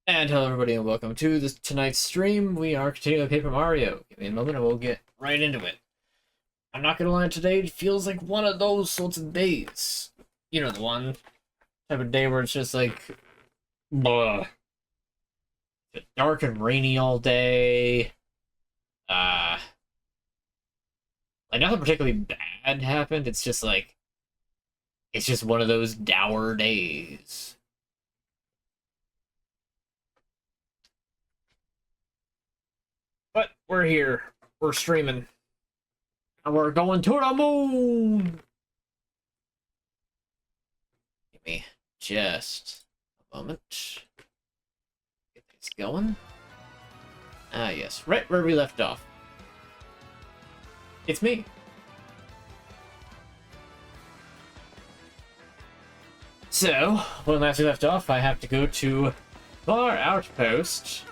And hello everybody and welcome to tonight's stream. We are continuing Paper Mario. Give me a moment and we'll get right into it. I'm not gonna lie, today it feels like one of those sorts of days. You know, the one type of day where it's just like, blah. It's dark and rainy all day. Like nothing particularly bad happened. It's just like, it's just one of those dour days. But we're here. We're streaming. And we're going to the moon! Give me just a moment. Get things going. Ah, yes. Right where we left off. It's me. So, when last we left off, I have to go to Bar Outpost.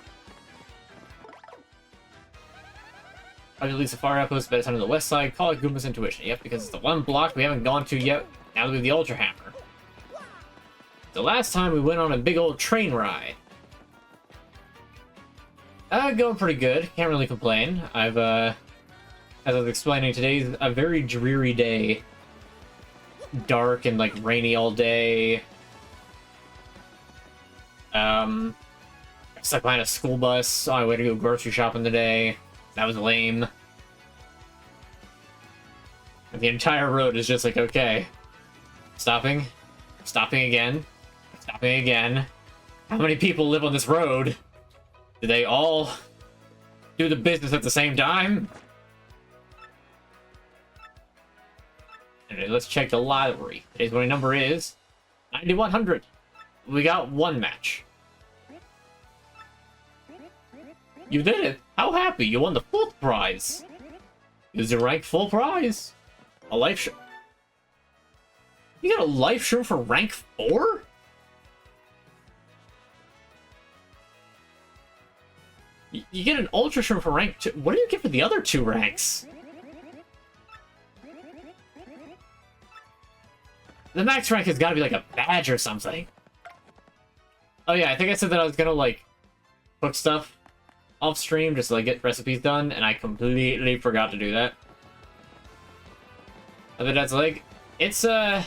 I release a far outpost better on the west side. Call it Goomba's Intuition. Yep, because it's the one block we haven't gone to yet. Now that we have the Ultra Hammer. The last time we went on a big old train ride. Going pretty good. Can't really complain. As I was explaining, today's a very dreary day. Dark and like rainy all day. Stuck behind a school bus on my way to go grocery shopping today. That was lame. And the entire road is just like, okay. Stopping. Stopping again. Stopping again. How many people live on this road? Do they all do the business at the same time? Anyway, let's check the lottery. Today's winning number is 9100. We got one match. You did it! How happy! You won the 4th prize! Is your rank full prize? A life shroom. You got a life shroom for rank 4? You get an ultra shroom for rank 2. What do you get for the other 2 ranks? The max rank has got to be like a badge or something. Oh yeah, I think I said that I was gonna like cook stuff off stream just to like get recipes done, and I completely forgot to do that. But that's like, it's going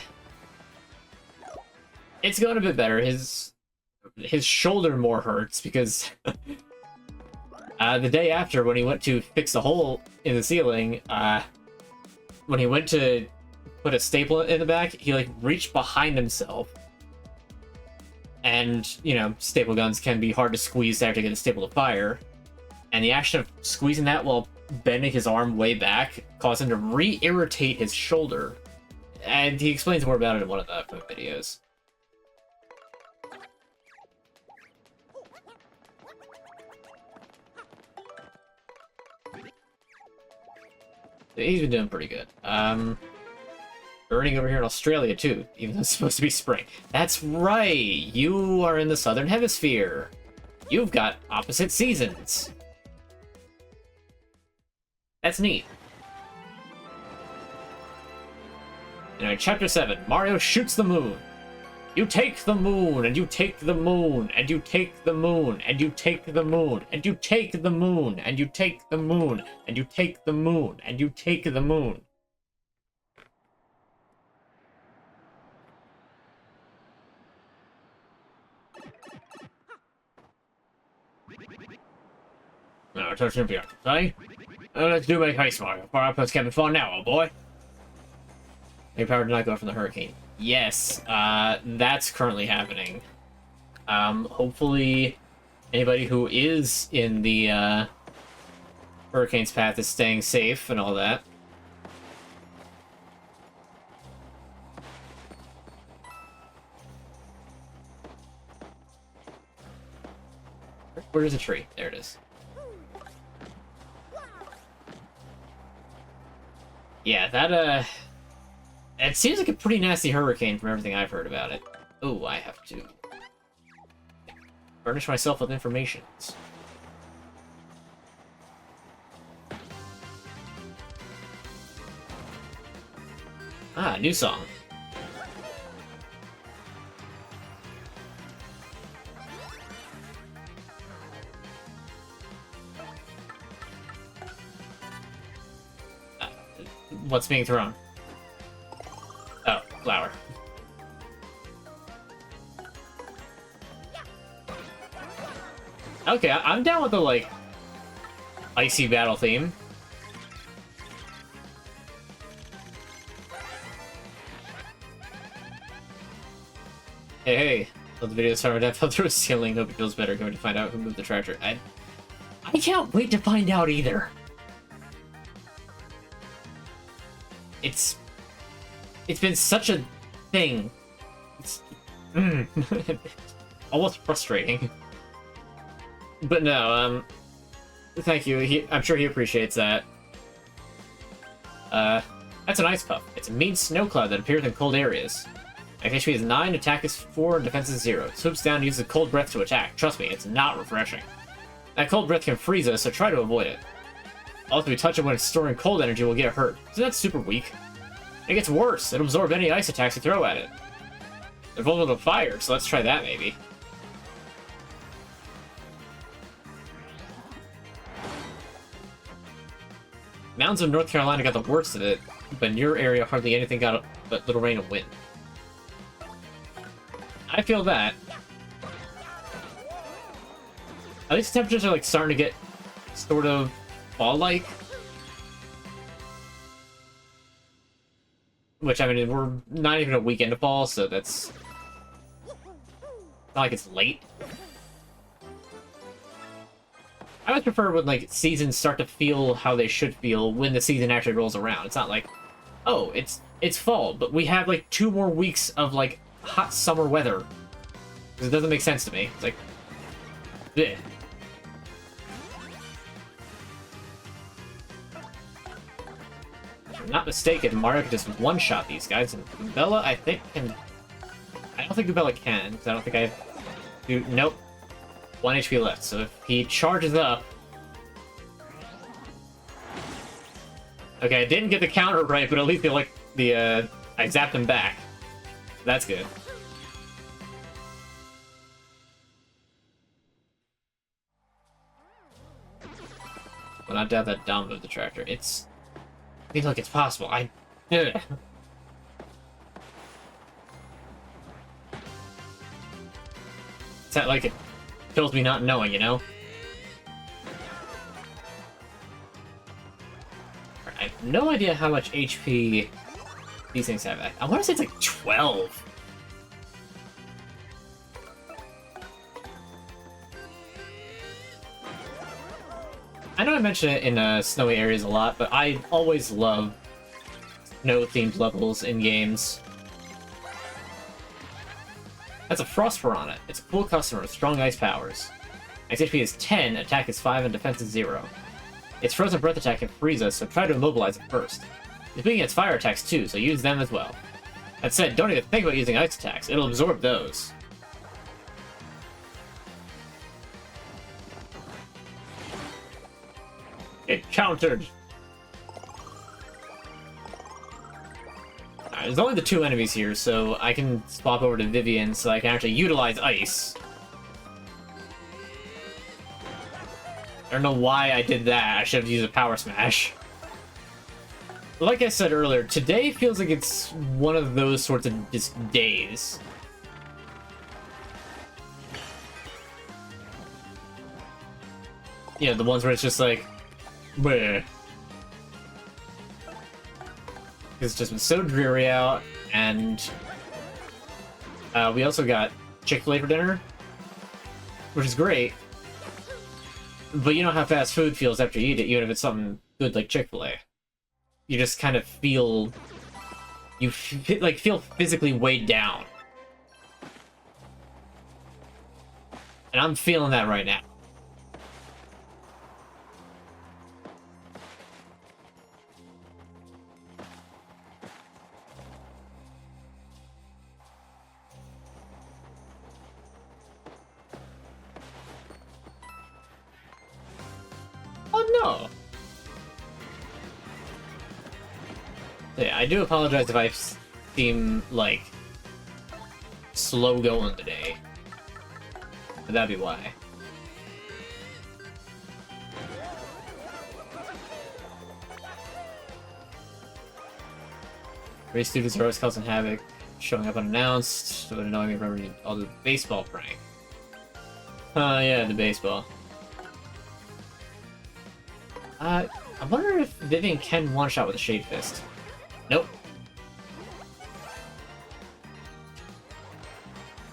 a bit better. His shoulder more hurts because the day after when he went to fix the hole in the ceiling, when he went to put a staple in the back, he like reached behind himself. And, you know, staple guns can be hard to squeeze after to get a staple to fire. And the action of squeezing that while bending his arm way back caused him to re-irritate his shoulder. And he explains more about it in one of the videos. He's been doing pretty good. Burning over here in Australia too, even though it's supposed to be spring. That's right! You are in the southern hemisphere. You've got opposite seasons. That's neat. Anyway, Chapter 7. Mario shoots the moon. You take the moon, and you take the moon, and you take the moon, and you take the moon, and you take the moon, and you take the moon, and you take the moon, and you take the moon. No, touch him here, okay? Let's do make haste, Mario. Far outpost can't be far now, old boy. Your power did not go from the hurricane. Yes, that's currently happening. Hopefully, anybody who is in the hurricane's path is staying safe and all that. Where's the tree? There it is. Yeah, that, it seems like a pretty nasty hurricane from everything I've heard about it. Oh, I have to furnish myself with information. Ah, new song. what's being thrown? Oh, flour. Okay, I'm down with the, like, icy battle theme. Hey, hey. Love the video started with that through a ceiling. Hope it feels better. Going to find out who moved the tractor. I can't wait to find out either. It's been such a thing. It's almost frustrating. But no, thank you. I'm sure he appreciates that. That's an ice puff. It's a mean snow cloud that appears in cold areas. HP is 9, attack is 4, and defense is 0. It swoops down and uses cold breath to attack. Trust me, it's not refreshing. That cold breath can freeze us, so try to avoid it. Also, if we touch it when it's storing cold energy, we'll get hurt. So that's super weak. It gets worse. It'll absorb any ice attacks you throw at it. They're vulnerable to fire, so let's try that maybe. Mountains of North Carolina got the worst of it, but in your area hardly anything got but little rain and wind. I feel that. At least the temperatures are like starting to get sort of fall-like. Which, I mean, we're not even a week into fall, so that's not like it's late. I would prefer when, like, seasons start to feel how they should feel when the season actually rolls around. It's not like, oh, it's fall, but we have, like, 2 more weeks of, like, hot summer weather. Because it doesn't make sense to me. It's like, bleh. If I'm not mistaken, Mario can just one-shot these guys, and Bella, I think, can... I don't think Bella can, because I don't think I do... Nope. 1 HP left, so if he charges up... Okay, I didn't get the counter right, but at least I zapped him back. That's good. Well, not doubt that Dom moved the tractor. I mean, look, it's possible. Ugh. It's not like it kills me not knowing, you know? I have no idea how much HP these things have. I want to say it's like 12. I know I mention it in snowy areas a lot, but I always love snow-themed levels in games. That's a Frost Piranha. It's a cool customer with strong ice powers. Its HP is 10, attack is 5, and defense is 0. Its frozen breath attack can freeze us, so try to immobilize it first. It's being its fire attacks too, so use them as well. That said, don't even think about using ice attacks. It'll absorb those. It countered! There's only the 2 enemies here, so I can swap over to Vivian so I can actually utilize ice. I don't know why I did that. I should have used a Power Smash. Like I said earlier, today feels like it's one of those sorts of just days. You know, the ones where it's just like, bleh. It's just been so dreary out, and we also got Chick-fil-A for dinner, which is great. But you know how fast food feels after you eat it, even if it's something good like Chick-fil-A. You just kind of feel... You feel physically weighed down. And I'm feeling that right now. Oh no! Yeah, I do apologize if I seem, like, slow going today. But that'd be why. Race students are always causing havoc, showing up unannounced, so annoying me remembering all the baseball prank. Yeah, the baseball. I wonder if Vivian can one-shot with a Shade Fist. Nope.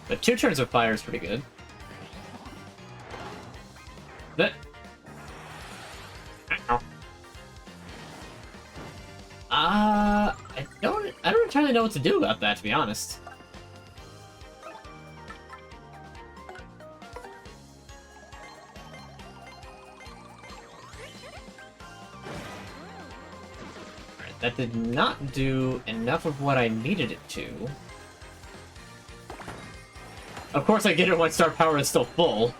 But 2 turns of fire is pretty good. That. Ow. I don't entirely know what to do about that, to be honest. Alright, that did not do enough of what I needed it to. Of course I get it when star power is still full.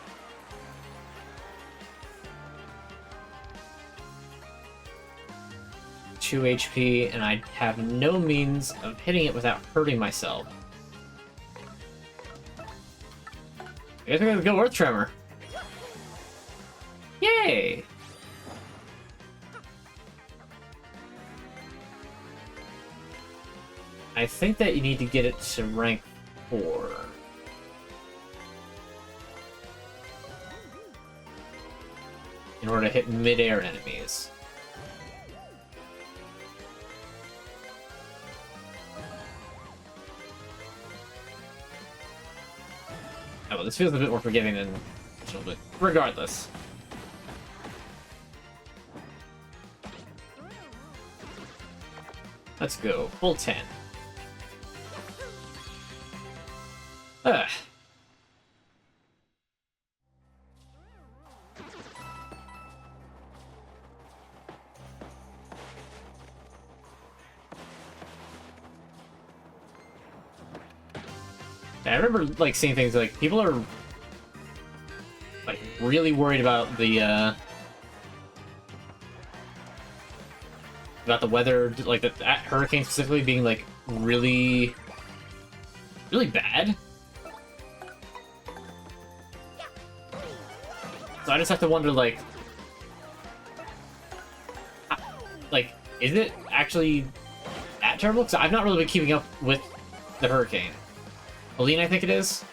Two HP, and I have no means of hitting it without hurting myself. I guess we're gonna go Earth Tremor. Yay! I think that you need to get it to rank 4. In order to hit mid-air enemies. Oh, well, this feels a bit more forgiving than original, but regardless. Let's go. Full 10. Ugh. I remember, like, seeing things like, people are, like, really worried about the weather, like, that hurricane specifically being, like, really, really bad. So I just have to wonder, like, is it actually that terrible? Because I've not really been keeping up with the hurricane. Helene, I think it is.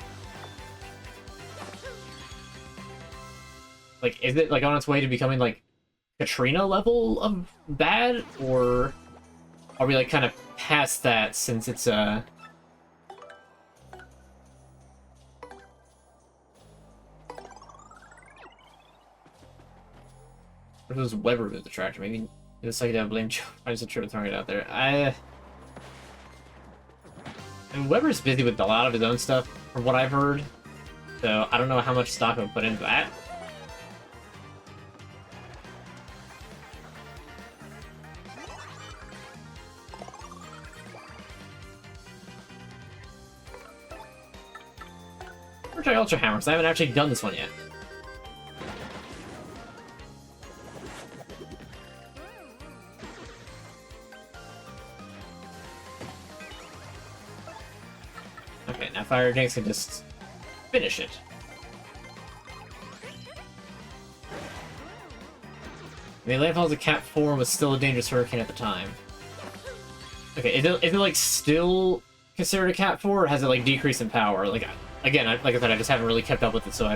Like, is it, like, on its way to becoming, like, Katrina level of bad? Or are we, like, kind of past that since it's, What if it was Weber with the tractor? Maybe it's like that blame. I just sure throwing it out there. I mean, Weber's busy with a lot of his own stuff, from what I've heard. So I don't know how much stock I'll put into that. Or try Ultra Hammer, because I haven't actually done this one yet. Okay, now Fire Jinx can just finish it. I mean, Landfall's a Cat 4 was still a dangerous hurricane at the time. Okay, is it like still considered a Cat 4, or has it like decreased in power? Like, again, like I said, I just haven't really kept up with it, so I.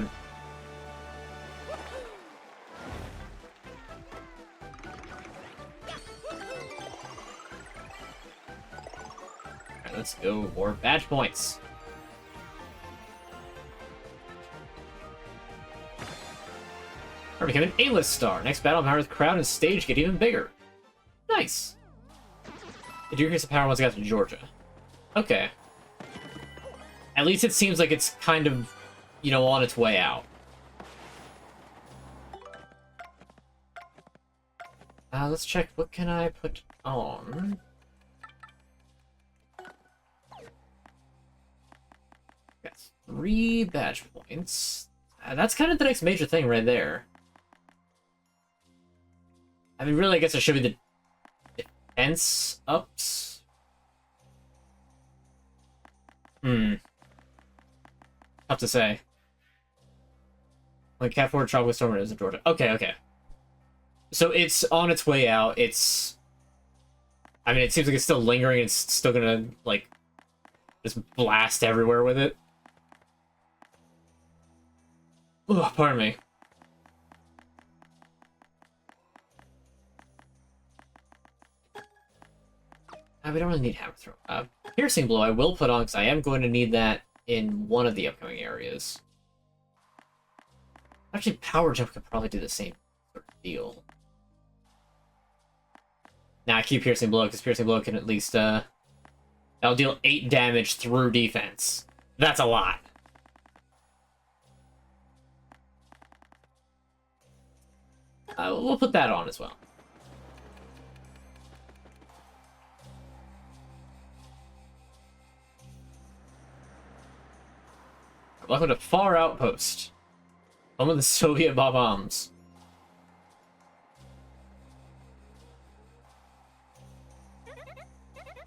Alright, let's go more badge points. I became an A-list star. Next battle, Empower's crowd and stage get even bigger. Nice. It decreased the power once it got to Georgia. Okay. At least it seems like it's kind of, you know, on its way out. Let's check. What can I put on? Got 3 badge points. That's kind of the next major thing right there. I mean, really, I guess it should be the defense ups. Tough to say. Like, Cat 4 Tropical Storm is in Georgia. Okay, okay. So it's on its way out. It's I mean, it seems like it's still lingering. It's still gonna, like, just blast everywhere with it. Ugh, pardon me. We don't really need hammer throw. Piercing blow I will put on because I am going to need that in one of the upcoming areas. Actually, power jump could probably do the same sort of deal. Now I keep piercing blow because piercing blow can at least that'll deal 8 damage through defense. That's a lot. We'll put that on as well. Welcome to Far Outpost, home of the Soviet bombs.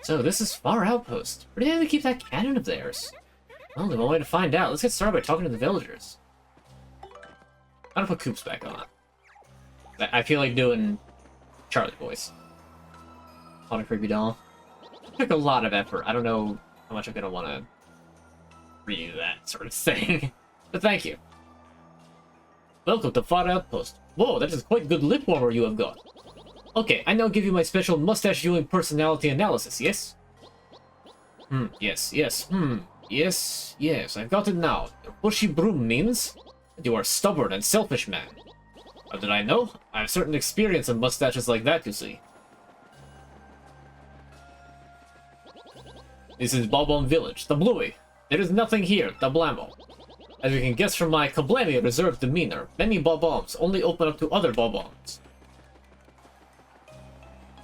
So this is Far Outpost. Where do they keep that cannon of theirs? Well, there's one way to find out. Let's get started by talking to the villagers. I'm gonna put Coops back on. I feel like doing Charlie voice on a creepy doll. It took a lot of effort. I don't know how much I'm gonna want to redo that sort of thing. But thank you. Welcome to Far Outpost. Whoa, that is quite good lip warmer you have got. Okay, I now give you my special mustache-viewing personality analysis, yes? Yes, I've got it now. Your bushy broom means that you are a stubborn and selfish man. How did I know? I have certain experience in mustaches like that, you see. This is Bob-omb Village, the Bluey. There is nothing here, the Blammo. As you can guess from my Kablami reserved demeanor, many Bob-ombs only open up to other Bob-ombs.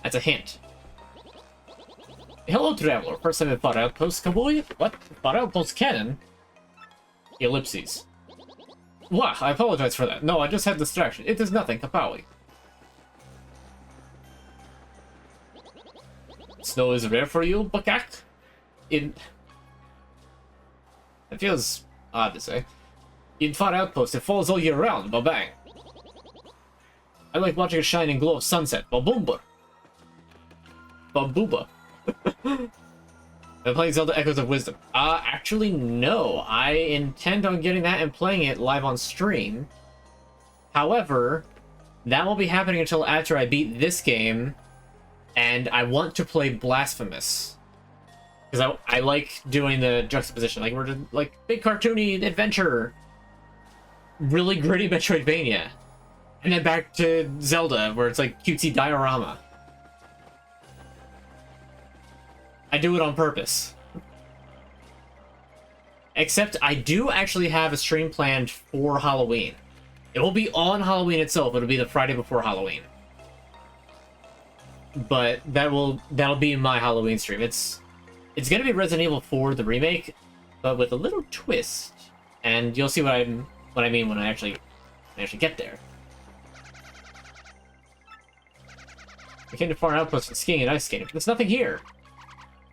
That's a hint. Hello, traveler. First time in Far Outpost, cowboy? What? Far Outpost cannon? Ellipses. What? I apologize for that. No, I just had distraction. It is nothing, Kapowie. Snow is rare for you, Bakak? It feels odd to say. In Far Outpost, it falls all year round, ba-bang. I like watching a shining glow of sunset, ba-boomba. Ba-booba. I'm playing Zelda Echoes of Wisdom. Actually, no. I intend on getting that and playing it live on stream. However, that won't be happening until after I beat this game, and I want to play Blasphemous. Because I like doing the juxtaposition. Like, we're just, like, big cartoony adventure. Really gritty Metroidvania. And then back to Zelda, where it's like cutesy diorama. I do it on purpose. Except I do actually have a stream planned for Halloween. It will be on Halloween itself. It'll be the Friday before Halloween. But that'll be my Halloween stream. It's gonna be Resident Evil 4, the remake, but with a little twist. And you'll see what I mean when I actually get there. I came to Far Outpost for skiing and ice skating. There's nothing here.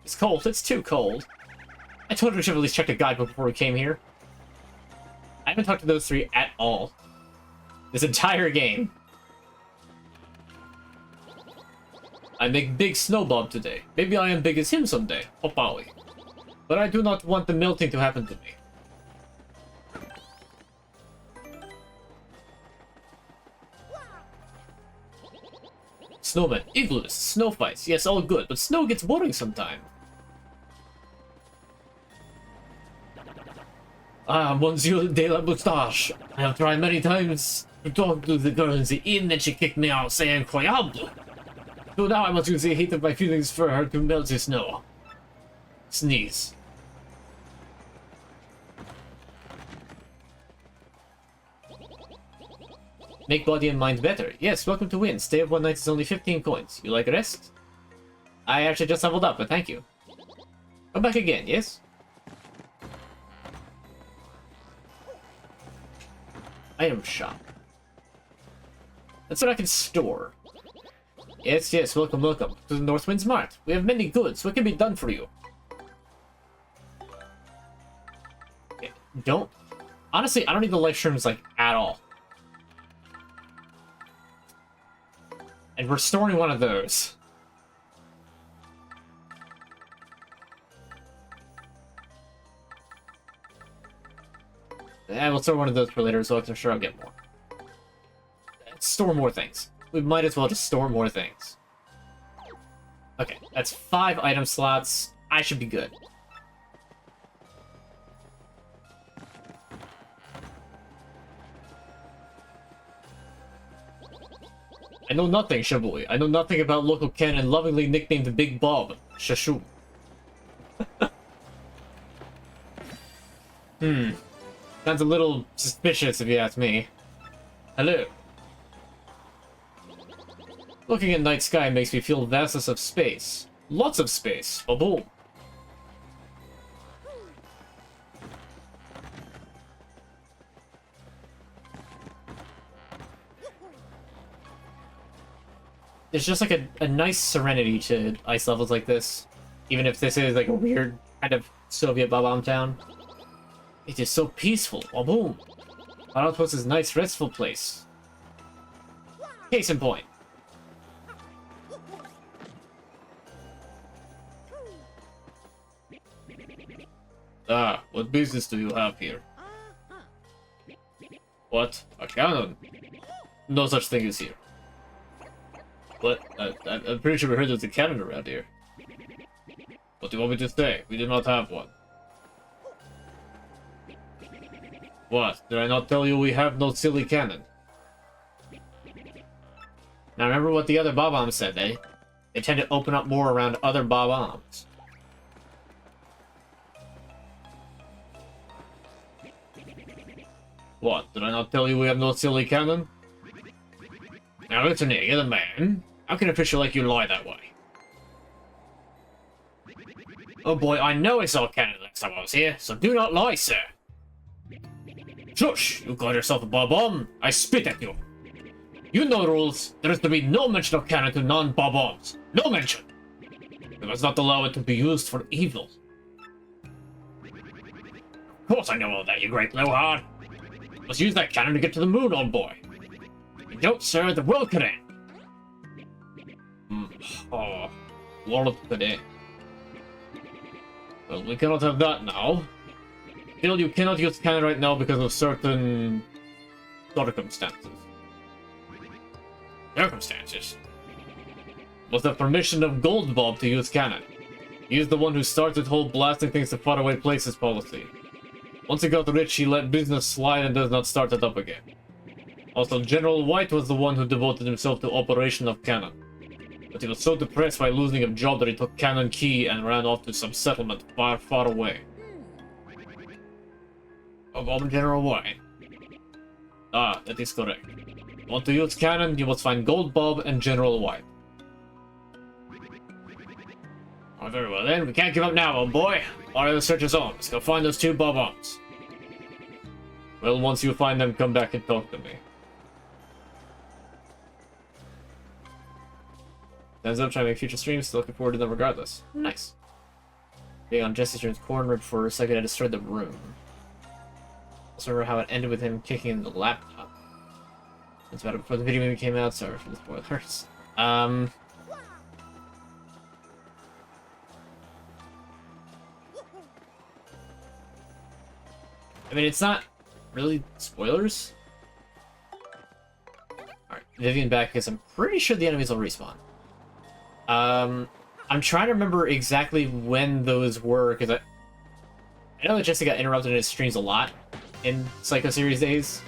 It's cold. It's too cold. I told her we should have at least checked a guidebook before we came here. I haven't talked to those three at all. This entire game. I make big snowbomb today. Maybe I am big as him someday. Opawi. But I do not want the melting to happen to me. Snowmen, igloos, snow fights. Yes, all good, but snow gets boring sometime. Monsieur de la Moustache. I have tried many times to talk to the girl in the inn, and she kicked me out, saying incroyable. So now I must use the heat of my feelings for her to melt the snow. Sneeze. Make body and mind better. Yes, welcome to win. Stay of one night is only 15 coins. You like rest? I actually just leveled up, but thank you. Come back again, yes? Item shop. That's what I can store. Yes, yes, welcome, welcome to the Northwind's Mart. We have many goods. What can be done for you? Okay, don't... Honestly, I don't need the life shrooms, like, at all. And we're storing one of those. We'll store one of those for later, so I'm sure I'll get more. Store more things. We might as well just store more things. Okay, that's 5 item slots. I should be good. I know nothing, Shaboy. I know nothing about local canon, lovingly nicknamed the Big Bob. Shashu. Sounds a little suspicious if you ask me. Hello. Looking at night sky makes me feel vastness of space. Lots of space. Ba-boom. There's just like a nice serenity to ice levels like this. Even if this is like a weird kind of Soviet bomb town. It is so peaceful. Ba-boom. Our outpost is a nice restful place. Case in point. Ah, what business do you have here? What? A cannon? No such thing is here. What? I'm pretty sure we heard there's a cannon around here. What do you want me to say? We do not have one. What? Did I not tell you we have no silly cannon? Now remember what the other bob-ombs said, eh? They tend to open up more around other bob-ombs. What? Did I not tell you we have no silly cannon? Now listen here, you're the man. How can a fisher like you lie that way? Oh boy, I know I saw a cannon last time I was here, so do not lie, sir. Shush! You call yourself a bob-omb? I spit at you. You know the rules. There is to be no mention of cannon to non-bob-ombs. No mention! We must not allow it to be used for evil. Of course I know all that, you great blowhard. Must use that cannon to get to the moon, old boy. If you don't, sir, the world could end. Oh, world could end. Well, we cannot have that now. Still, you cannot use cannon right now because of certain circumstances. Circumstances? Must have permission of Goldbob to use cannon. He is the one who started the whole blasting things to faraway places policy. Once he got rich, he let business slide and does not start it up again. Also, General White was the one who devoted himself to operation of cannon. But he was so depressed by losing a job that he took Cannon Key and ran off to some settlement far, far away. Oh, General White. Ah, that is correct. Want to use cannon, you must find Goldbob and General White. Oh, very well then, we can't give up now, old boy. Our other search is on. Let's go find those 2 bob-ombs. Well, once you find them, come back and talk to me. Ends up trying to make future streams, still looking forward to them regardless. Nice. Being on Jesse Stream's corner for a second, I destroyed the room. Also remember how it ended with him kicking in the laptop. That's about it before the video movie came out, sorry for the spoilers. I mean, it's not really spoilers. Alright, Vivian back because I'm pretty sure the enemies will respawn. I'm trying to remember exactly when those were, because I know that Jesse got interrupted in his streams a lot in Psycho Series days.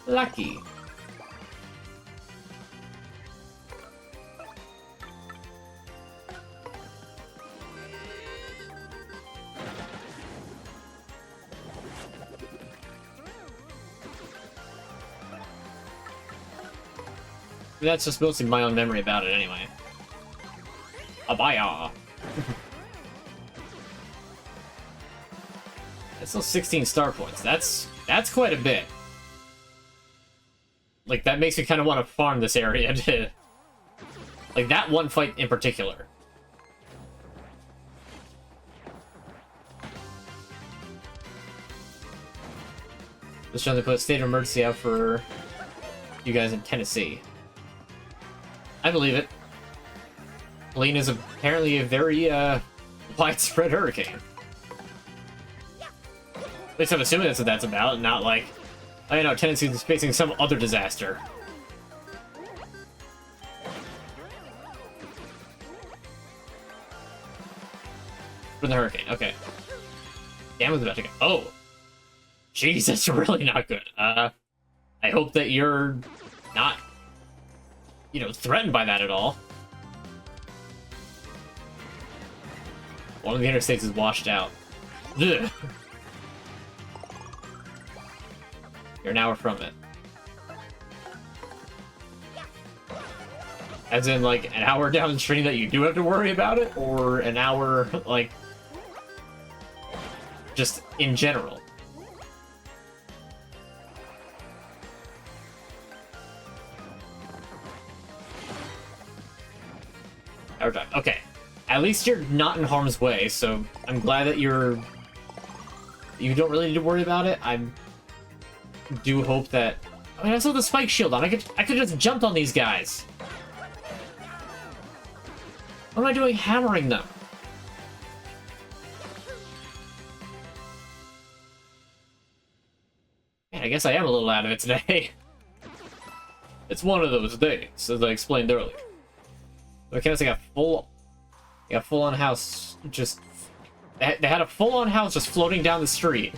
Lucky. That's just mostly my own memory about it anyway. Abaya. That's still 16 star points. That's quite a bit. Like, that makes me kind of want to farm this area to... Like, that one fight in particular. Just trying to put a state of emergency out for you guys in Tennessee. I believe it. Helene is apparently a very, widespread hurricane. At least I'm assuming that's what that's about, not like, I don't know, Tennessee is facing some other disaster. From the hurricane, okay. Dam was about to go. Oh! Jeez, that's really not good. I hope that you're not, you know, threatened by that at all. One of the interstates is washed out. Ugh. You're an hour from it. As in, like, an hour down the stream that you do have to worry about it, or an hour, like, just in general? Hour time. Okay. At least you're not in harm's way, so I'm glad that you don't really need to worry about it. I do hope that... I mean, I saw the spike shield on. I could just jumped on these guys. What am I doing hammering them? Man, I guess I am a little out of it today. It's one of those days, as I explained earlier. Okay, so I got full-on house just... They had a full-on house just floating down the street.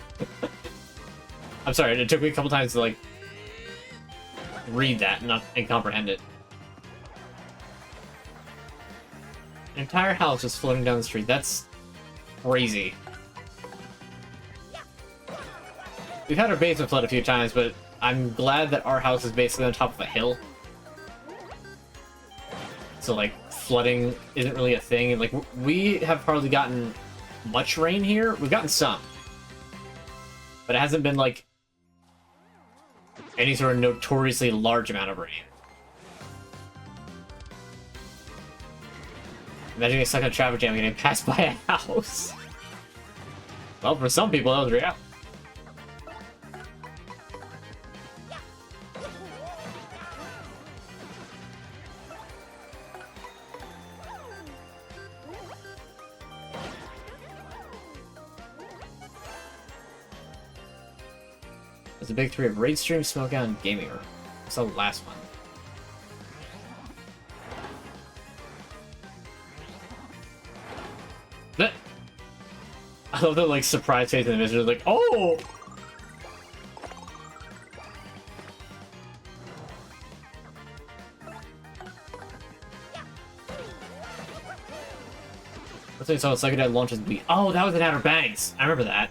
I'm sorry, it took me a couple times to, like, read that and comprehend it. An entire house just floating down the street. That's crazy. We've had our basement flood a few times, but I'm glad that our house is basically on top of a hill. So, like, flooding isn't really a thing. And, like, we have hardly gotten much rain here. We've gotten some. But it hasn't been, like, any sort of notoriously large amount of rain. Imagine getting stuck in a traffic jam and getting passed by a house. Well, for some people, that was reality. There's a big three of raid stream, smoke out, and gaming room. What's the last one? I love the, like, surprise face in the vision. Like, oh! Let's say so. Second Dad launches B. Oh, that was in Outer Banks. I remember that.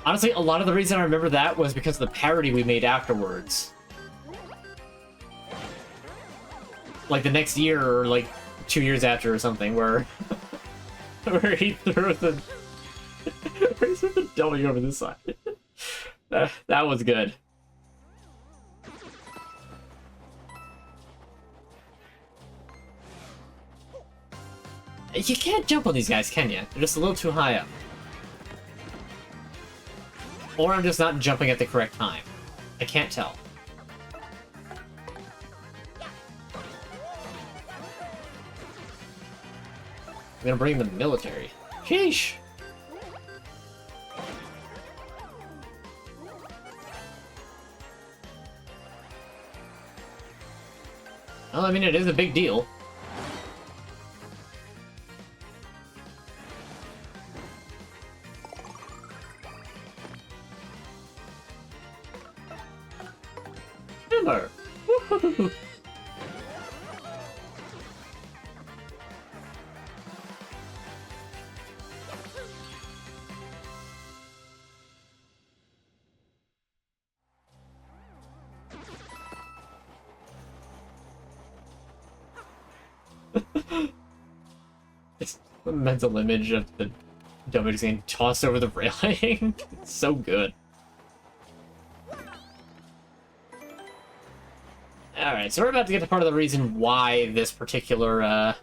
Honestly, a lot of the reason I remember that was because of the parody we made afterwards. Like the next year, or like 2 years after or something, where where he threw the where he threw the W over this side. That was good. You can't jump on these guys, can you? They're just a little too high up. Or I'm just not jumping at the correct time. I can't tell. I'm gonna bring the military. Sheesh! Well, I mean, it is a big deal. Hammer! Woohoo! It's a mental image of the W just getting tossed over the railing. It's so good. Alright, so we're about to get to part of the reason why this particular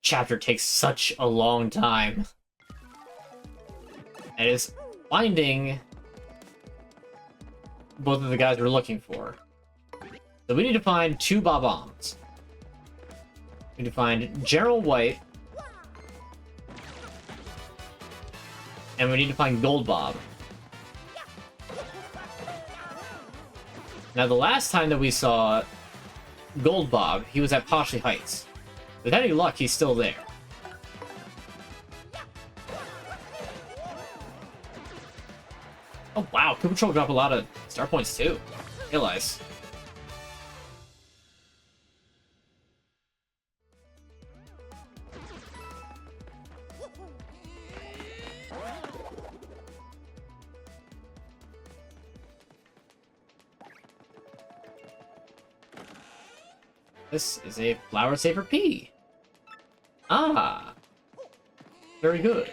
chapter takes such a long time. And it is finding both of the guys we're looking for. So we need to find 2 Bob-ombs. We need to find Gerald White. And we need to find Gold Bob. Now, the last time that we saw Gold Bob, he was at Poshley Heights. With any luck, he's still there. Oh, wow. Koopa Patrol dropped a lot of star points, too. Realize. This is a Flower Saver P. Ah. Very good.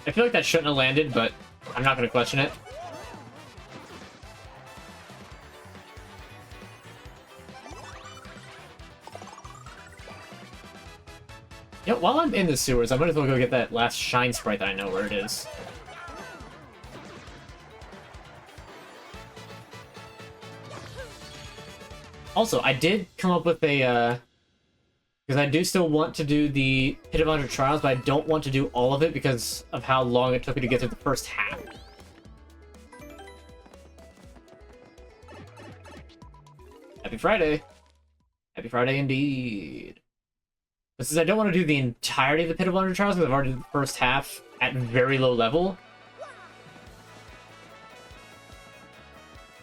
I feel like that shouldn't have landed, but I'm not going to question it. You know, while I'm in the sewers, I might as well go get that last shine sprite that I know where it is. Also, I did come up with a, because I do still want to do the Pit of 100 Trials, but I don't want to do all of it because of how long it took me to get through the first half. Happy Friday. Happy Friday indeed. But since I don't want to do the entirety of the Pit of 100 Trials, because I've already done the first half at very low level,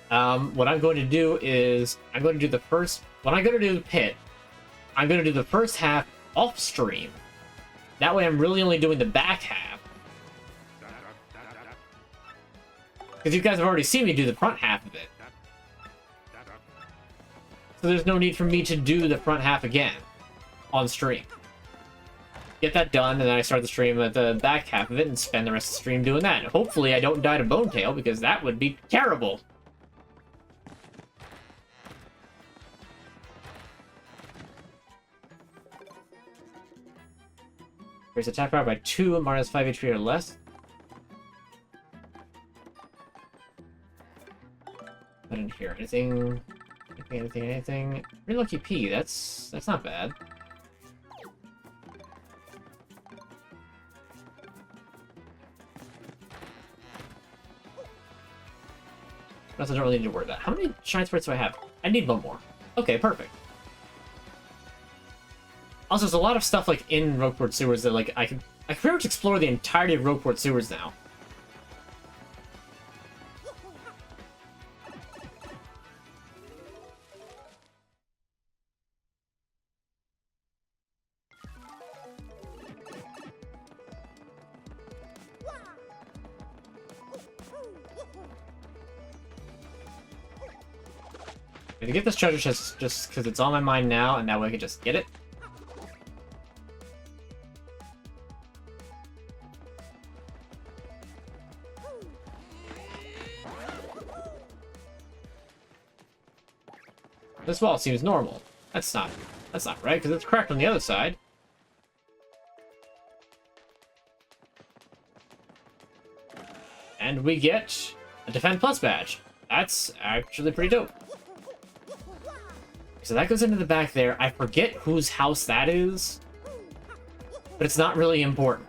what I'm going to do is, I'm going to do the first, when I go to do the Pit, I'm going to do the first half off stream. That way I'm really only doing the back half. Because you guys have already seen me do the front half of it. So there's no need for me to do the front half again on stream. Get that done, and then I start the stream at the back half of it and spend the rest of the stream doing that. And hopefully I don't die to Bone Tail, because that would be terrible. Increase attack power by 2 and minus 5 HP or less. I didn't hear anything. Anything. Pretty lucky P. That's not bad. I also don't really need to worry about. How many shine sprites do I have? I need 1 more. Okay, perfect. Also, there's a lot of stuff like in Rogueport Sewers that like I can pretty much explore the entirety of Rogueport Sewers now. I'm gonna get this treasure chest just because it's on my mind now, and that way I can just get it. This wall seems normal. That's not right, because it's cracked on the other side. And we get a Defend Plus badge. That's actually pretty dope. So that goes into the back there. I forget whose house that is, but it's not really important.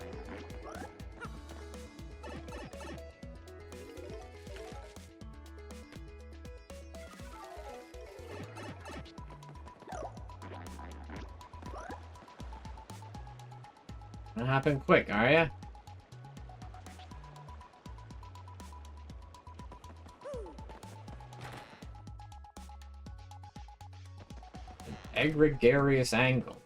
Gonna happen quick, are ya? Egregious angle.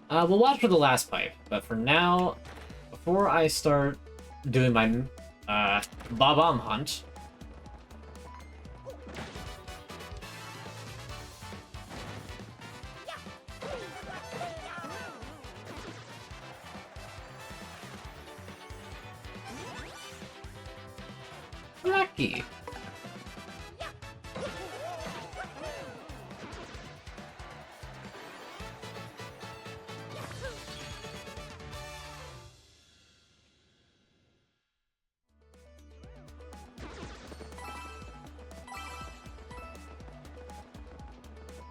We'll watch for the last pipe, but for now, before I start doing my Bob-omb hunt, Lucky.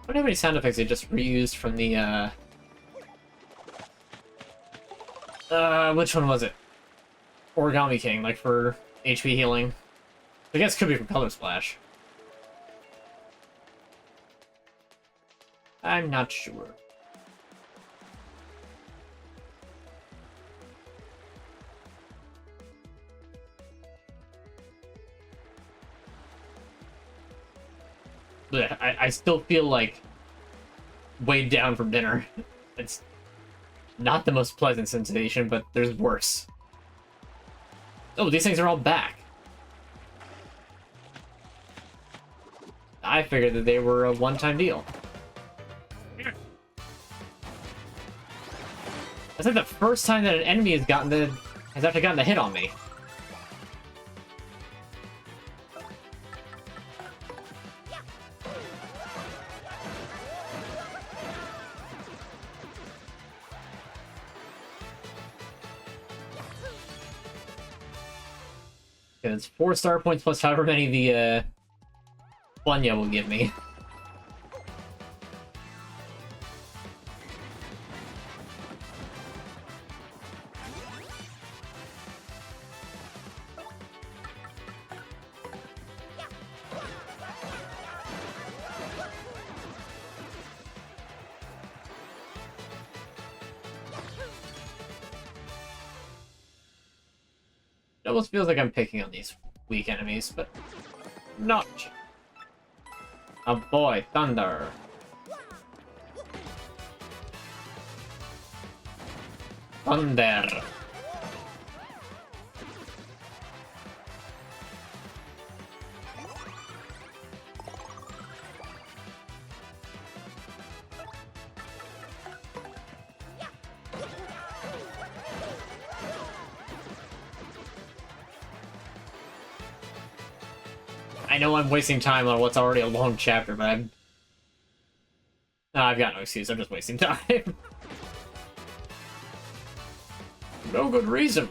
don't have any sound effects they just reused from the, which one was it? Origami King, like for HP healing. I guess it could be from Color Splash. I'm not sure. But I still feel like weighed down from dinner. It's not the most pleasant sensation, but there's worse. Oh, these things are all back. I figured that they were a one-time deal. That's like the first time that an enemy has actually gotten the hit on me. It's 4 star points plus however many the Bunya will give me. It almost feels like I'm picking on these weak enemies, but not. Oh boy, Thunder. Thunder. I know I'm wasting time on what's already a long chapter, but I've got no excuse. I'm just wasting time. No good reason.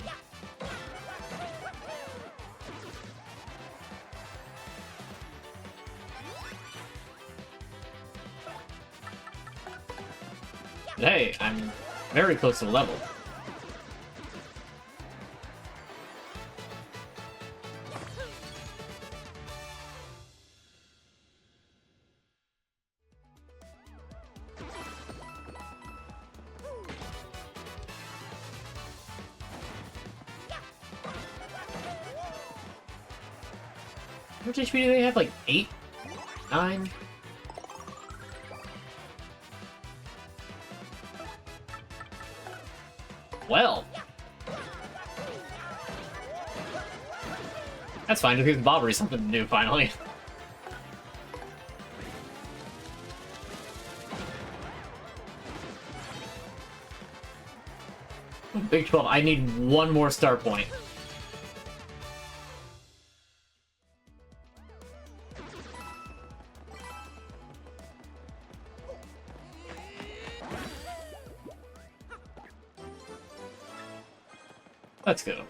Hey, I'm very close to the level. How much HP do they have? Like 8? 9? Well. That's fine, just gives Bobbery something to do, finally. Big 12, I need one more star point. Let's go.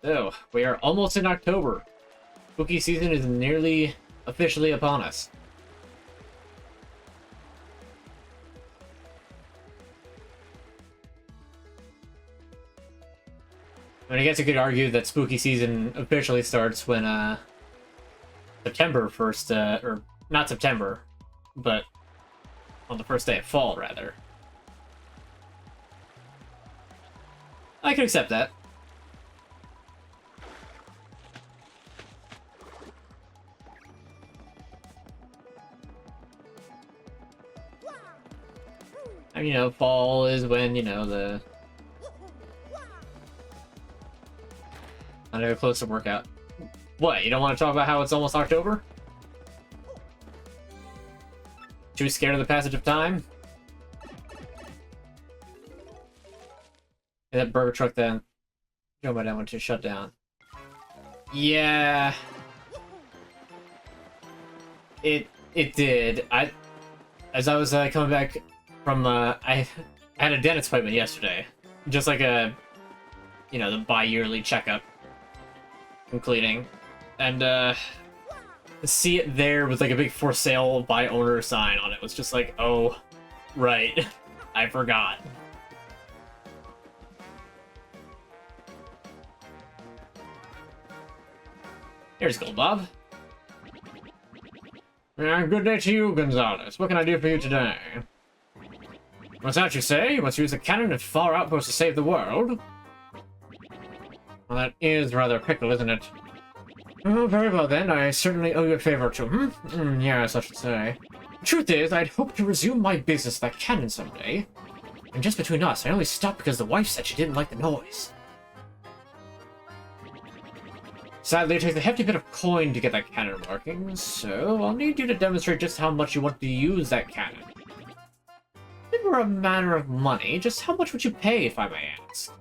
So, we are almost in October. Spooky season is nearly officially upon us. I mean, I guess you could argue that spooky season officially starts when, September 1st, or not September, but on the first day of fall, rather. I can accept that. I mean, you know, fall is when, you know, I know close to workout. What, you don't want to talk about how it's almost October? Too scared of the passage of time? And that burger truck then, Joe might want to shut down. Yeah. It did. As I was coming back from, I had a dentist appointment yesterday. Just like a you know, the bi-yearly checkup completing. And, see it there with, like, a big for sale by owner sign on it was just like, oh, right. I forgot. Here's Gold Bob. Good day to you, Gonzalez. What can I do for you today? What's that you say? You must use a cannon at far outpost to save the world? Well, that is rather pickle, isn't it? Oh, very well then. I certainly owe you a favor too. Yes, I should say. The truth is, I'd hoped to resume my business with that cannon someday. And just between us, I only stopped because the wife said she didn't like the noise. Sadly, it takes a hefty bit of coin to get that cannon working, so I'll need you to demonstrate just how much you want to use that cannon. If it were a matter of money, just how much would you pay, if I may ask?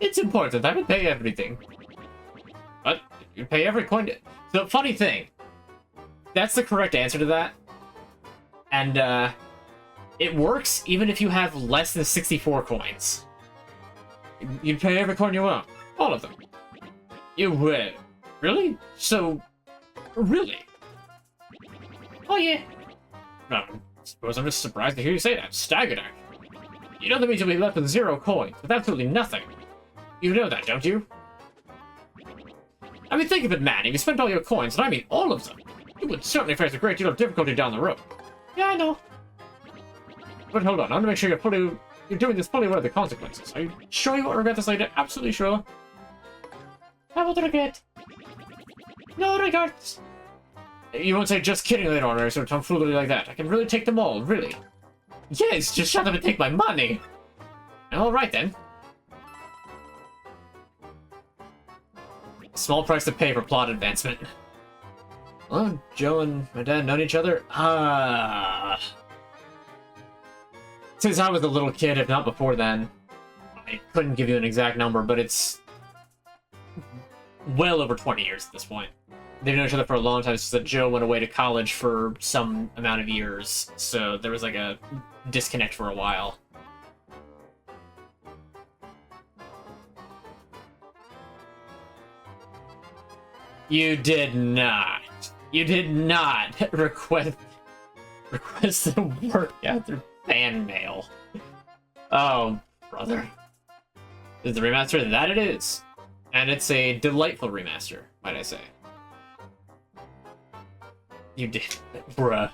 It's important, I would pay everything. But you pay every coin to... So, funny thing, that's the correct answer to that. And, it works even if you have less than 64 coins. You'd pay every coin you own. All of them. You would. Really? So, really? Oh, yeah. No, I suppose I'm just surprised to hear you say that. Staggered, actually. You know that means you'll be left with 0 coins, with absolutely nothing. You know that, don't you? I mean, think of it, man. If you spent all your coins, and I mean all of them, you would certainly face a great deal of difficulty down the road. Yeah, I know. But hold on, I want to make sure you're doing this fully aware of the consequences. Are you sure you won't regret this later? Absolutely sure. I won't regret. No regrets. You won't say just kidding later on, or sort of tomfoolery like that. I can really take them all, really. Yes, just shut up and take my money. Alright then. Small price to pay for plot advancement. Well, Joe and my dad known each other? Since I was a little kid, if not before then. I couldn't give you an exact number, but it's well over 20 years at this point. They've known each other for a long time since Joe went away to college for some amount of years, so there was like a disconnect for a while. You did not request the work out through fan mail. Oh, brother. Is the remaster? That it is. And it's a delightful remaster, might I say. You did, bruh.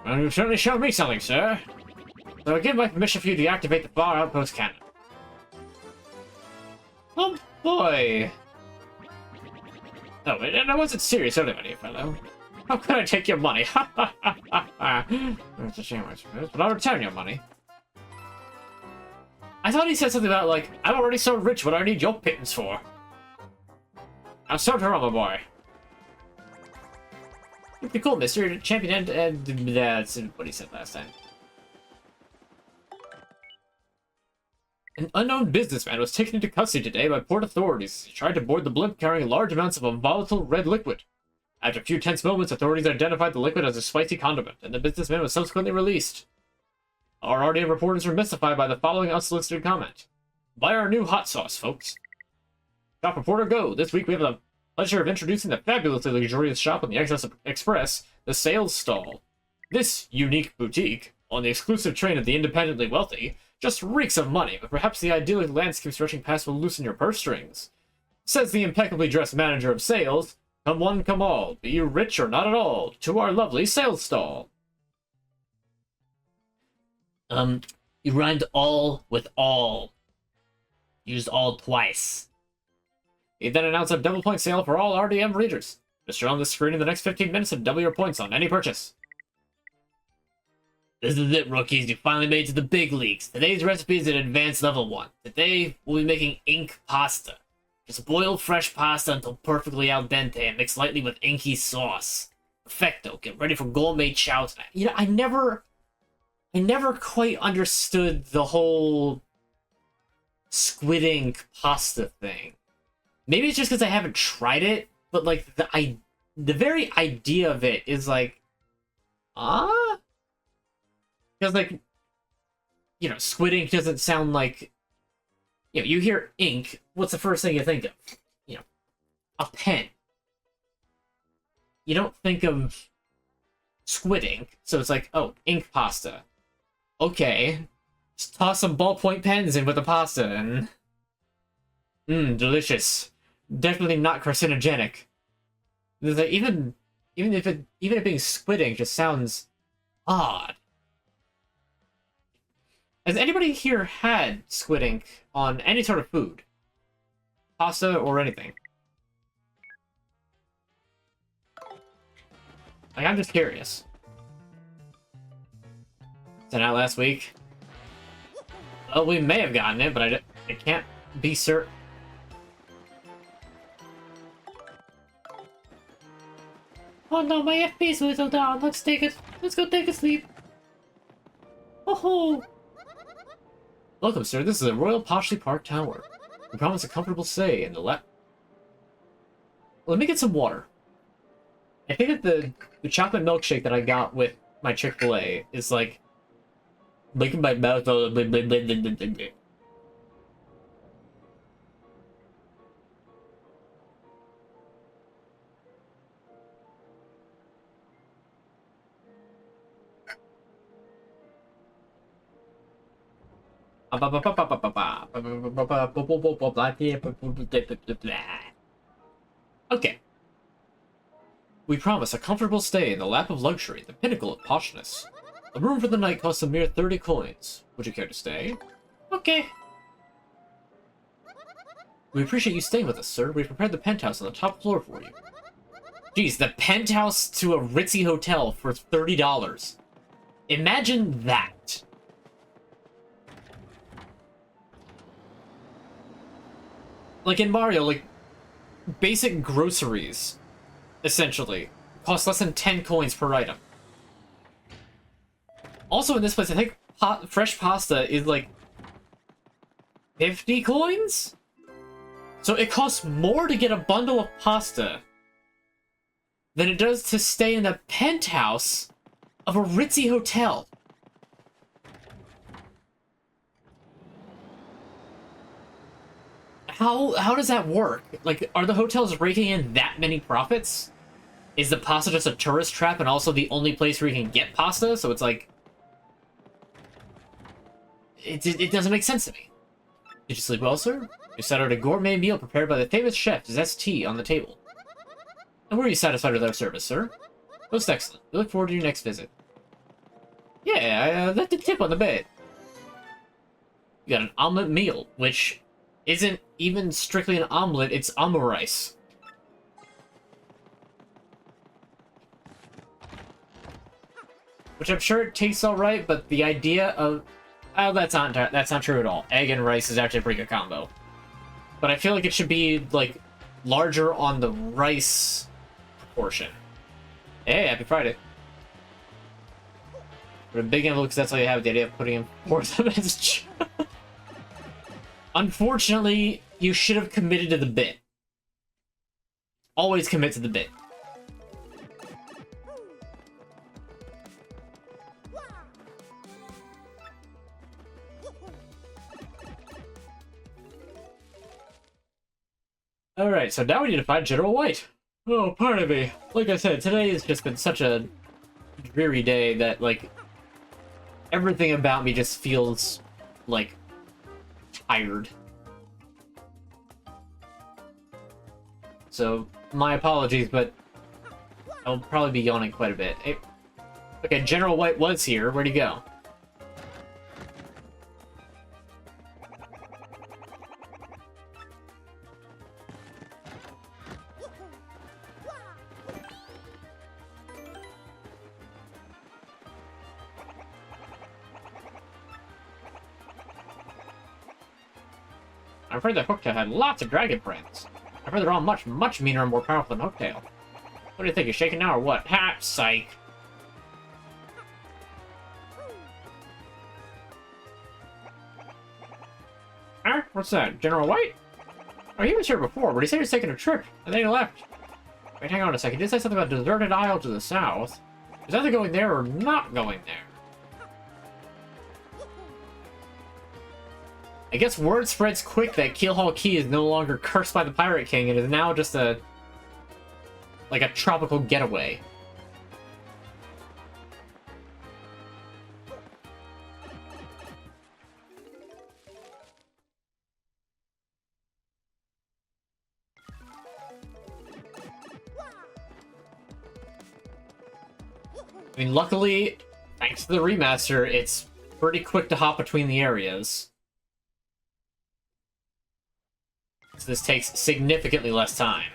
Well, you've certainly shown me something, sir. So I give my permission for you to activate the far outpost cannon. Oh, boy. Oh, and I wasn't serious, anyway, fellow. How could I take your money? Ha ha ha ha ha. It's a shame, I suppose, but I'll return your money. I thought he said something about, like, I'm already so rich, what do I need your pittance for? I'm so terrible, boy. It'd be cool, mister. Champion and that's what he said last time. An unknown businessman was taken into custody today by port authorities. He tried to board the blimp carrying large amounts of a volatile red liquid. After a few tense moments, authorities identified the liquid as a spicy condiment, and the businessman was subsequently released. Our RDM reporters were mystified by the following unsolicited comment. Buy our new hot sauce, folks. Shop reporter, go! This week we have the pleasure of introducing the fabulously luxurious shop on the Excess Express, the Sales Stall. This unique boutique, on the exclusive train of the independently wealthy, just reeks of money, but perhaps the idyllic landscape stretching past will loosen your purse strings. Says the impeccably dressed manager of sales, come one, come all, be you rich or not at all, to our lovely sales stall. You rhymed all with all. Used all twice. He then announced a double point sale for all RDM readers. Just show on the screen in the next 15 minutes and double your points on any purchase. This is it, rookies. You finally made it to the big leagues. Today's recipe is an advanced level 1. Today, we'll be making ink pasta. Just boil fresh pasta until perfectly al dente and mix lightly with inky sauce. Perfecto. Get ready for gourmet chow tonight. You know, I never quite understood the whole squid ink pasta thing. Maybe it's just because I haven't tried it, but like the very idea of it is like, because like, you know, squid ink doesn't sound like You know, you hear ink, what's the first thing you think of? You know, a pen. You don't think of squid ink, so it's like, oh, ink pasta. Okay. Just toss some ballpoint pens in with the pasta and... delicious. Definitely not carcinogenic. Like, even if it being squid ink just sounds odd. Has anybody here had squid ink on any sort of food? Pasta or anything? Like, I'm just curious. Sent out last week. Well, we may have gotten it, but I can't be certain. Oh no, my FPS was so down. Let's go take a sleep. Oh. Welcome, sir. This is a Royal Poshley Park Tower. We promise a comfortable stay in the Let me get some water. I think that the chocolate milkshake that I got with my Chick-fil-A is like making my mouth all blah, blah, blah, blah, blah, blah, blah. Okay. We promise a comfortable stay in the lap of luxury, the pinnacle of poshness. A room for the night costs a mere 30 coins. Would you care to stay? Okay. We appreciate you staying with us, sir. We've prepared the penthouse on the top floor for you. Geez, the penthouse to a ritzy hotel for $30. Imagine that. Like in Mario, like, basic groceries, essentially, cost less than 10 coins per item. Also in this place, I think fresh pasta is like 50 coins? So it costs more to get a bundle of pasta than it does to stay in the penthouse of a ritzy hotel. How does that work? Like, are the hotels raking in that many profits? Is the pasta just a tourist trap and also the only place where you can get pasta? So it's like... It doesn't make sense to me. Did you sleep well, sir? You sat at a gourmet meal prepared by the famous chef Zest on the table. And were you satisfied with our service, sir? Most excellent. We look forward to your next visit. Yeah, I left a tip on the bed. You got an omelet meal, which isn't even strictly an omelet, it's omurice. Which I'm sure it tastes alright, but the idea of... Oh, that's not true at all. Egg and rice is actually a pretty good combo. But I feel like it should be, like, larger on the rice proportion. Hey, happy Friday. But a big envelope, because that's all you have, the idea of putting in forth of as... Unfortunately, you should have committed to the bit. Always commit to the bit. Alright, so now we need to find General White. Oh, pardon me. Like I said, today has just been such a dreary day that, like, everything about me just feels, like, tired. So, my apologies, but I'll probably be yawning quite a bit. Hey, okay, General White was here. Where'd he go? I've heard that Hooktail had lots of dragon friends. I've heard they're all much, much meaner and more powerful than Hooktail. What do you think? You shaking now or what? Ha! Psych! Huh? What's that? General White? Oh, he was here before, but he said he was taking a trip, and then he left. Wait, hang on a second. He did say something about a deserted isle to the south. Is either going there or not going there? I guess word spreads quick that Keelhaul Key is no longer cursed by the Pirate King and is now just a... like a tropical getaway. I mean, luckily, thanks to the remaster, it's pretty quick to hop between the areas. So this takes significantly less time.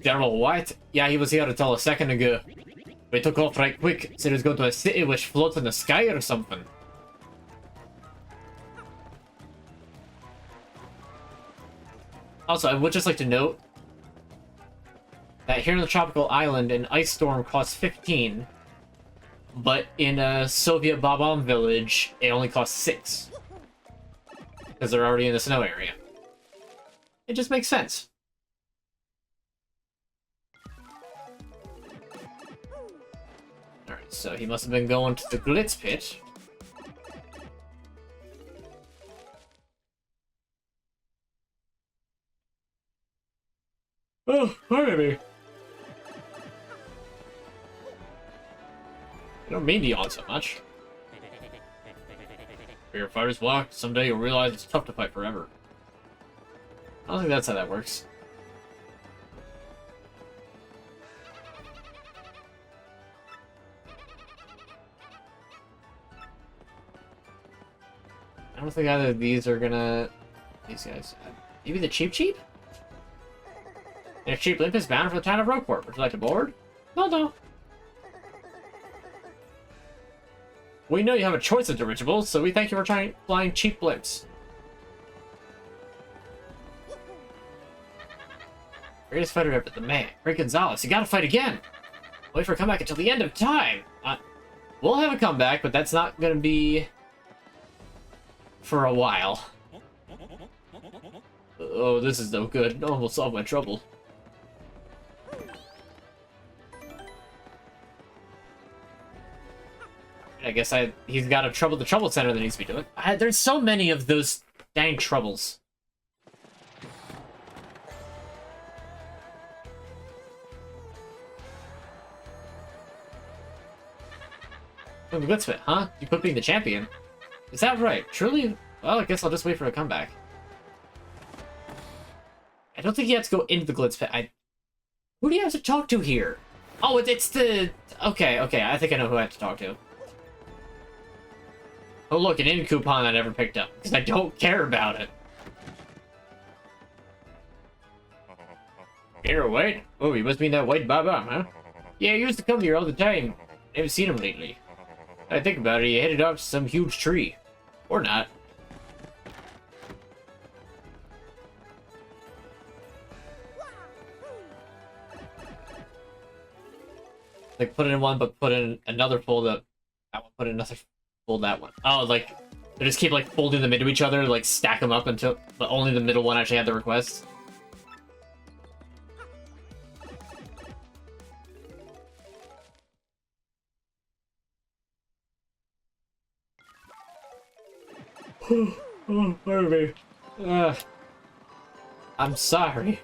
General White? Yeah, he was here until a second ago. We took off right quick, said he was going to a city which floats in the sky or something. Also, I would just like to note that here in the tropical island, an ice storm costs 15, but in a Soviet Bob-omb village, it only costs 6. Because they're already in the snow area. It just makes sense. Alright, so he must have been going to the Glitz Pit. Oh, pardon me. I don't mean to yawn so much. Your fighters walk, someday you'll realize it's tough to fight forever. I don't think that's how that works. I don't think either of these are gonna... These guys... Maybe the Cheap Cheap? Their cheap limp is bound for the town of Roqueport. Would you like to board? No, no. We know you have a choice of dirigibles, so we thank you for flying cheap blimps. Greatest fighter ever, the man. Ray Gonzalez, you gotta fight again! Wait for a comeback until the end of time! We'll have a comeback, but that's not gonna be... for a while. Oh, this is no good. No one will solve my trouble. I guess he's got a the trouble center that needs to be doing. There's so many of those dang troubles. Oh, the Blitzpit, huh? You quit being the champion. Is that right? Truly? Well, I guess I'll just wait for a comeback. I don't think you have to go into the Glitz Pit. Who do you have to talk to here? Oh, it's the... Okay, I think I know who I have to talk to. Oh, look, an in coupon I never picked up, because I don't care about it. Here, White? Oh, you must mean that White Bob-omb, huh? Yeah, he used to come here all the time. I haven't seen him lately. I think about it, he headed off to some huge tree. Or not. Like, put it in one, but put in another fold up. That one, put in another fold that one. Oh, like, they just keep, like, folding them into each other, like, stack them up until... But only the middle one actually had the request. Oh, pardon me. I'm sorry.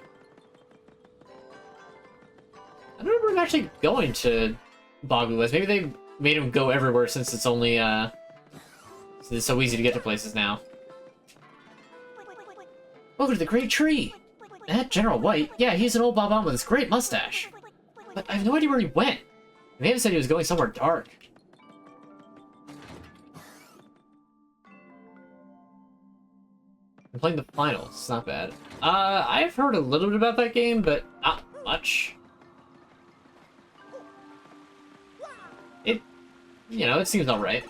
I don't remember him actually going to Boggy West. Maybe they made him go everywhere since it's only, it's so easy to get to places now. Welcome to the Great Tree! That General White? Yeah, he's an old Bob-omb with his great mustache. But I have no idea where he went. He may have said he was going somewhere dark. I'm playing the finals. It's not bad. I've heard a little bit about that game, but not much. You know, it seems alright.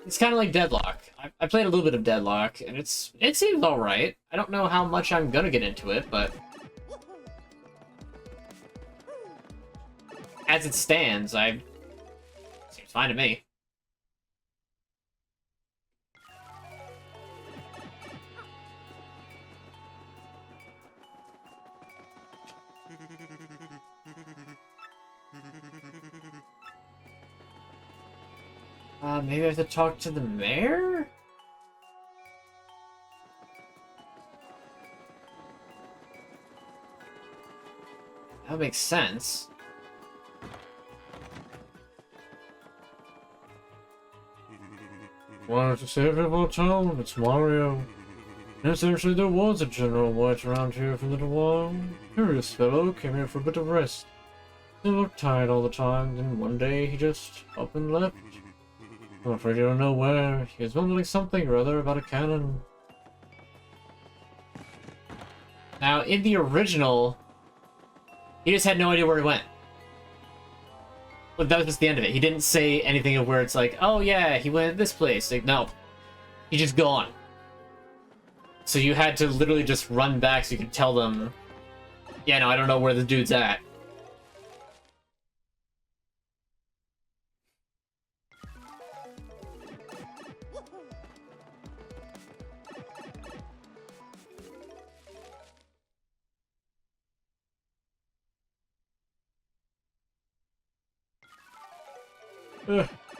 It's kind of like Deadlock. I played a little bit of Deadlock, and it seems alright. I don't know how much I'm gonna get into it, but... as it stands, seems fine to me. Maybe I have to talk to the mayor? That makes sense. Wanted to save people town, it's Mario. Yes, actually there was a General White around here for a little while. Curious fellow, came here for a bit of rest. He looked tired all the time, then one day he just up and left. I'm afraid you don't know where. He was mumbling something or other about a cannon. Now, in the original, he just had no idea where he went. But that was just the end of it. He didn't say anything of where it's like, oh yeah, he went this place. Like, no. He's just gone. So you had to literally just run back so you could tell them, yeah, no, I don't know where the dude's at.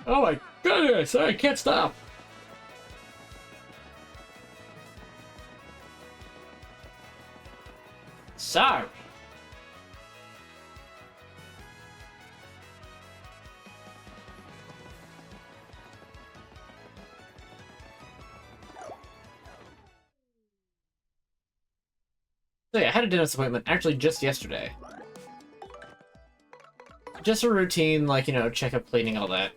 Oh my goodness, I can't stop. Sorry. So yeah, I had a dentist appointment actually just yesterday. Just a routine, like, you know, checkup, cleaning, all that.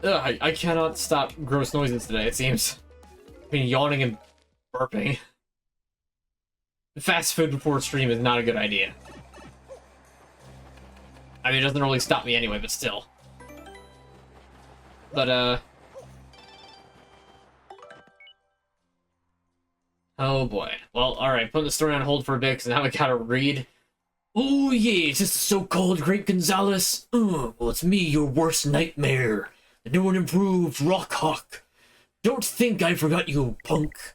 Ugh, I cannot stop gross noises today, it seems. I've been yawning and burping. Fast food before stream is not a good idea. I mean, it doesn't really stop me anyway, but still. But, oh boy. Well, alright, putting the story on hold for a bit, because now I gotta read. Oh yeah, is this the so-called Great Gonzalez? Well, it's me, your worst nightmare. The new and improved Rockhawk. Don't think I forgot you, punk.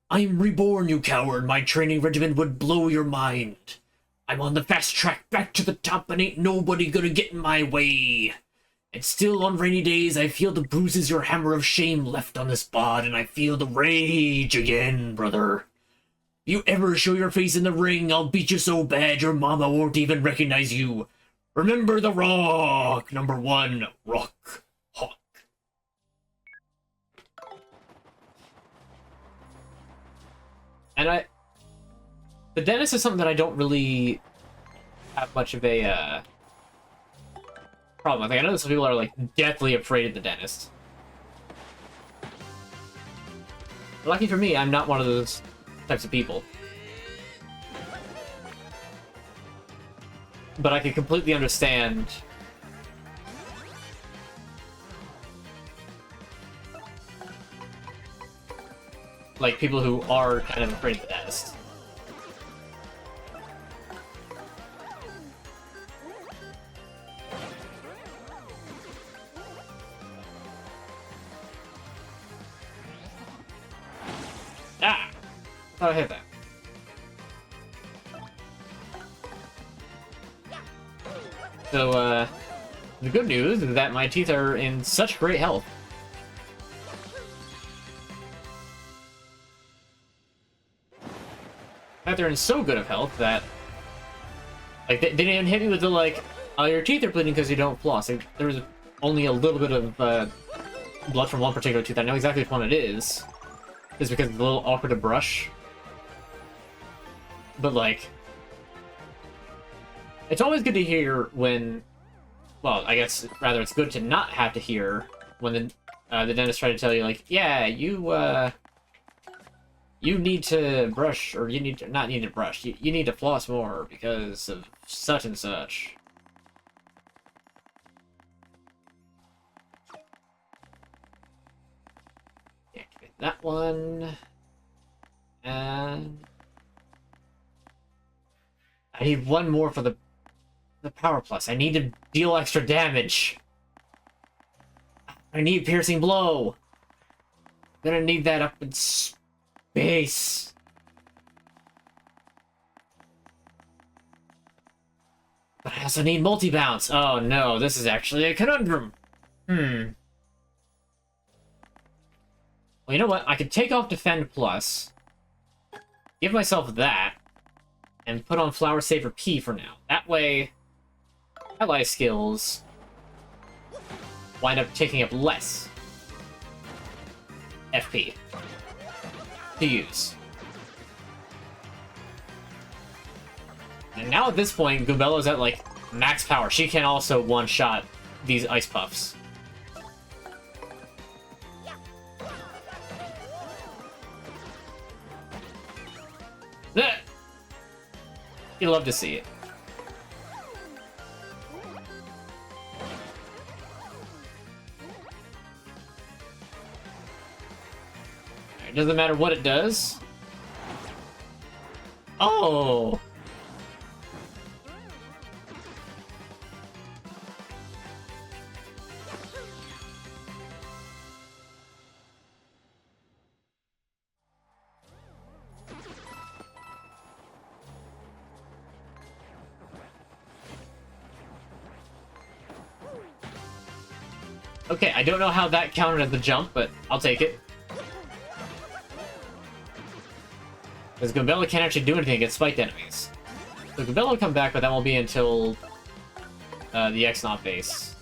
I'm reborn, you coward. My training regimen would blow your mind. I'm on the fast track back to the top, and ain't nobody gonna get in my way. And still on rainy days, I feel the bruises your hammer of shame left on this bod, and I feel the rage again, brother. If you ever show your face in the ring, I'll beat you so bad your mama won't even recognize you. Remember the Rock! #1, Rock Hawk. And the dentist is something that I don't really have much of a, problem with. Like, I know that some people are, like, deathly afraid of the dentist. Lucky for me, I'm not one of those types of people. But I can completely understand like people who are kind of afraid of the dentist. Ah! I thought I hit that. So, the good news is that my teeth are in such great health. In fact, they're in so good of health that, like, they didn't even hit me with the, like, oh, your teeth are bleeding because you don't floss. Like, there was only a little bit of, blood from one particular tooth. I know exactly which one it is. It's because it's a little awkward to brush. But, like, it's always good to hear when, well, I guess, rather, it's good to not have to hear when the dentist try to tell you, like, yeah, you need to brush, or you need to, not need to brush, you need to floss more because of such and such. Yeah, that one. And I need one more for the power plus. I need to deal extra damage. I need piercing blow. Gonna need that up in space. But I also need multi-bounce. Oh no, this is actually a conundrum. Well, you know what? I could take off Defend Plus, give myself that, and put on Flower Saver P for now. That way, ally skills wind up taking up less FP to use. And now at this point, Goobello's at like max power. She can also one-shot these Ice Puffs. You love to see it. It doesn't matter what it does. Oh! Okay, I don't know how that counted as the jump, but I'll take it. Because Goobello can't actually do anything against spiked enemies. So Goobello will come back, but that won't be until the X-Naught base.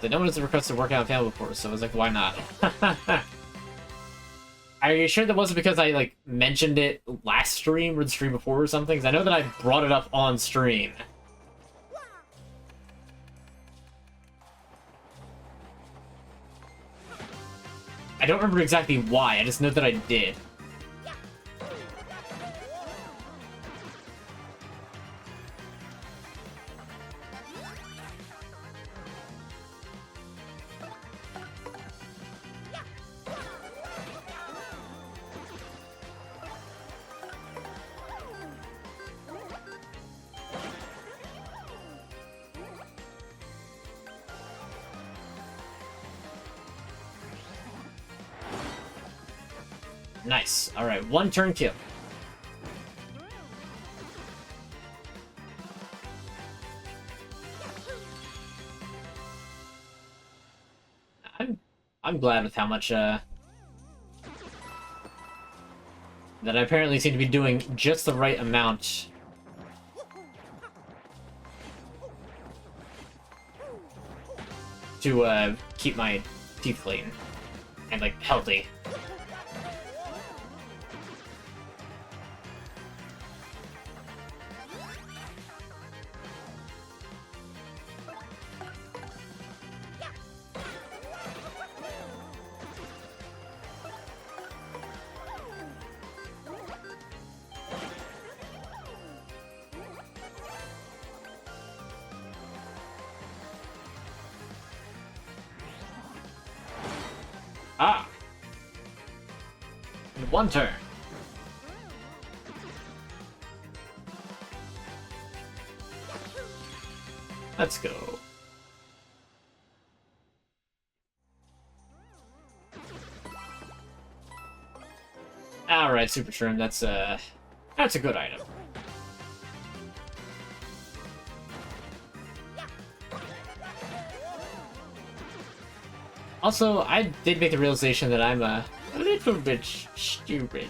So no one has requested to work out in family before, so I was like, why not? Are you sure that wasn't because I, like, mentioned it last stream or the stream before or something? Because I know that I brought it up on stream. I don't remember exactly why, I just know that I did. Nice. Alright, one turn kill. I'm glad with how much that I apparently seem to be doing just the right amount to keep my teeth clean and like healthy. Ah! In one turn. Let's go. Alright, Super Shroom, that's a good item. Also, I did make the realization that I'm a little bit stupid.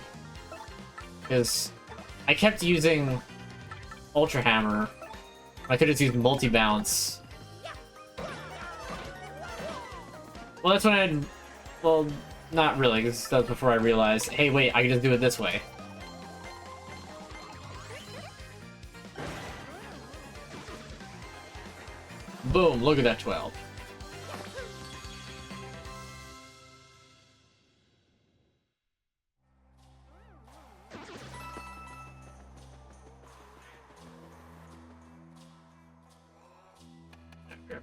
Because I kept using Ultra Hammer. I could have used multi-bounce. Well, that's when I... Well, not really, because that was before I realized, hey, wait, I can just do it this way. Boom, look at that 12.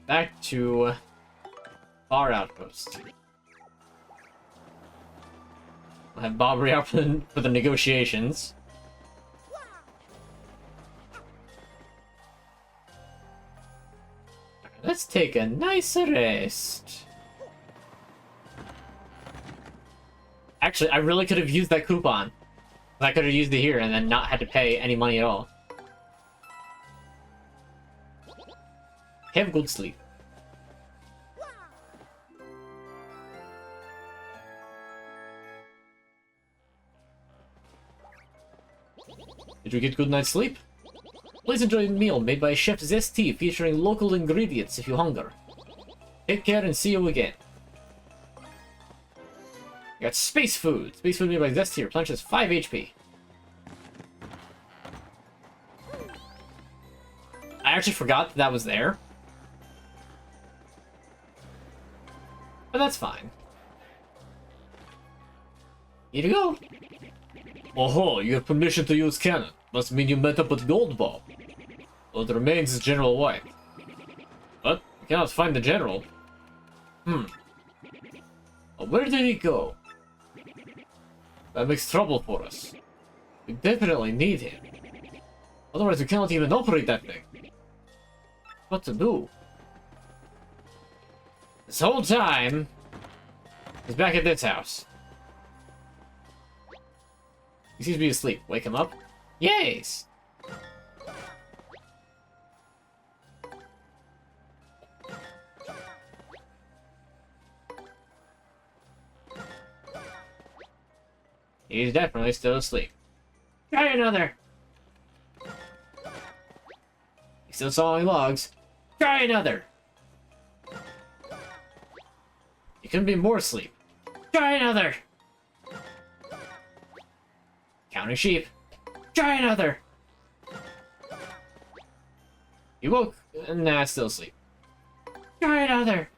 Back to Bar Outpost. I'll have Bob out for the negotiations. Let's take a nice rest. Actually, I really could have used that coupon. I could have used it here and then not had to pay any money at all. Have good sleep. Did you get good night's sleep? Please enjoy a meal made by Chef Zesty featuring local ingredients if you hunger. Take care and see you again. You got space food. Space food made by Zesty replenishes 5 HP. I actually forgot that was there. But that's fine. Here you go. Oh, you have permission to use cannon. Must mean you met up with Gold Bob. What remains is General White. What? We cannot find the general. Well, where did he go? That makes trouble for us. We definitely need him. Otherwise we cannot even operate that thing. What to do? This whole time, he's back at this house. He seems to be asleep. Wake him up? Yes! He's definitely still asleep. Try another! He's still sawing logs. Try another! You couldn't be more asleep. Try another! Counting sheep. Try another! He woke. Nah, still asleep. Try another!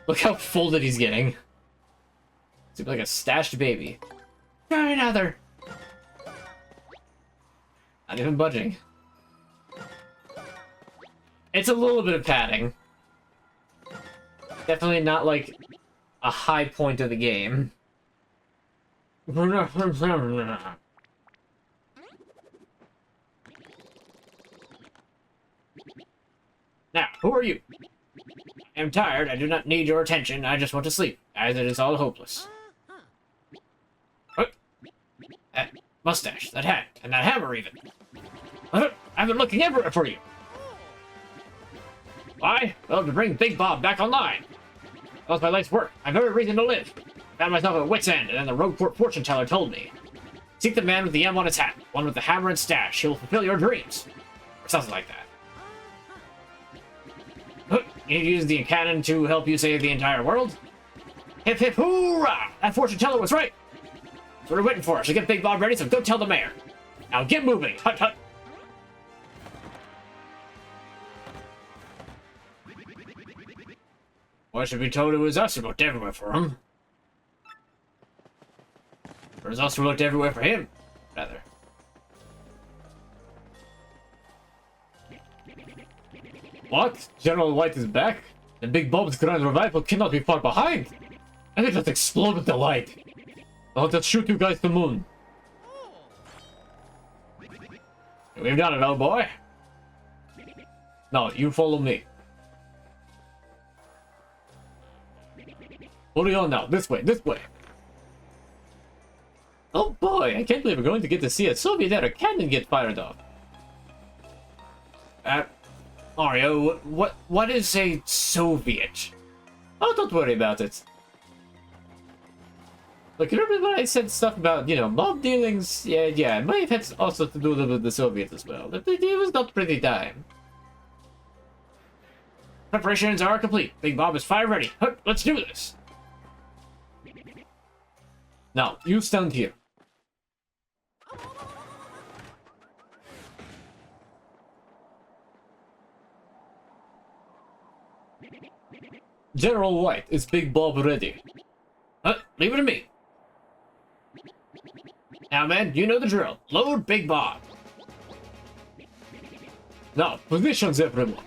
Look how folded he's getting. Seems like a stashed baby. Try another! Not even budging. It's a little bit of padding. Definitely not like a high point of the game. Now, who are you? I am tired. I do not need your attention. I just want to sleep, as it is all hopeless. What? That mustache, that hat, and that hammer even. I've been looking everywhere for you. Why? Well, to bring Big Bob back online. That was my life's work. I've every reason to live. Found myself at wit's end, and then the Rogueport fortune teller told me. Seek the man with the M on his hat, one with the hammer and stash. He'll fulfill your dreams. Or something like that. You need to use the cannon to help you save the entire world? Hip hip hoorah! That fortune teller was right! That's what we're waiting for. So get Big Bob ready, so go tell the mayor. Now get moving! Hut hut! Why should be told it was us who looked everywhere for him? Or it was us who looked everywhere for him, rather. What? General White is back? And Big Bob's grand revival cannot be far behind! And it just explode with delight! I'll just shoot you guys to the moon. We've done it, old boy. No, you follow me. Hurry on now, this way, this way. Oh boy, I can't believe we're going to get to see a Soviet-era cannon get fired off. Mario, what is a Soviet? Oh, don't worry about it. Look, you remember when I said stuff about, you know, mob dealings? Yeah, it might have had also to do with the Soviets as well. It was not pretty time. Preparations are complete. Big Bob is fire ready. Let's do this. Now, you stand here. General White, is Big Bob ready? Leave it to me. Now, man, you know the drill. Load Big Bob. Now, positions, everyone.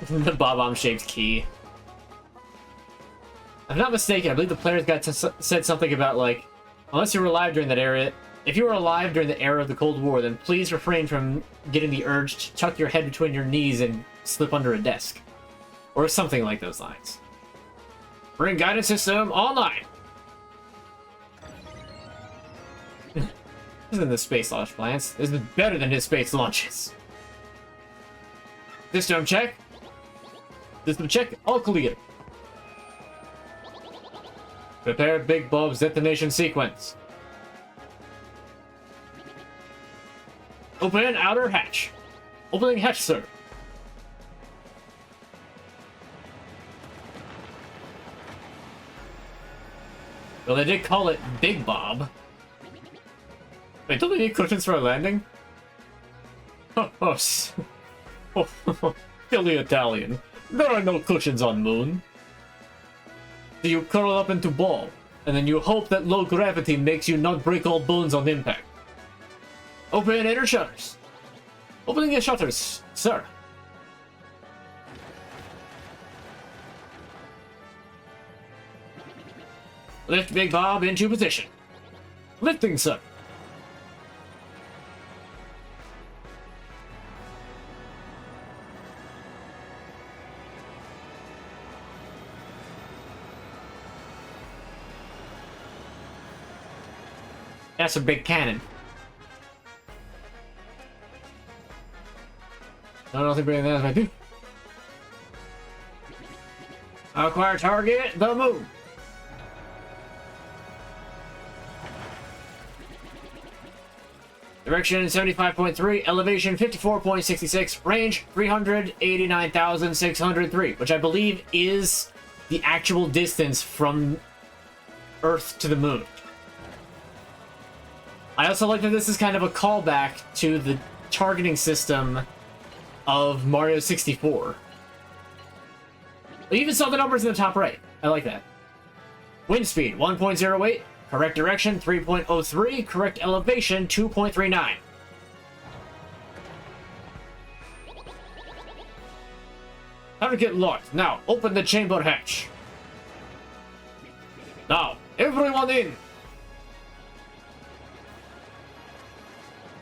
The Bob-omb-shaped key. If I'm not mistaken, I believe the players said something about, like, unless you were alive during that era, if you were alive during the era of the Cold War, then please refrain from getting the urge to tuck your head between your knees and slip under a desk. Or something like those lines. Bring guidance system online! This isn't the space launch plans. This is better than his space launches. System check. System check, all clear. Prepare Big Bob's detonation sequence. Open outer hatch. Opening hatch, sir. Well, they did call it Big Bob. Wait, don't they need cushions for a landing? Oh, kill the Italian. There are no cushions on Moon. So you curl up into ball, and then you hope that low gravity makes you not break all bones on impact. Open inner shutters. Opening the shutters, sir. Lift Big Bob into position. Lifting, sir. That's a big cannon. I don't think bringing that as my do. Acquire target, the moon. Direction 75.3, elevation 54.66, range 389,603, which I believe is the actual distance from Earth to the moon. I also like that this is kind of a callback to the targeting system of Mario 64. I even saw the numbers in the top right. I like that. Wind speed 1.08. Correct direction, 3.03. Correct elevation, 2.39. Target locked. Now, open the chamber hatch. Now, everyone in!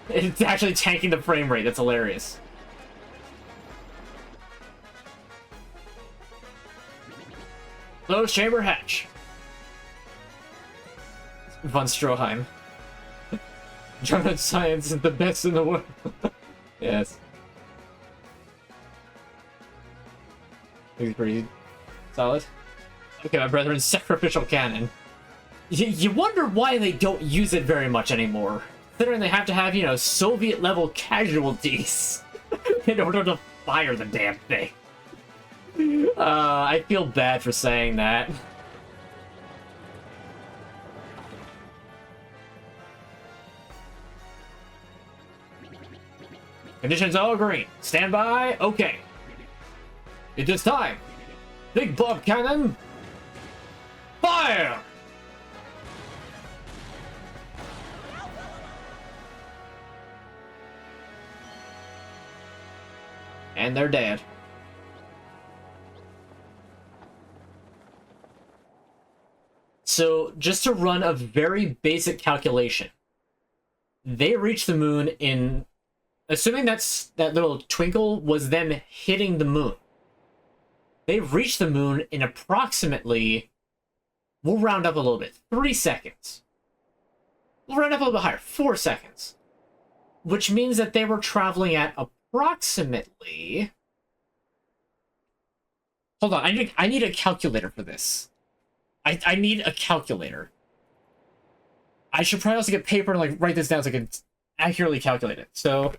It's actually tanking the frame rate. That's hilarious. Close chamber hatch. Von Stroheim. German science is the best in the world. Yes. He's pretty solid. Okay, my brethren's sacrificial cannon. You wonder why they don't use it very much anymore. Considering they have to have, you know, Soviet-level casualties in order to fire the damn thing. I feel bad for saying that. Conditions all green. Stand by. Okay. It is time. Big Bob Cannon. Fire! And they're dead. So, just to run a very basic calculation, they reached the moon in, assuming that little twinkle was them hitting the moon. They reached the moon in approximately, we'll round up a little bit, 3 seconds. We'll round up a little bit higher, 4 seconds. Which means that they were traveling at approximately... Hold on, I need a calculator for this. I need a calculator. I should probably also get paper and like write this down so I can accurately calculate it. So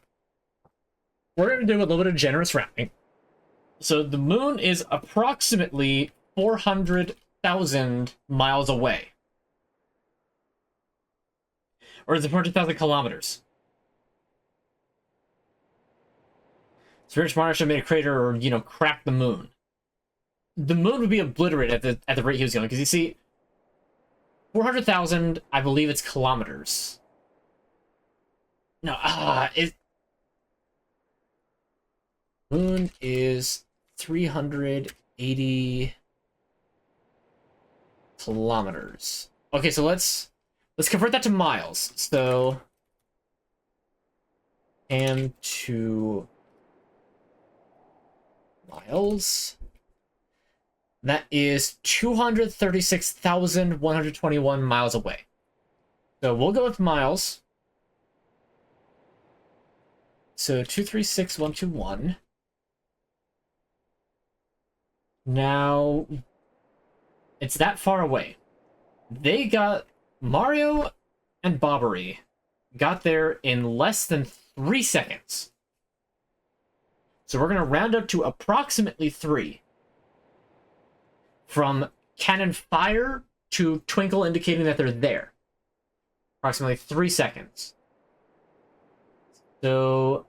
we're going to do a little bit of generous rounding. So the moon is approximately 400,000 miles away. Or is it 400,000 kilometers? So Rich Mars should have made a crater or, you know, crack the moon. The moon would be obliterated at the rate he was going, because you see, 400,000, I believe it's kilometers. No, moon is 380 kilometers. Okay, so let's convert that to miles. So, and to miles. That is 236,121 miles away. So we'll go with miles. So 236,121. Now, it's that far away. They got Mario and Bobbery got there in less than 3 seconds. So we're going to round up to approximately 3. From cannon fire to twinkle indicating that they're there. Approximately 3 seconds. So,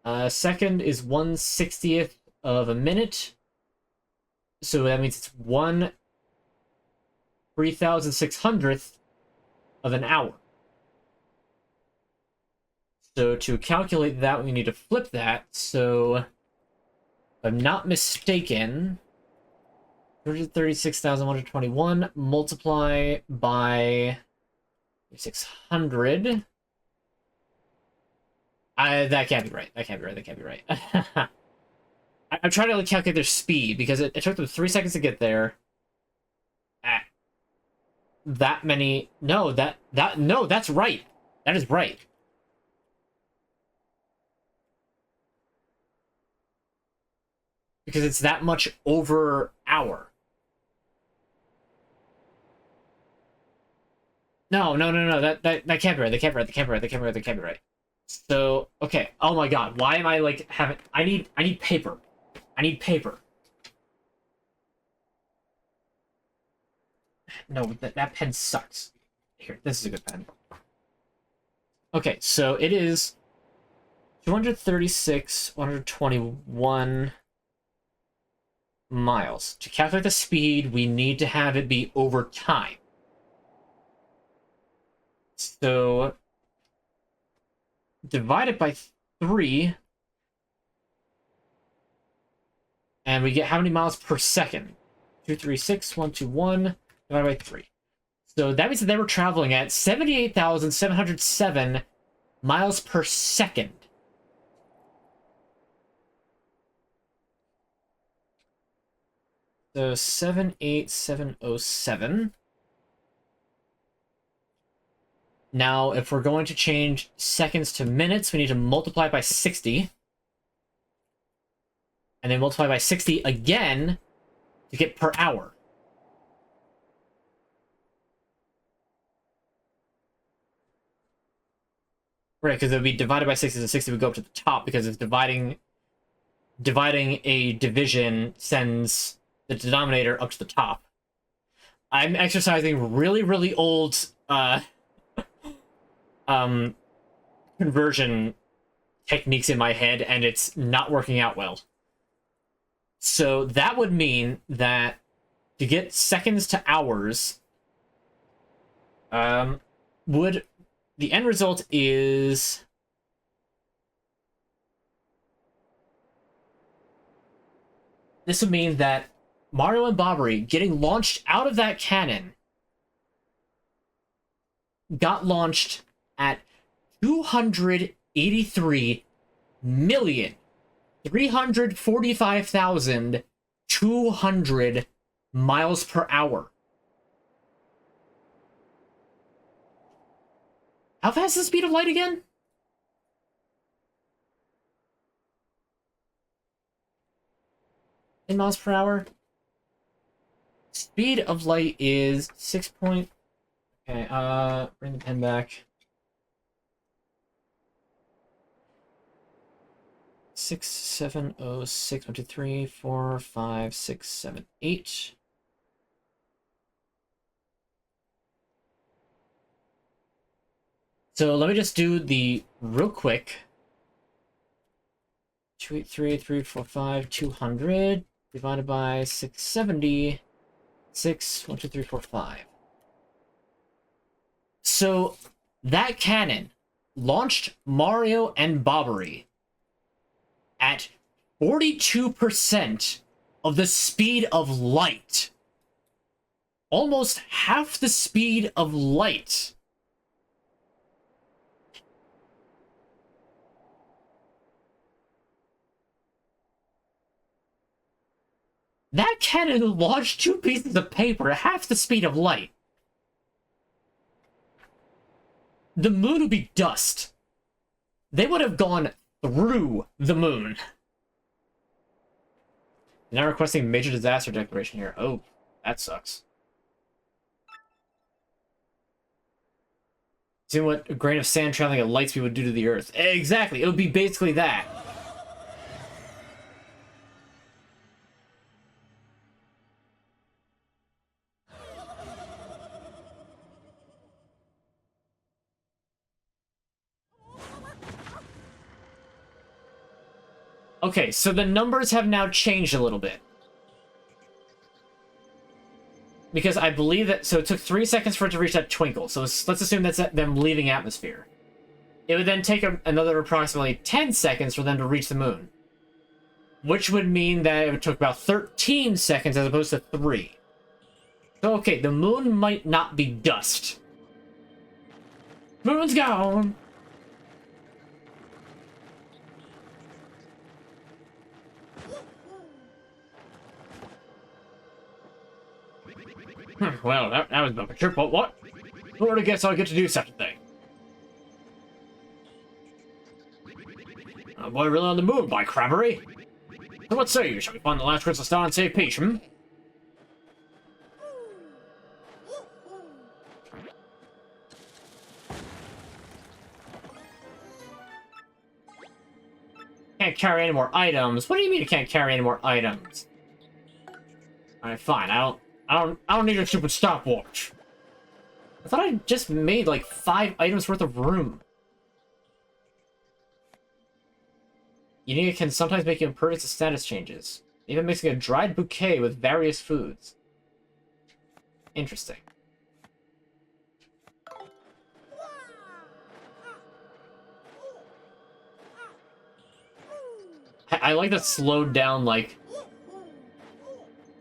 a second is 1/60th of a minute. So that means it's 1/3600th of an hour. So to calculate that, we need to flip that. So, if I'm not mistaken, 236,121 multiply by 600. That can't be right. That can't be right. That can't be right. I'm trying to calculate their speed because it took them 3 seconds to get there. That many. No, no, that's right. That is right. Because it's that much over hour. No. That can't be right. That can't be right. That can't be right. That can't be right. That can't be right. So, okay. Oh my god. Why am I like having I need paper. I need paper. No, that pen sucks. Here, this is a good pen. Okay, so it is 236,121 miles. To calculate the speed, we need to have it be over time. So, divide it by 3, and we get how many miles per second? 236,121 divided by 3. So that means that they were traveling at 78,707 miles per second. So 78707. Now, if we're going to change seconds to minutes, we need to multiply by 60. And then multiply by 60 again to get per hour. Right, because it would be divided by 60, so 60 would go up to the top, because it's dividing a division sends the denominator up to the top. I'm exercising really, really old conversion techniques in my head, and it's not working out well. So that would mean that to get seconds to hours, the end result is this would mean that Mario and Bobbery getting launched out of that cannon got launched at 283,345,200 miles per hour. How fast is the speed of light again? In miles per hour? Speed of light is 6 point... Okay, bring the pen back. 6, 7, 0, 6, 1, 2, 3, 4, 5, 6, 7, 8. So let me just do the real quick. 283,345, 200 divided by 670. 6, 1, 2, 3, 4, 5. So that cannon launched Mario and Bobbery at 42% of the speed of light. Almost half the speed of light. That cannon launched 2 pieces of paper at half the speed of light. The moon would be dust. They would have gone through the moon. Now requesting major disaster declaration here. Oh, that sucks. See what a grain of sand traveling at light speed would do to the Earth. Exactly, it would be basically that. Okay, so the numbers have now changed a little bit. Because I believe that... So it took 3 seconds for it to reach that twinkle. So let's assume that's them leaving atmosphere. It would then take another approximately 10 seconds for them to reach the moon. Which would mean that it took about 13 seconds as opposed to 3. So, okay, the moon might not be dust. Moon's gone! Well, that was a trip, but what? Who would have guessed I'd get to do such a thing? Oh boy, really on the move, by crabbery. So what say you? Shall we find the last crystal star and save peace, hmm? Can't carry any more items. What do you mean you can't carry any more items? Alright, fine. I don't need your stupid stopwatch. I thought I just made like 5 items worth of room. Eating it can sometimes make you impervious to status changes. Even mixing a dried bouquet with various foods. Interesting. I like the slowed down, like,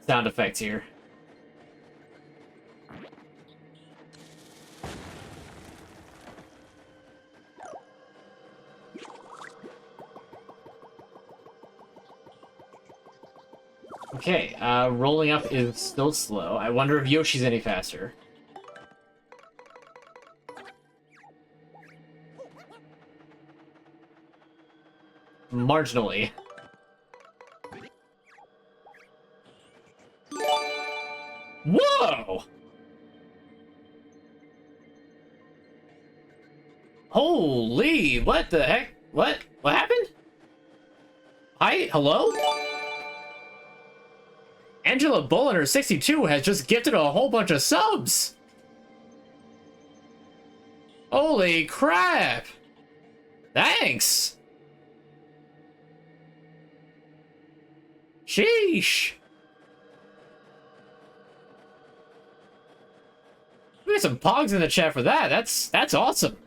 sound effects here. Okay, rolling up is still slow. I wonder if Yoshi's any faster. Marginally. Whoa! Holy, what the heck? What happened? Hi, hello? Angela Bulliner 62 has just gifted a whole bunch of subs! Holy crap! Thanks! Sheesh! We got some pogs in the chat for that. That's awesome.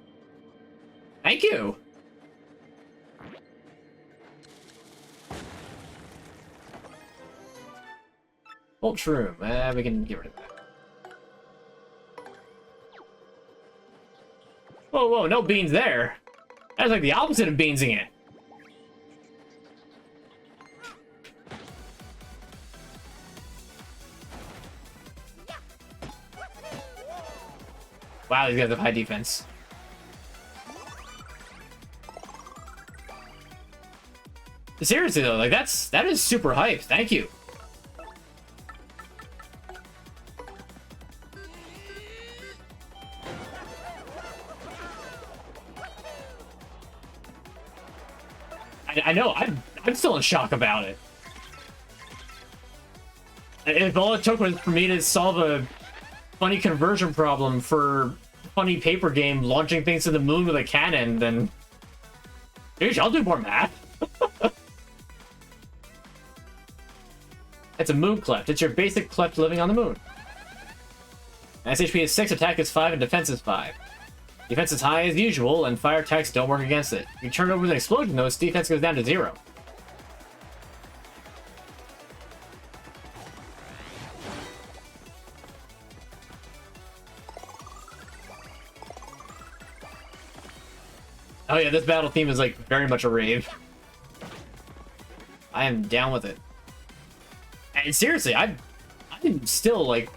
Thank you. Ultra room. We can get rid of that. Whoa, whoa, no beans there. That's like the opposite of beansing it. Wow, these guys have high defense. Seriously though, like that is super hype. Thank you. I know, I'm still in shock about it. If all it took was for me to solve a funny conversion problem for funny paper game launching things to the moon with a cannon, then geez, I'll do more math. It's a moon cleft. It's your basic cleft living on the moon. SHP is 6, attack is 5, and defense is 5. Defense is high as usual, and fire attacks don't work against it. If you turn it over with an explosion, though, its defense goes down to 0. Oh yeah, this battle theme is like very much a rave. I am down with it. And seriously, I'm still, like,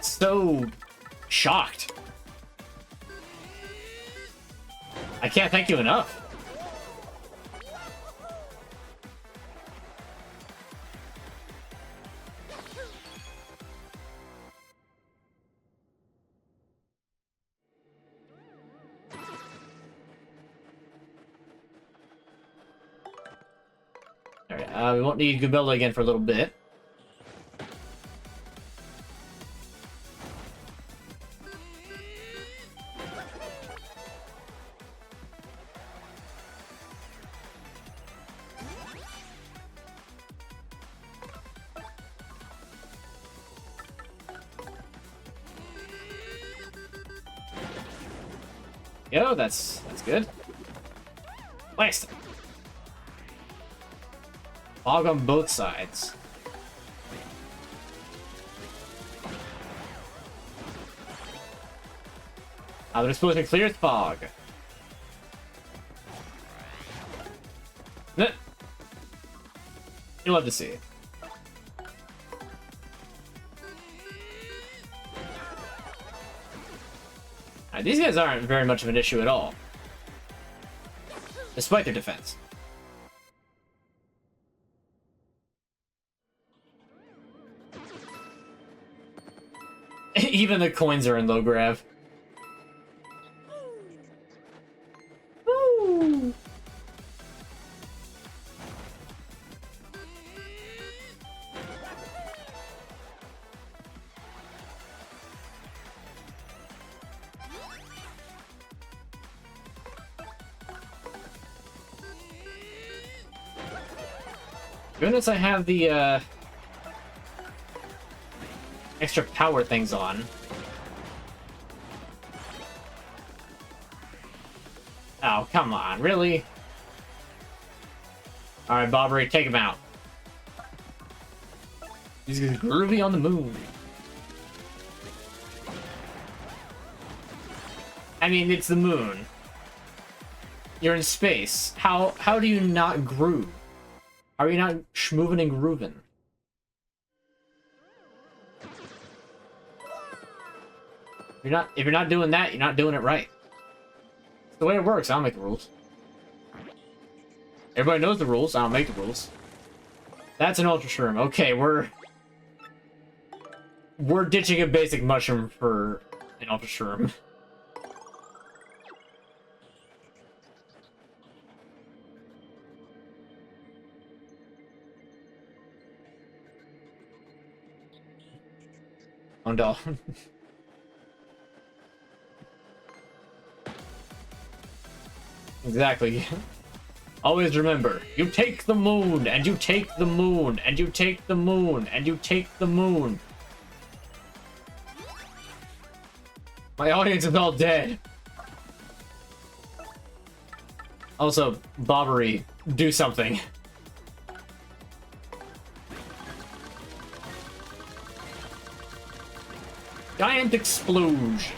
so shocked. I can't thank you enough. Alright, we won't need Gubella again for a little bit. Yo, that's good. Blast. Fog on both sides. The explosion clears fog. You'll love to see it. These guys aren't very much of an issue at all, despite their defense. Even the coins are in low grav. Woo! Goodness, I have the extra power things on. Oh, come on, really? Alright, Bobbery, take him out. He's groovy on the moon. I mean, it's the moon. You're in space. How do you not groove? How are you not schmoovin' and groovin'? If you're not doing that, you're not doing it right. It's the way it works. I don't make the rules. Everybody knows the rules. I don't make the rules. That's an ultra shroom. Okay, we're ditching a basic mushroom for an ultra shroom. Oh no. Exactly. Always remember, you take the moon, and you take the moon, and you take the moon, and you take the moon. My audience is all dead. Also, Bobbery, do something. Giant explosion.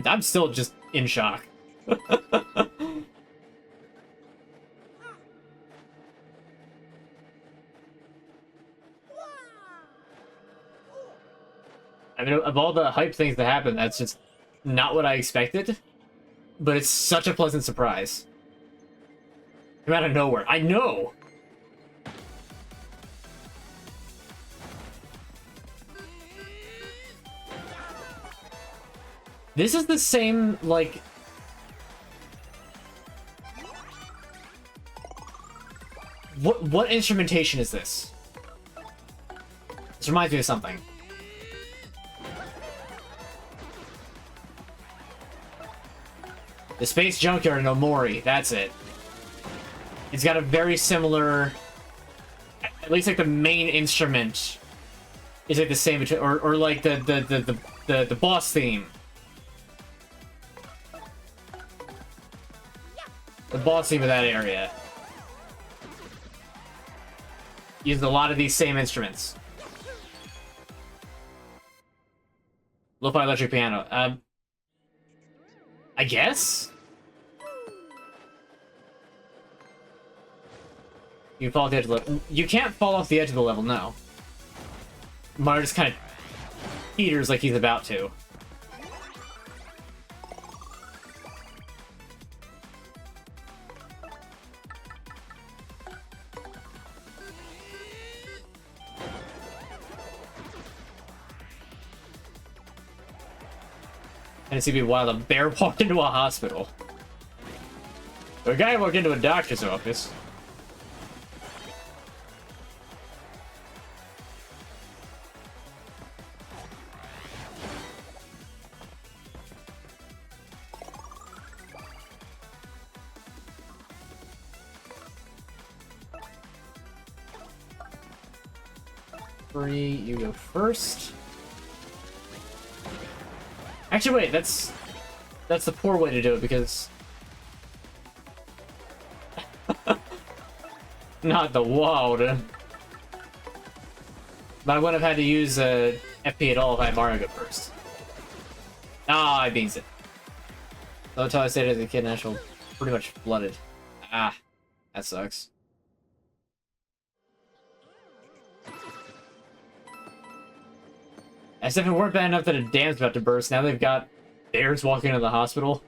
I'm still just in shock. I mean, of all the hype things that happen, that's just not what I expected. But it's such a pleasant surprise. Came out of nowhere. I know! This is the same, like... What instrumentation is this? This reminds me of something. The Space Junkyard in Omori, that's it. It's got a very similar... At least, like, the main instrument is, like, the same, or like, the boss theme. The boss theme of that area used a lot of these same instruments. Lo-fi electric piano. I guess? You fall off the edge of the level. You can't fall off the edge of the level, no. Mario just kind of teeters like he's about to. And it's gonna be wild. A bear walked into a hospital. A guy walked into a doctor's office. Free, you go first. Actually, wait, that's the poor way to do it, because... Not the wild. But I wouldn't have had to use FP at all if I had Mario go first. Ah, I beans it. So until I stayed as a kid, National pretty much flooded. Ah, that sucks. As if it weren't bad enough that a dam's about to burst, now they've got bears walking into the hospital.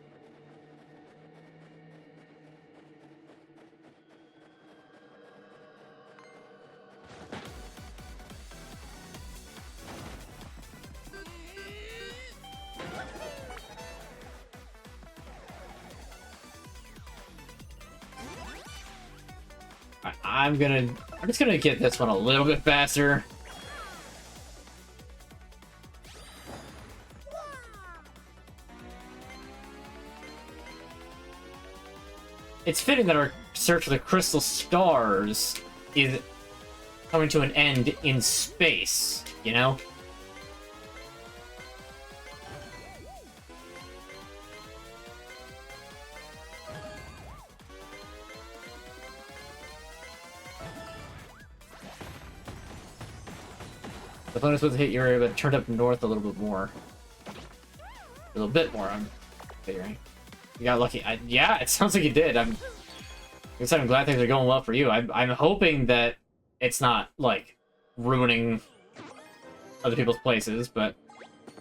I'm just gonna get this one a little bit faster. It's fitting that our search for the crystal stars is coming to an end in space, you know? The phone is supposed to hit your area, but it turned up north a little bit more. A little bit more, I'm figuring. You got lucky. Yeah, it sounds like you did. I'm glad things are going well for you. I'm hoping that it's not, like, ruining other people's places, but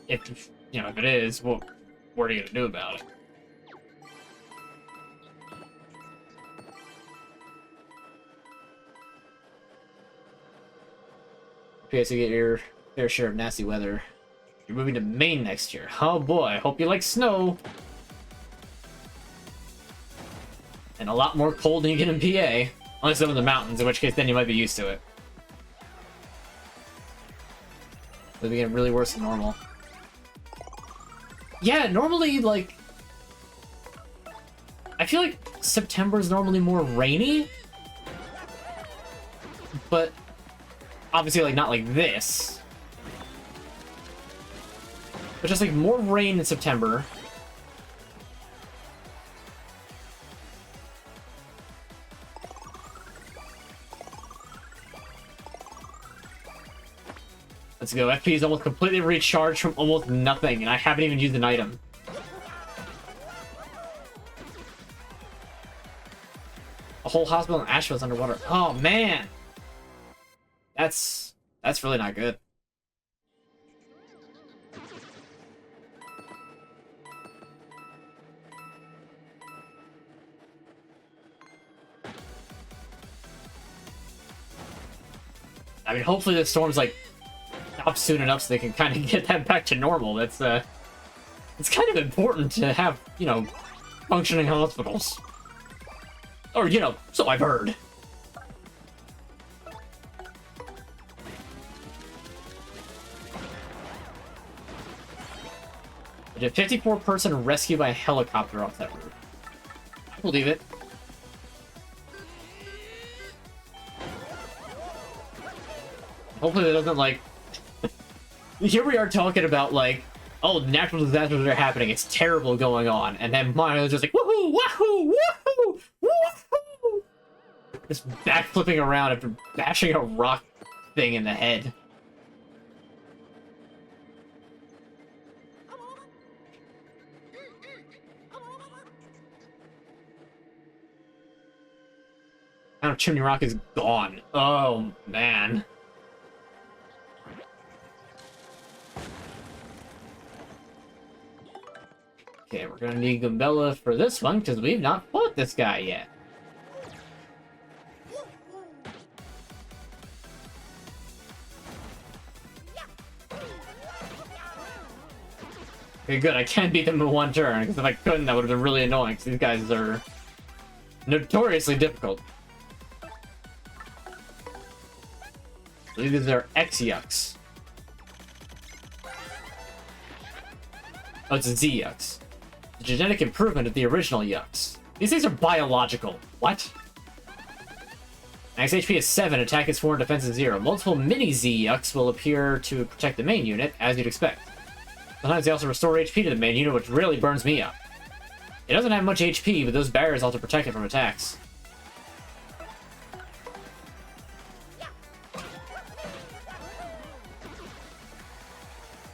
if, you know, if it is, well, what are you gonna do about it? Okay, so you get your fair share of nasty weather. You're moving to Maine next year. Oh boy, I hope you like snow. And a lot more cold than you get in PA. Unless it's in the mountains, in which case then you might be used to it. It'll be getting really worse than normal. Yeah, normally, like... I feel like September is normally more rainy. But... obviously, like, not like this. But just, like, more rain in September. Let's go. FP is almost completely recharged from almost nothing, and I haven't even used an item. A whole hospital in Asheville's underwater. Oh, man! That's really not good. I mean, hopefully the storm's, like, stop soon enough so they can kind of get that back to normal. That's, it's kind of important to have, you know, functioning hospitals. Or, you know, so I've heard. I did 54-person rescue by a helicopter off that route. I believe it. Hopefully that doesn't, like... Here we are talking about, like, oh, natural disasters are happening, it's terrible going on, and then Mario's just like, woohoo, wahoo, woohoo! Just backflipping around after bashing a rock thing in the head. Now Chimney Rock is gone. Oh, man. Okay, we're gonna need Gumbella for this one, because we've not fought this guy yet. Okay, good. I can beat them in one turn, because if I couldn't, that would have been really annoying, because these guys are notoriously difficult. I believe these are X-Yucks. Oh, it's Z-Yucks. The genetic improvement of the original Yucks. These things are biological. What? Max HP is 7, attack is 4, and defense is 0. Multiple mini Z-Yucks will appear to protect the main unit, as you'd expect. Sometimes they also restore HP to the main unit, which really burns me up. It doesn't have much HP, but those barriers also protect it from attacks.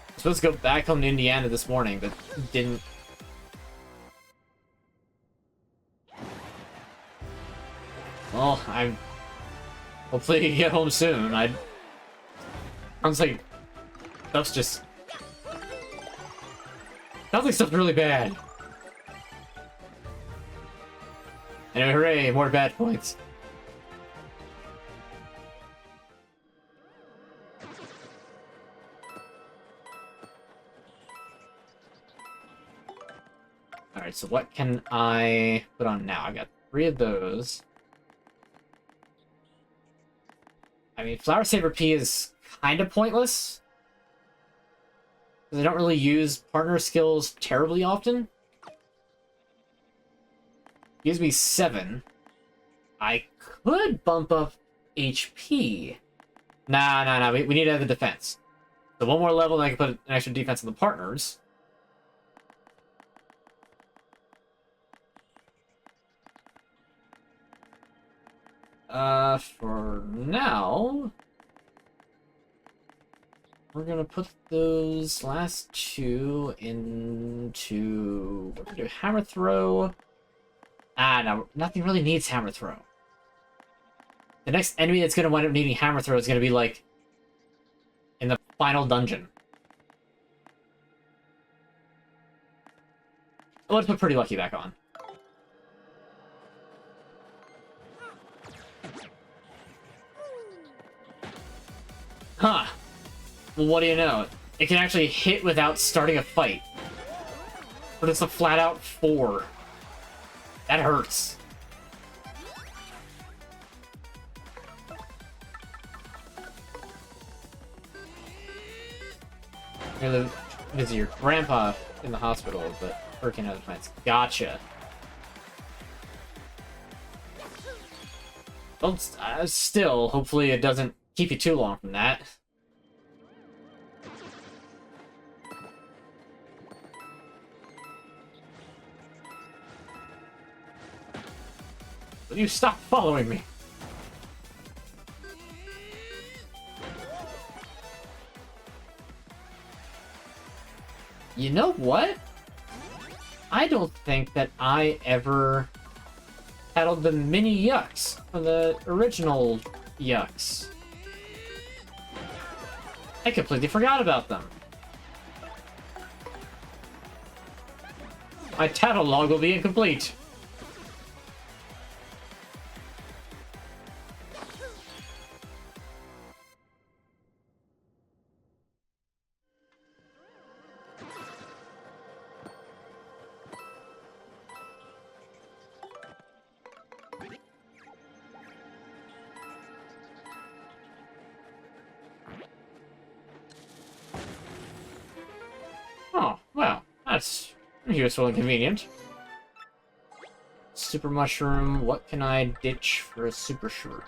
I was supposed to go back home to Indiana this morning, but didn't. Well, I'm hopefully get home soon. Sounds like stuff's just. Sounds like stuff's really bad. Anyway, hooray! More bad points. Alright, so what can I put on now? I got 3 of those. I mean, Flower Saber P is kind of pointless. Because I don't really use partner skills terribly often. Gives me 7. I could bump up HP. Nah. We need to have the defense. So 1 more level, and I can put an extra defense on the partners. For now, we're gonna put those last 2 into... We're gonna do Hammer Throw. No, nothing really needs Hammer Throw. The next enemy that's gonna wind up needing Hammer Throw is gonna be, like, in the final dungeon. Let's put Pretty Lucky back on. Huh. Well, what do you know? It can actually hit without starting a fight. But it's a flat-out 4. That hurts. You're gonna visit your grandpa in the hospital, but working other plants. Gotcha. Well, still, hopefully it doesn't keep you too long from that. Will you stop following me? You know what? I don't think that I ever battled the mini Yucks, or the original Yucks. I completely forgot about them. My tattle log will be incomplete. Oh, well, that's useful and convenient. Super Mushroom, what can I ditch for a Super Shroom?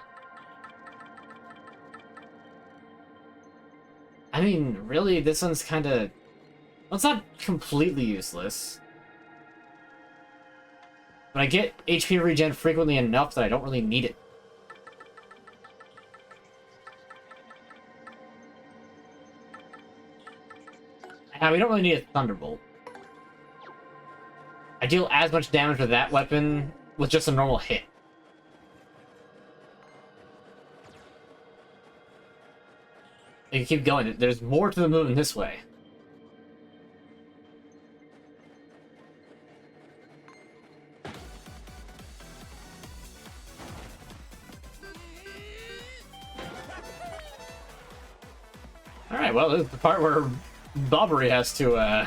I mean, really, this one's kind of... Well, it's not completely useless. But I get HP regen frequently enough that I don't really need it. Now, we don't really need a Thunderbolt. I deal as much damage with that weapon with just a normal hit. You can keep going. There's more to the movement this way. Alright, well, this is the part where Bobbery has to,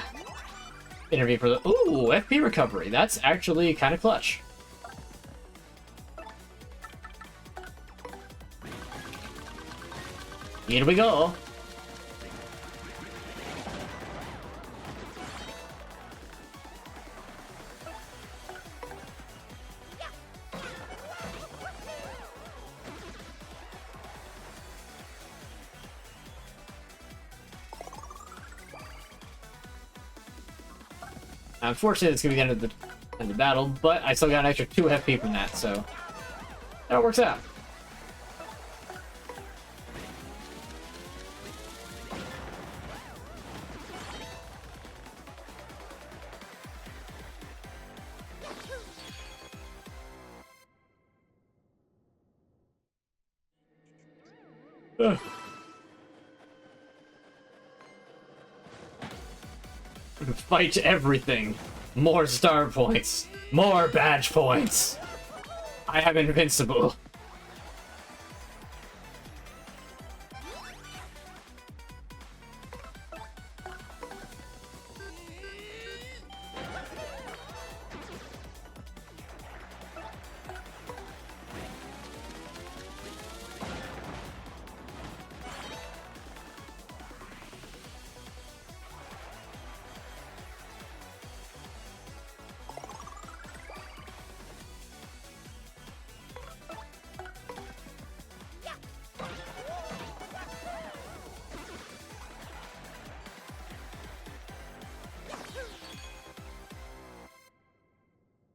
intervene for the... Ooh, FP recovery. That's actually kind of clutch. Here we go. Unfortunately, it's gonna be the end of the battle, but I still got an extra 2 FP from that, so that works out. Ugh. Fight everything. More star points. More badge points. I am invincible.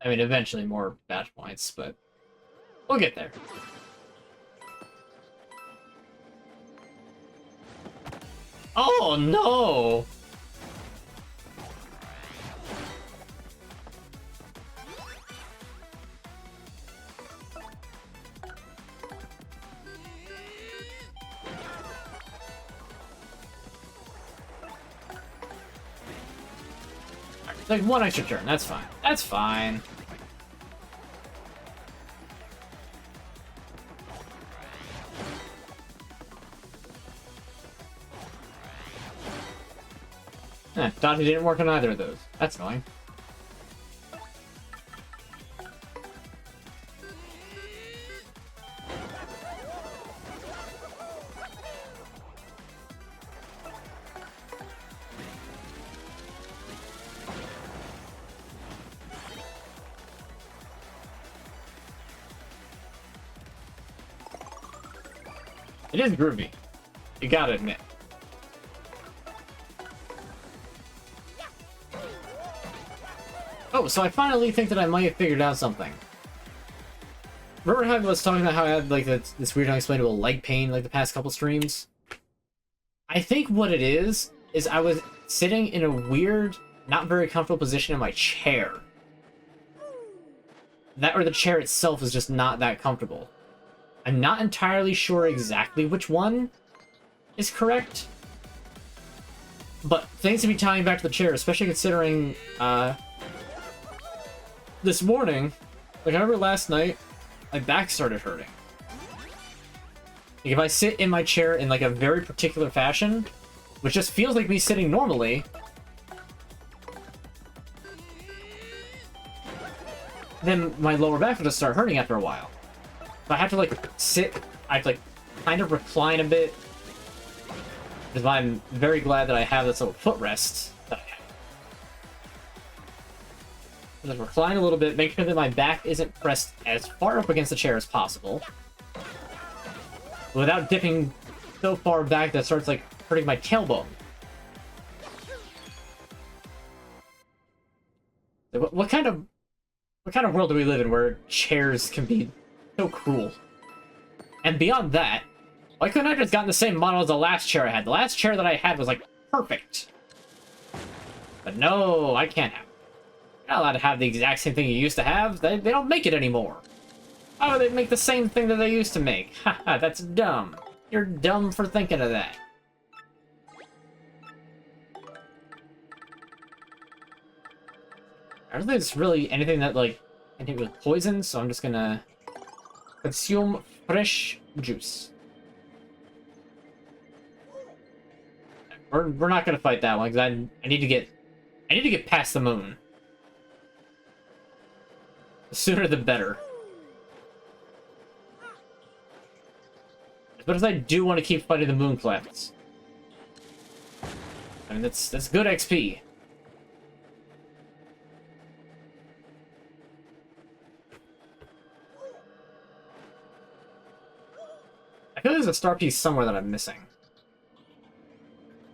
I mean, eventually more badge points, but we'll get there. Oh, no! Like, 1 extra turn, that's fine. That's fine. Dodging didn't work on either of those. That's annoying. It is groovy. You gotta admit. Oh, so I finally think that I might have figured out something. Remember how I was talking about how I had like this weird unexplainable leg pain like the past couple streams? I think what it is I was sitting in a weird, not very comfortable position in my chair. That or the chair itself is just not that comfortable. I'm not entirely sure exactly which one is correct. But things to be tying back to the chair, especially considering this morning, like I remember last night, my back started hurting. Like if I sit in my chair in like a very particular fashion, which just feels like me sitting normally, then my lower back will just start hurting after a while. So I have to like sit, I have to like kind of recline a bit. Because I'm very glad that I have this little footrest that I have. Just recline a little bit, make sure that my back isn't pressed as far up against the chair as possible. Without dipping so far back that it starts like hurting my tailbone. Like, what kind of world do we live in where chairs can be so cruel? And beyond that, why couldn't I just gotten the same model as the last chair I had? The last chair that I had was like perfect. But no, I can't have it. You're not allowed to have the exact same thing you used to have. They don't make it anymore. Why would they make the same thing that they used to make? Haha, that's dumb. You're dumb for thinking of that. I don't think it's really anything that, like, anything with poison, so I'm just gonna consume fresh juice. We're not gonna fight that one because I need to get past the moon. The sooner the better. But as I do want to keep fighting the moon clefts. I mean that's good XP. I feel like there's a star piece somewhere that I'm missing.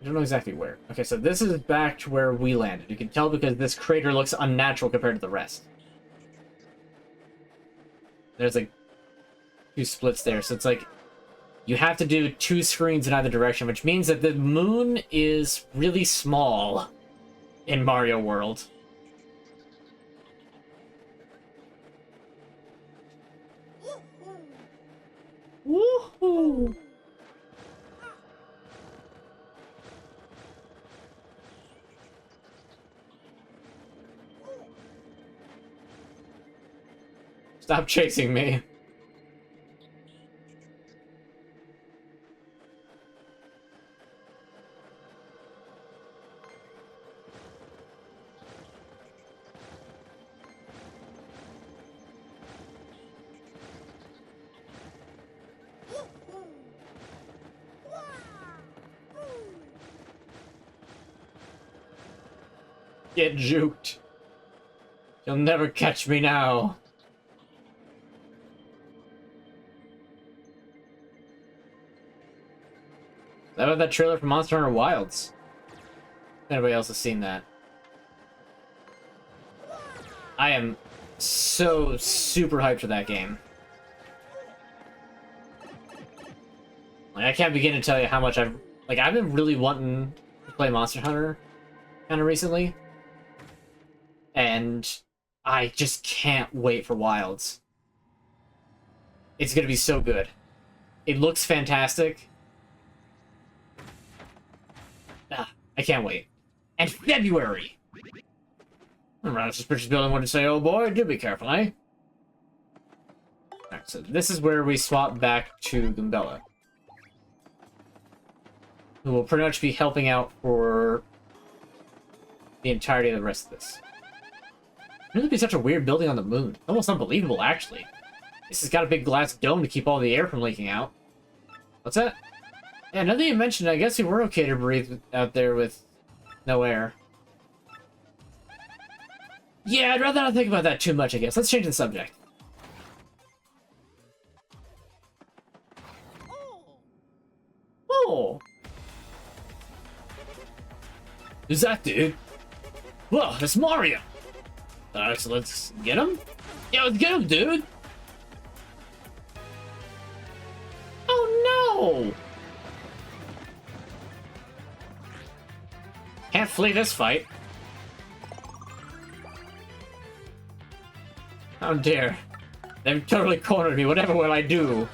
I don't know exactly where. Okay, so this is back to where we landed. You can tell because this crater looks unnatural compared to the rest. There's like 2 splits there, so it's like you have to do 2 screens in either direction, which means that the moon is really small in Mario World. Woohoo! Stop chasing me. Get juked. You'll never catch me now. How about that trailer for Monster Hunter Wilds? If anybody else has seen that. I am so super hyped for that game. Like, I can't begin to tell you how much I've been really wanting to play Monster Hunter kind of recently. And I just can't wait for Wilds. It's gonna be so good. It looks fantastic. I can't wait. And February! Around a suspicious building wouldn't say, oh boy, do be careful, eh? Alright, so this is where we swap back to Gumbella. Who will pretty much be helping out for the entirety of the rest of this. It would be such a weird building on the moon. Almost unbelievable, actually. This has got a big glass dome to keep all the air from leaking out. What's that? Yeah, now that you mentioned it, I guess you were okay to breathe out there with no air. Yeah, I'd rather not think about that too much, I guess. Let's change the subject. Oh! Who's that, dude? Whoa, it's Mario! Alright, so let's get him? Yeah, let's get him, dude! Oh, no! Can't flee this fight. Oh dear. They've totally cornered me. Whatever will I do?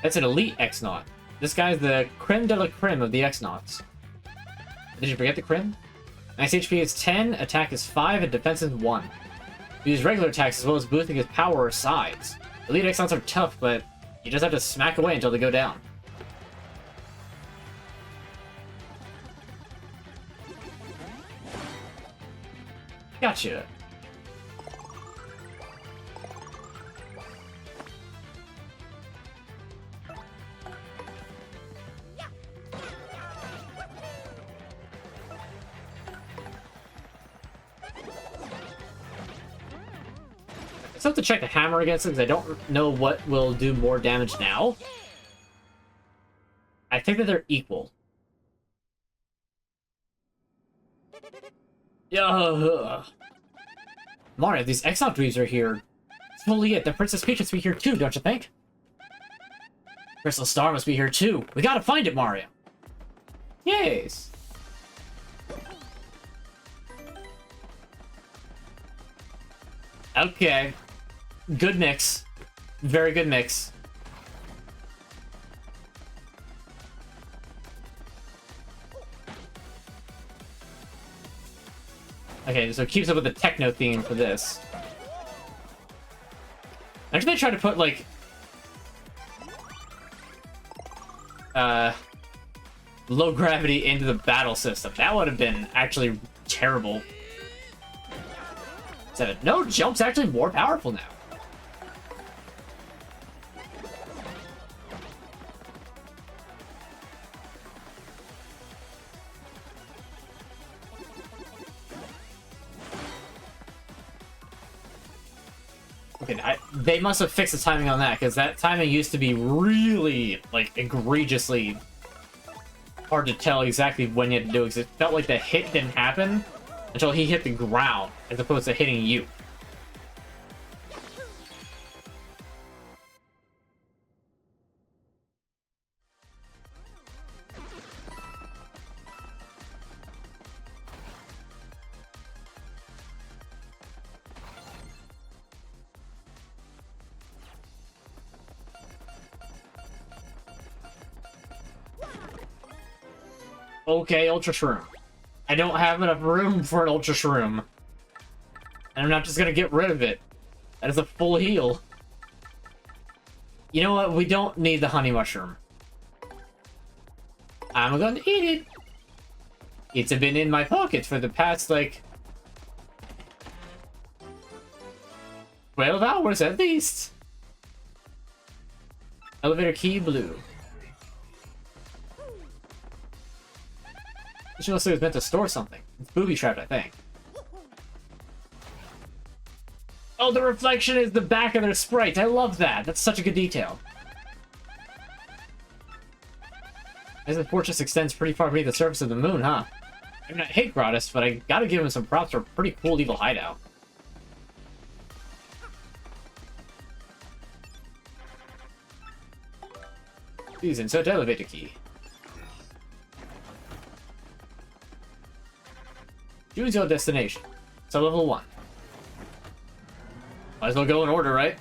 That's an elite X-Naut. This guy's the creme de la creme of the X-Nauts. Did you forget the creme? Max HP is 10, attack is 5, and defense is 1. Use regular attacks as well as boosting his power or size. Elite X-Nauts are tough, but you just have to smack away until they go down. Gotcha. I still have to check the hammer against it because I don't know what will do more damage now. I think that they're equal. Yeah. Mario, these X-Naut dweebs are here totally it. The Princess Peach must be here too, don't you think? Crystal Star must be here too. We gotta find it, Mario. Yes. Okay. Good mix. Very good mix. Okay, so it keeps up with the techno theme for this. Actually, they try to put, like... low gravity into the battle system. That would have been actually terrible. 7. No, jump's actually more powerful now. Okay, they must have fixed the timing on that, because that timing used to be really, like, egregiously hard to tell exactly when you had to do it, because it felt like the hit didn't happen until he hit the ground, as opposed to hitting you. Okay, Ultra Shroom. I don't have enough room for an Ultra Shroom. And I'm not just gonna get rid of it. That is a full heal. You know what? We don't need the Honey Mushroom. I'm gonna eat it. It's been in my pocket for the past, like... 12 hours at least. Elevator key blue. This looks like it was meant to store something. It's booby-trapped, I think. Oh, the reflection is the back of their sprites. I love that. That's such a good detail. As the fortress extends pretty far beneath the surface of the moon, huh? I mean, I hate Gratis, but I gotta give him some props for a pretty cool evil hideout. Please insert elevator key. Choose your destination. So level 1. Might as well go in order, right?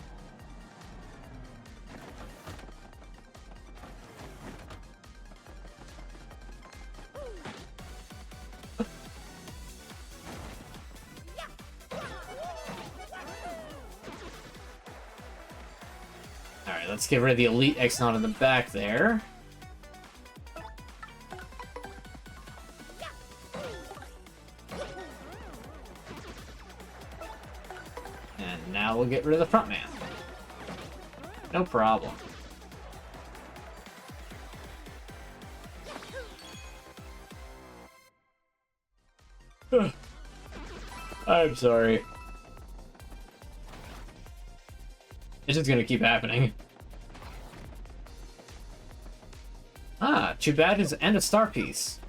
Alright, let's get rid of the Elite Exon in the back there. Now we'll get rid of the front man. No problem. I'm sorry. It's just gonna keep happening. Ah, too bad it's and a star piece.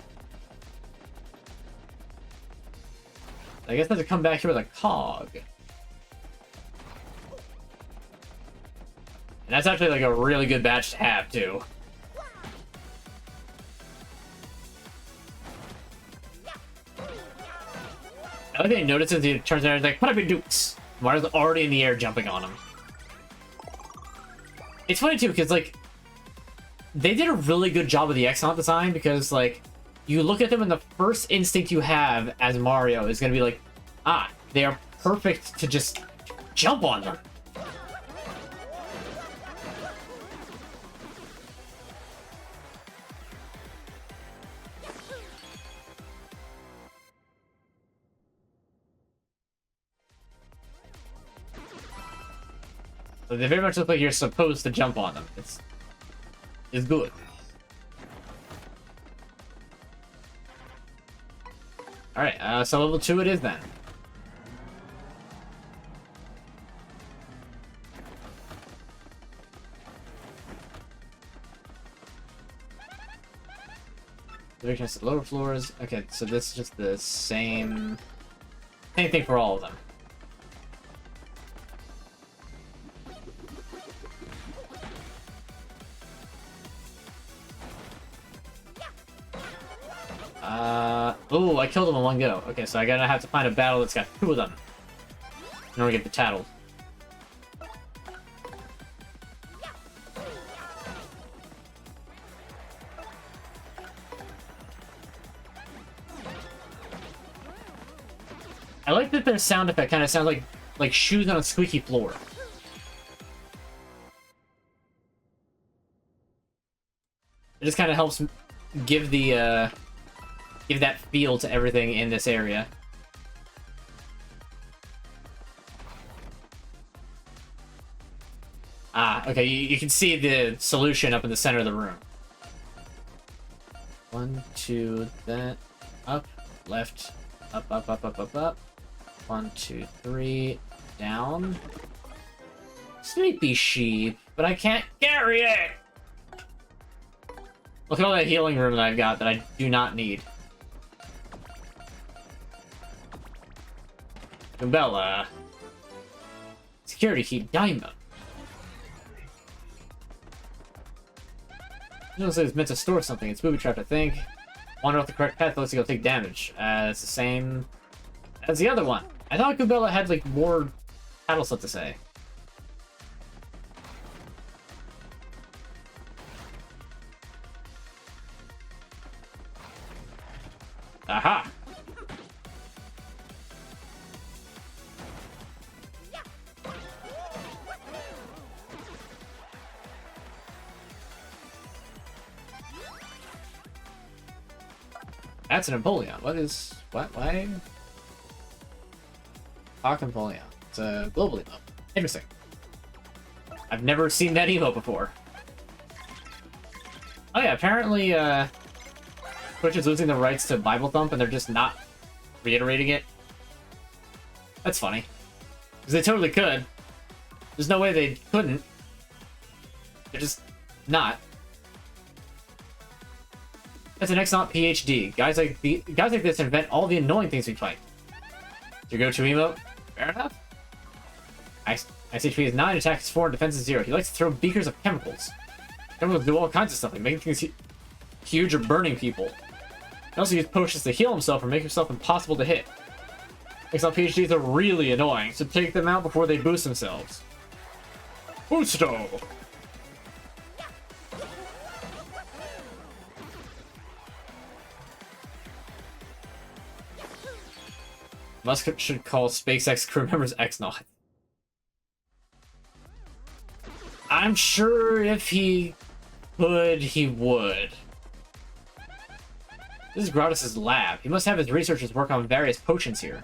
I guess I have to come back here with a cog. And that's actually like a really good badge to have, too. The other thing I noticed is he turns around and is like, put up your dukes! Mario's already in the air jumping on him. It's funny, too, because, like, they did a really good job with the Exon design, because, like, you look at them and the first instinct you have as Mario is going to be like, ah, they are perfect to just jump on them. They very much look like you're supposed to jump on them. It's good. Alright, so level 2 it is then. Directions to lower floors. Okay, so this is just the same thing for all of them. Oh, I killed them in one go. Okay, so I gotta have to find a battle that's got 2 of them in order to get the tattle. I like that their sound effect kind of sounds like shoes on a squeaky floor. It just kind of helps give the give that feel to everything in this area. Ah, okay, you can see the solution up in the center of the room. 1, 2, that, up, left, up, up, up, up, up, up. 1, 2, 3, down. Sleepy sheep, but I can't carry it! Look at all that healing room that I've got that I do not need. Bella. Security key, diamond. It looks like it's meant to store something. It's booby-trapped, I think. Wander off the correct path, looks like it'll take damage. It's the same as the other one. I thought Gubella had, like, more battle stuff to say. Aha! That's an Empoleon. What is... What? Why? Hawk Empoleon. It's a global emote. Interesting. I've never seen that emote before. Oh yeah, apparently, Twitch is losing the rights to Bible Thump and they're just not reiterating it. That's funny. Because they totally could. There's no way they couldn't. They're just not. That's an excellent PhD. Guys like this invent all the annoying things we fight. Your go-to emote? Fair enough. Ice HP is 9, attack is 4, and defense is 0. He likes to throw beakers of chemicals. Chemicals do all kinds of stuff, like making things huge or burning people. He also uses potions to heal himself or make himself impossible to hit. Excellent PhDs are really annoying, so take them out before they boost themselves. Boosto! Musk should call SpaceX crew members X-Naught. I'm sure if he could, he would. This is Gratis' lab. He must have his researchers work on various potions here.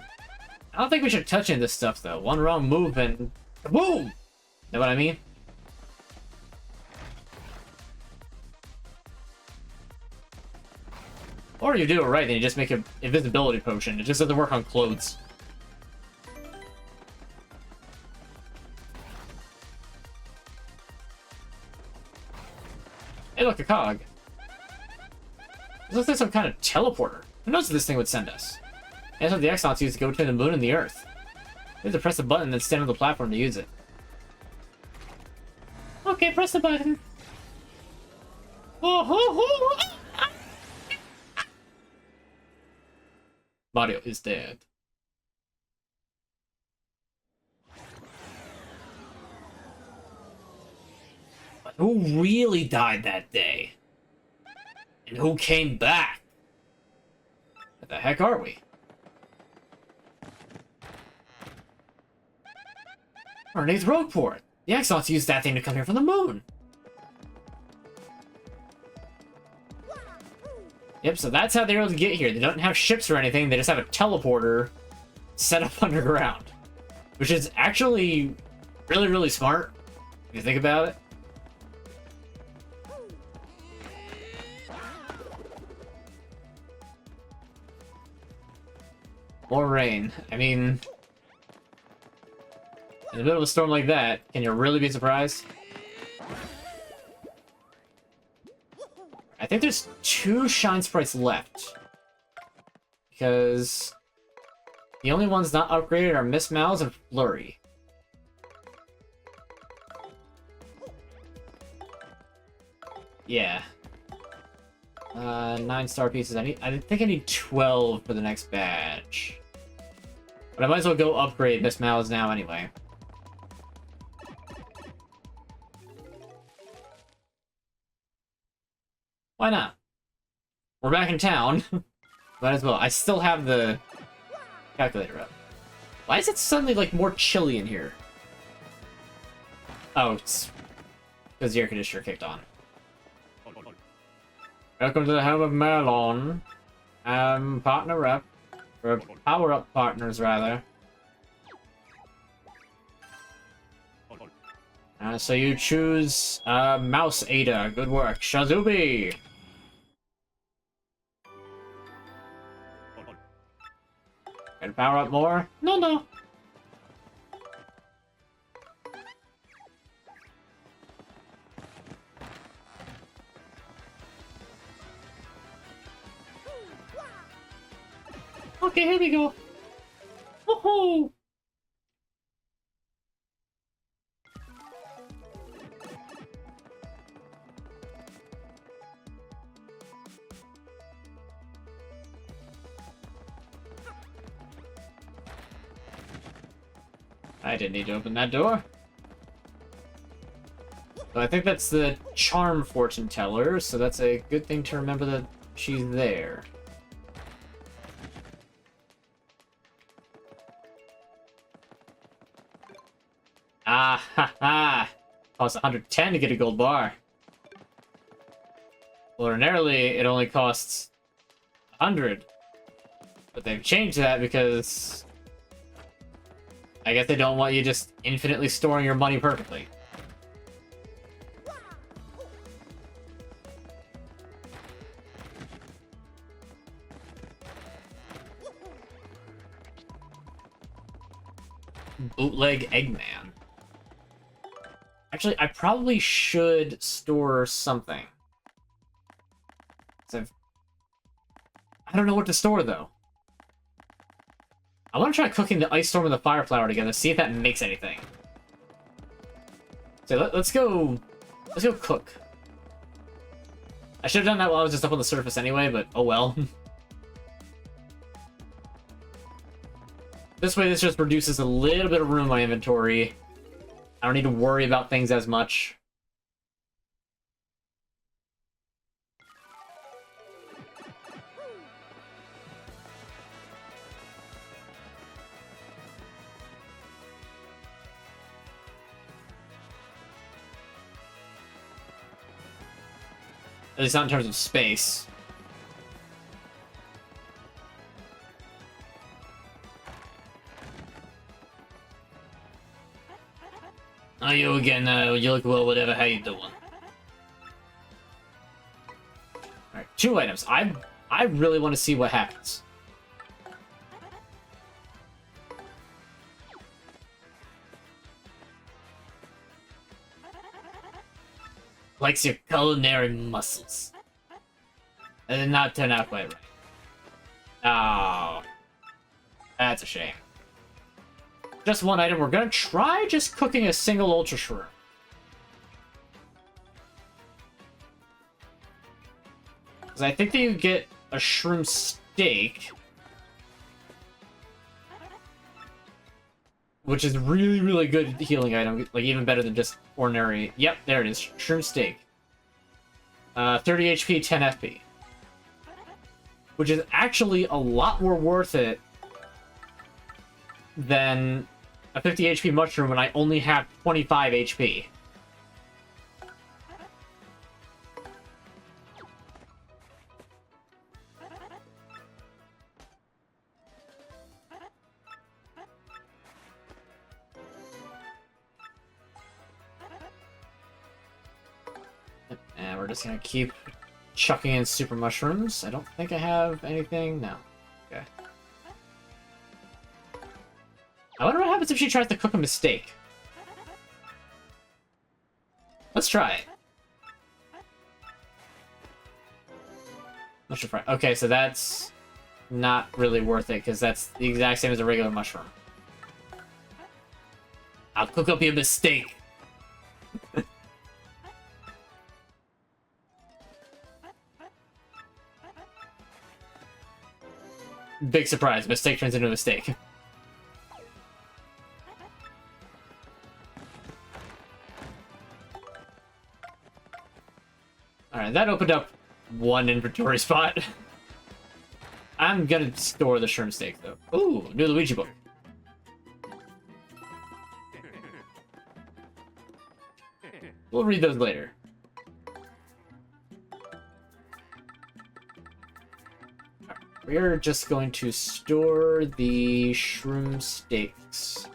I don't think we should touch any of this stuff, though. One wrong move and... Boom! Know what I mean? Or you do it right, then you just make an invisibility potion. It just doesn't work on clothes. Hey, look, a cog. This looks like some kind of teleporter. Who knows what this thing would send us? That's what the X-Nauts use to go between the moon and the Earth. You have to press the button and then stand on the platform to use it. Okay, press the button. Oh, oh, oh. Mario is dead. But who really died that day? And who came back? Where the heck are we? Underneath Rogueport. The X-Nauts used that thing to come here from the moon. Yep, so that's how they're able to get here. They don't have ships or anything, they just have a teleporter set up underground. Which is actually really, really smart, if you think about it. More rain. I mean... in the middle of a storm like that, can you really be surprised? I think there's 2 Shine Sprites left. Because the only ones not upgraded are Miss Mouse and Flurry. Yeah. 9 star pieces. I think I need 12 for the next badge. But I might as well go upgrade Miss Mal's now anyway. Why not? We're back in town. Might as well. I still have the calculator up. Why is it suddenly, like, more chilly in here? Oh, it's because the air conditioner kicked on. Welcome to the home of Merlon. Partner rep. Or power-up partners, rather. So you choose Mouse Ada. Good work. Shazubi! Can power up more? No, no. Okay, here we go. Woohoo! I didn't need to open that door. So I think that's the charm fortune teller, so that's a good thing to remember that she's there. Ah ha ha! Costs 110 to get a gold bar. Ordinarily, it only costs 100. But they've changed that because I guess they don't want you just infinitely storing your money perfectly. Bootleg Eggman. Actually, I probably should store something. I don't know what to store, though. I want to try cooking the Ice Storm and the Fire Flower together, see if that makes anything. So let's go cook. I should have done that while I was just up on the surface anyway, but oh well. This way, this just reduces a little bit of room in my inventory. I don't need to worry about things as much. At least not in terms of space. Oh, you again, you look well, whatever, how you doing? Alright, 2 items. I really want to see what happens. Likes your culinary muscles. That did not turn out quite right. Oh. That's a shame. Just 1 item. We're gonna try just cooking a single Ultra Shroom. Because I think that you get a Shroom Steak. Which is really, really good healing item. Like, even better than just ordinary... Yep, there it is. Shroom Steak. 30 HP, 10 FP. Which is actually a lot more worth it than a 50 HP mushroom when I only have 25 HP. And we're just gonna keep chucking in super mushrooms. I don't think I have anything. No. Okay. I wonder what happens if she tries to cook a mistake. Let's try it. Mushroom fry. Okay, so that's not really worth it, because that's the exact same as a regular mushroom. I'll cook up your mistake. Big surprise. Mistake turns into a mistake. Alright, that opened up one inventory spot. I'm gonna store the shrimp steak, though. Ooh, new Luigi book. We'll read those later. We're just going to store the shroom steaks.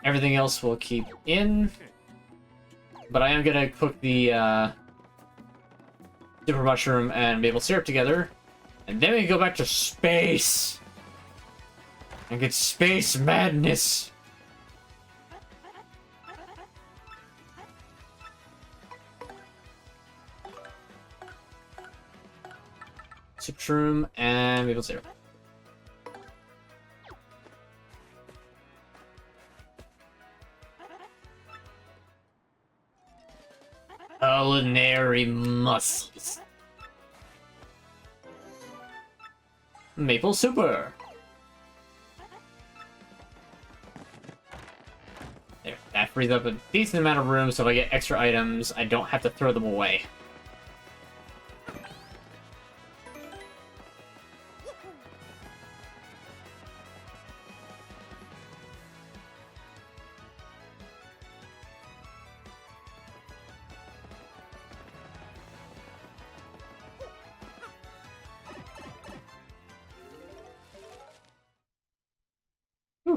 Everything else we'll keep in. But I am gonna cook the super mushroom and maple syrup together. And then we can go back to space. And get space madness. Shroom and maple syrup. Culinary muscles. Maple super. There, that frees up a decent amount of room, so if I get extra items, I don't have to throw them away.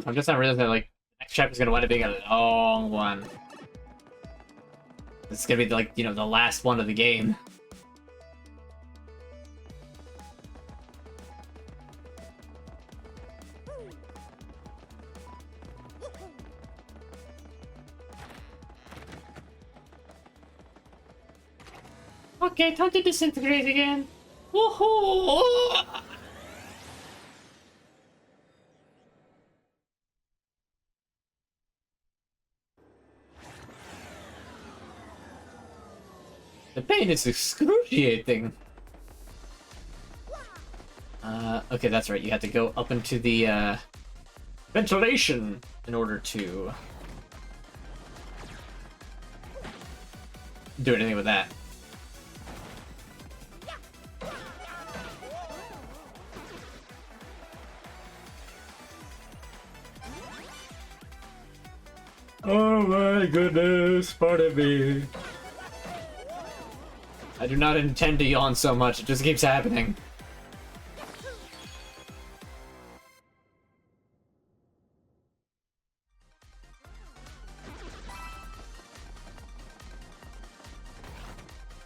I'm just not realizing that, like, the next chapter is gonna wind up being a long one. It's gonna be, like, you know, the last one of the game. Okay, time to disintegrate again. Woohoo! The pain is excruciating. Okay, that's right. You have to go up into the, ventilation in order to do anything with that. Oh my goodness, pardon me. I do not intend to yawn so much, it just keeps happening.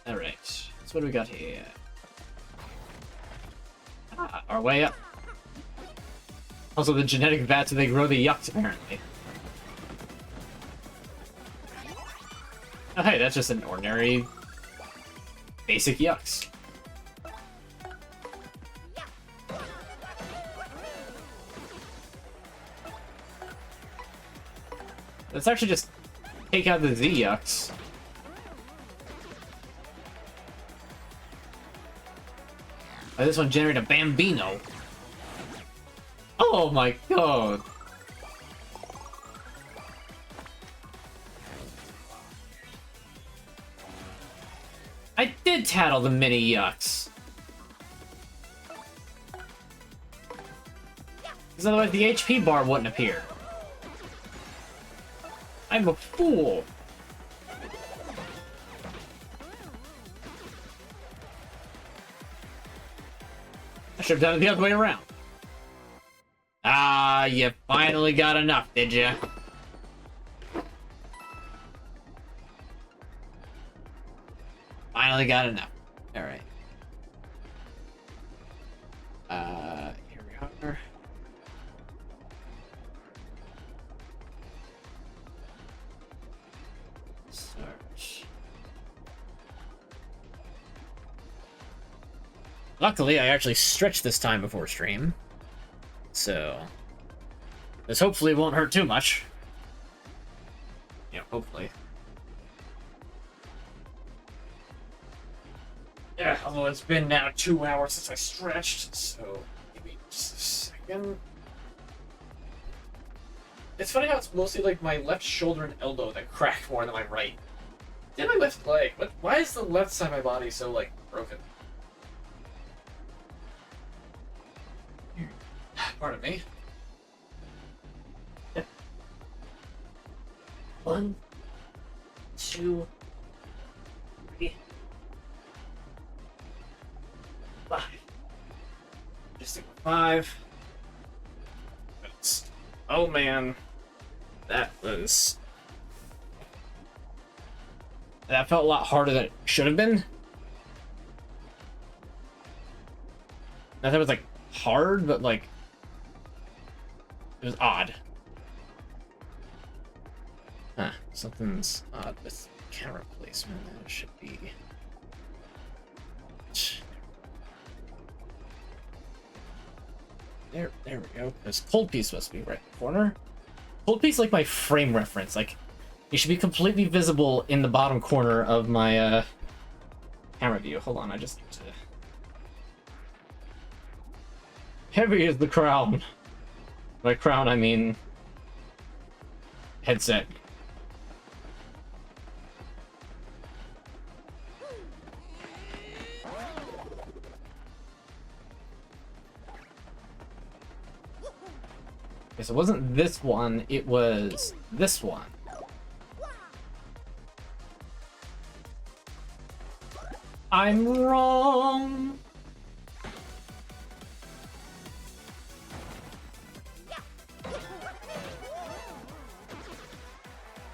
Alright, so what do we got here? Ah, our way up. Also, the genetic vats, they grow the yucks, apparently. Oh, hey, that's just an ordinary basic yucks. Let's actually just take out the Z yucks. Oh, this one generated a Bambino. Oh my god. I did tattle the mini yucks. Because otherwise the HP bar wouldn't appear. I'm a fool. I should have done it the other way around. Ah, you finally got enough, did you? Finally got enough. Alright. Here we are. Search. Luckily, I actually stretched this time before stream. So, this hopefully won't hurt too much. Yeah, hopefully. Yeah, although it's been now 2 hours since I stretched, so give me just a second. It's funny how it's mostly like my left shoulder and elbow that crack more than my right. And my left leg. Why is the left side of my body so, like, broken? Pardon me. 1, 2, 3, 5. Just stick with 5. Oh man, that felt a lot harder than it should have been. Not that it was like hard, but like it was odd. Huh, something's odd with camera placement. That should be. There we go. This cold piece must be right in the corner. Cold piece, like my frame reference. Like, it should be completely visible in the bottom corner of my camera view. Hold on, I just need to. Heavy is the crown. By crown, I mean headset. Okay, so it wasn't this one, it was this one. I'm wrong!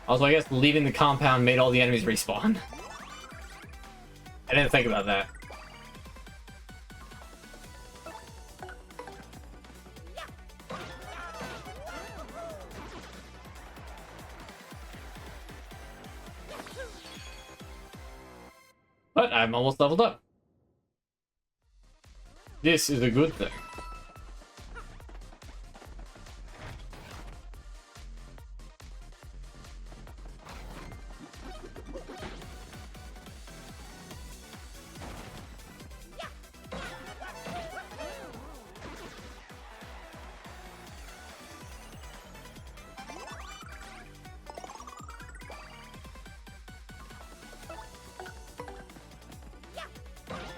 Also, I guess leaving the compound made all the enemies respawn. I didn't think about that. But I'm almost leveled up. This is a good thing.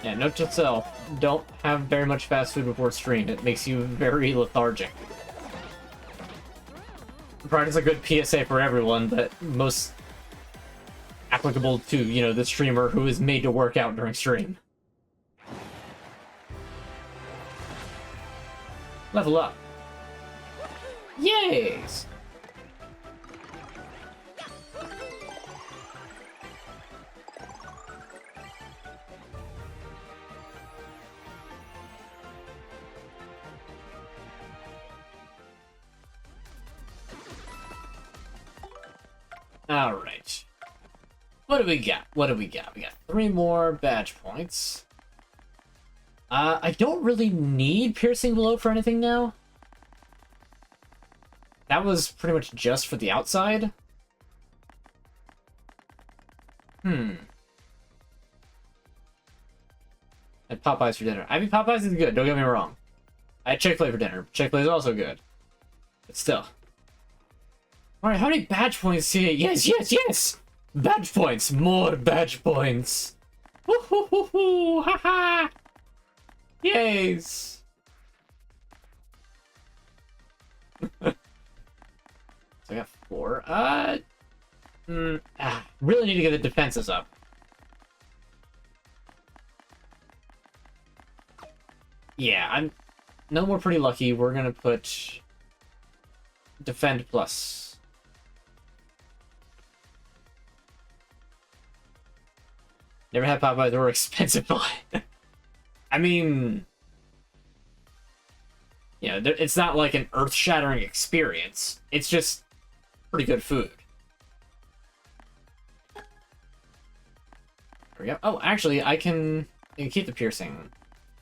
Yeah, note to self, don't have very much fast food before stream. It makes you very lethargic. Probably is a good PSA for everyone, but most applicable to, you know, the streamer who is made to work out during stream. Level up. Yays! Alright. What do we got? What do we got? We got 3 more badge points. I don't really need piercing below for anything now. That was pretty much just for the outside. Had Popeyes for dinner. I mean, Popeyes is good, don't get me wrong. I had Chick-fil-A for dinner. Chick-fil-A is also good. But still. Alright, how many badge points here? Yes, yes, yes! Badge points! More badge points! Woo-hoo-hoo-hoo! Ha-ha! Yes! So I got 4. Really need to get the defenses up. Yeah, I'm... No, we're pretty lucky. We're gonna put... Defend plus. Never had Popeyes, they were expensive. I mean... Yeah, it's not like an earth-shattering experience. It's just pretty good food. There we go. Oh, actually, I can keep the piercing.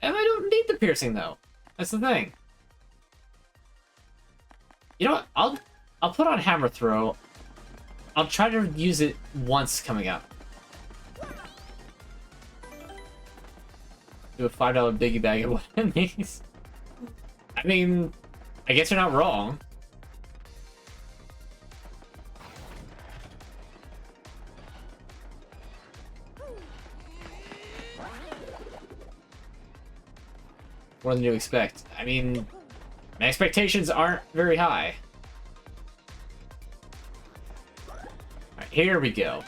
And I don't need the piercing, though. That's the thing. You know what? I'll put on Hammer Throw. I'll try to use it once coming up. Do a $5 biggie bag of one of these. I mean, I guess you're not wrong. More than you expect. I mean, my expectations aren't very high. Alright, here we go.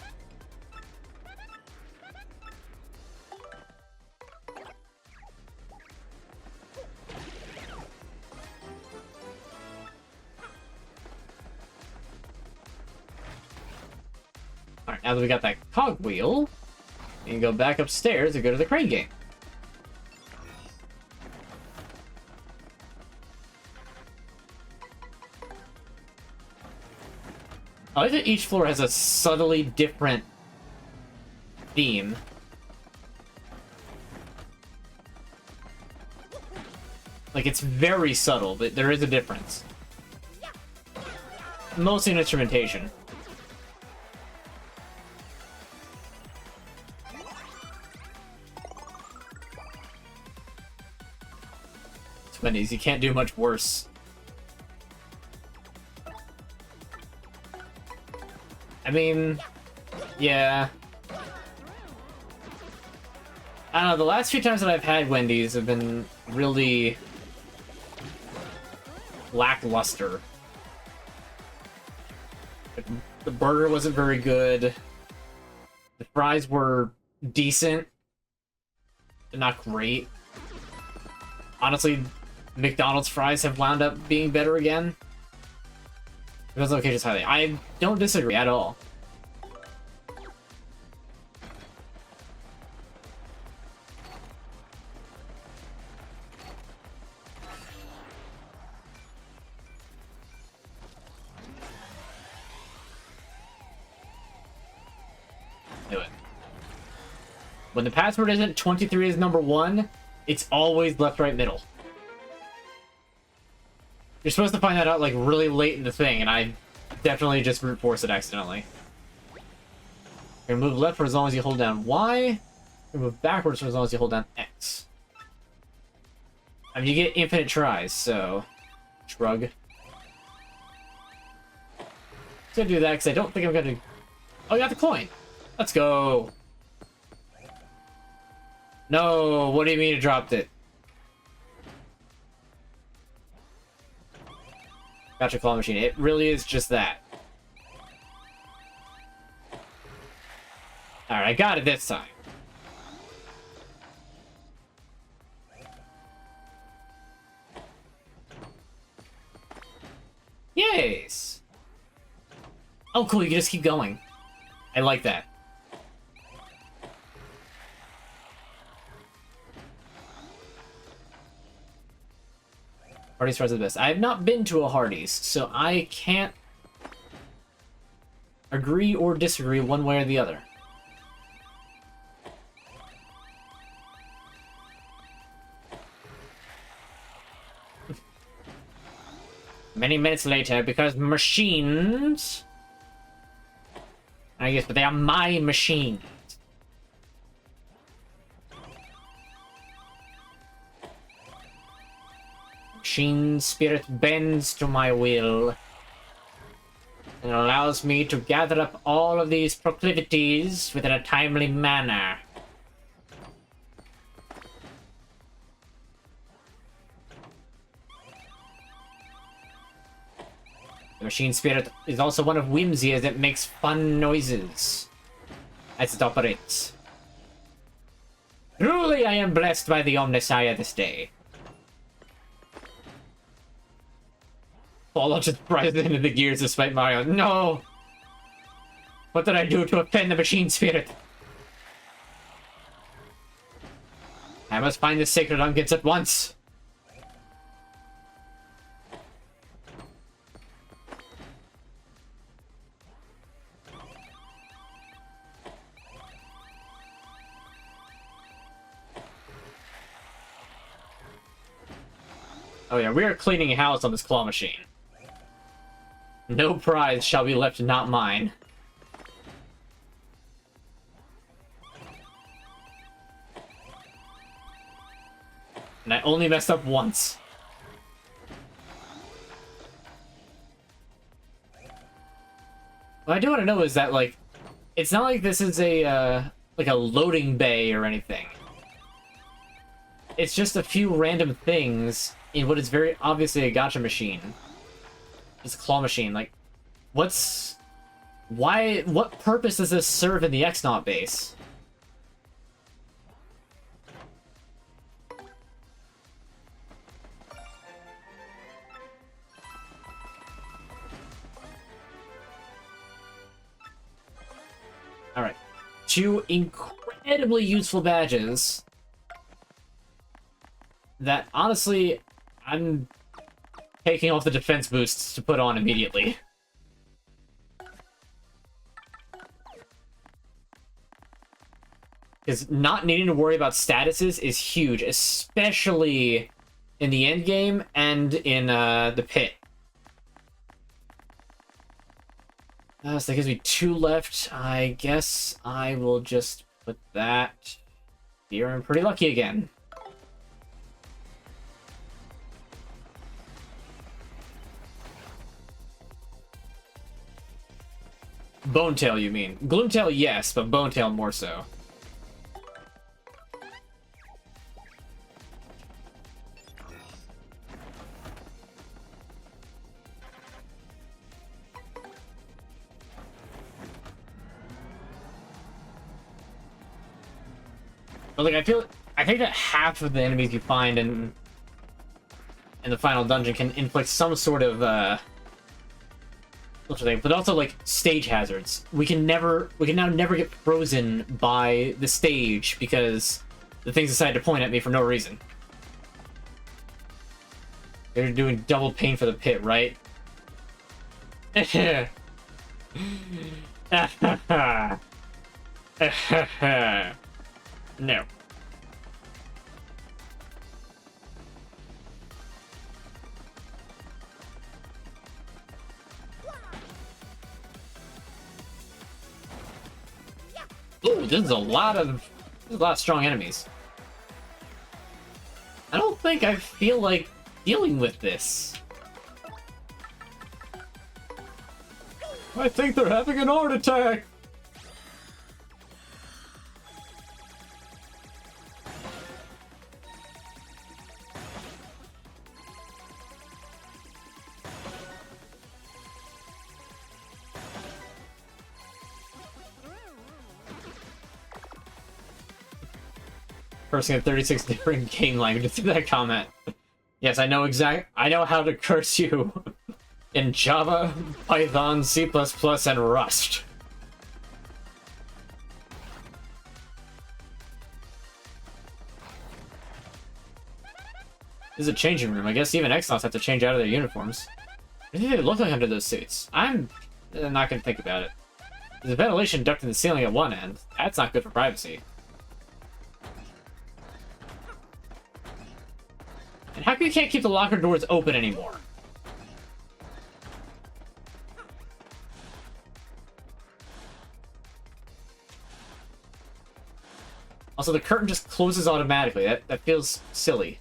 Alright, now that we got that cogwheel, we can go back upstairs and go to the crane game. I like that each floor has a subtly different theme. Like, it's very subtle, but there is a difference. Mostly in instrumentation. Wendy's, you can't do much worse. I mean, yeah. I don't know, the last few times that I've had Wendy's have been really lackluster. The burger wasn't very good. The fries were decent, but not great. Honestly, McDonald's fries have wound up being better again. Because of locations highly. I don't disagree at all. Do it. When the password isn't 23 is number 1, it's always left, right, middle. You're supposed to find that out, like, really late in the thing, and I definitely just brute force it accidentally. You're gonna move left for as long as you hold down Y. You're gonna move backwards for as long as you hold down X. I mean, you get infinite tries, so... Shrug. I'm gonna do that, because I don't think I'm gonna... Oh, I got the coin! Let's go! No, what do you mean you dropped it? Gotcha, claw machine. It really is just that. Alright, I got it this time. Yes! Oh, cool, you can just keep going. I like that. Hardee's fries are the best. I have not been to a Hardee's, so I can't agree or disagree one way or the other. Many minutes later, because machines... I guess, but they are my machines. Machine spirit bends to my will and allows me to gather up all of these proclivities within a timely manner. The machine spirit is also one of whimsy as it makes fun noises as it operates. Truly, I am blessed by the Omnissiah this day. Fallout just rises into the gears despite Mario. No! What did I do to offend the machine spirit? I must find the sacred unkits at once. Oh yeah, we are cleaning house on this claw machine. No prize shall be left not mine. And I only messed up once. What I do want to know is that, like, it's not like this is a, like a loading bay or anything. It's just a few random things in what is very obviously a gacha machine. It's a claw machine. Like, what purpose does this serve in the X-Naut base? Alright. 2 incredibly useful badges that, honestly, I'm taking off the defense boosts to put on immediately. Because not needing to worry about statuses is huge, especially in the end game and in the pit. So that gives me 2 left. I guess I will just put that here. I'm pretty lucky again. Bonetail, you mean? Gloomtail, yes, but Bonetail more so. But like, I think that half of the enemies you find in the final dungeon can inflict some sort of but also like stage hazards. We can now never get frozen by the stage because the things decide to point at me for no reason. They're doing double pain for the pit, right? No. Ooh, there's a lot of strong enemies. I don't think I feel like dealing with this. I think they're having an heart attack. Cursing at 36 different game languages. That comment. Yes, I know how to curse you in Java, Python, C++, and Rust. This is a changing room. I guess even X-Nauts have to change out of their uniforms. What do you think they look like under those suits? I'm not going to think about it. There's a ventilation duct in the ceiling at one end. That's not good for privacy. And how come you can't keep the locker doors open anymore? Also, the curtain just closes automatically. That feels silly.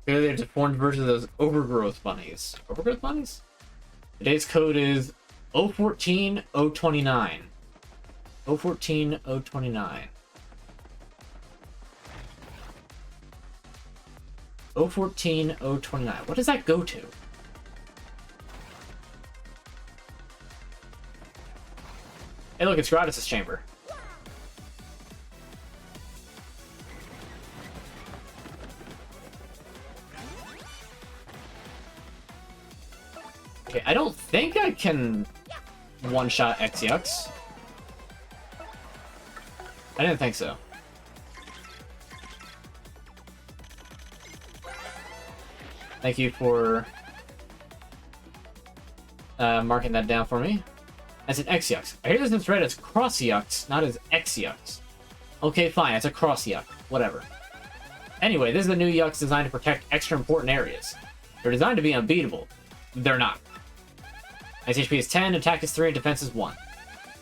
Clearly, a deformed version of those overgrowth bunnies. Overgrowth bunnies? Today's code is 014-029. 014-029. 014-029. What does that go to? Hey, look, it's Gratis' chamber. Okay, I don't think I can one-shot X-Yux. I didn't think so. Thank you for marking that down for me. As an X-Yux. I hear this is read as Cross-Yux, not as X-Yux. Okay, fine, it's a Cross-Yux. Whatever. Anyway, this is a new Yux designed to protect extra important areas. They're designed to be unbeatable. They're not. Its HP is 10, attack is 3, and defense is 1.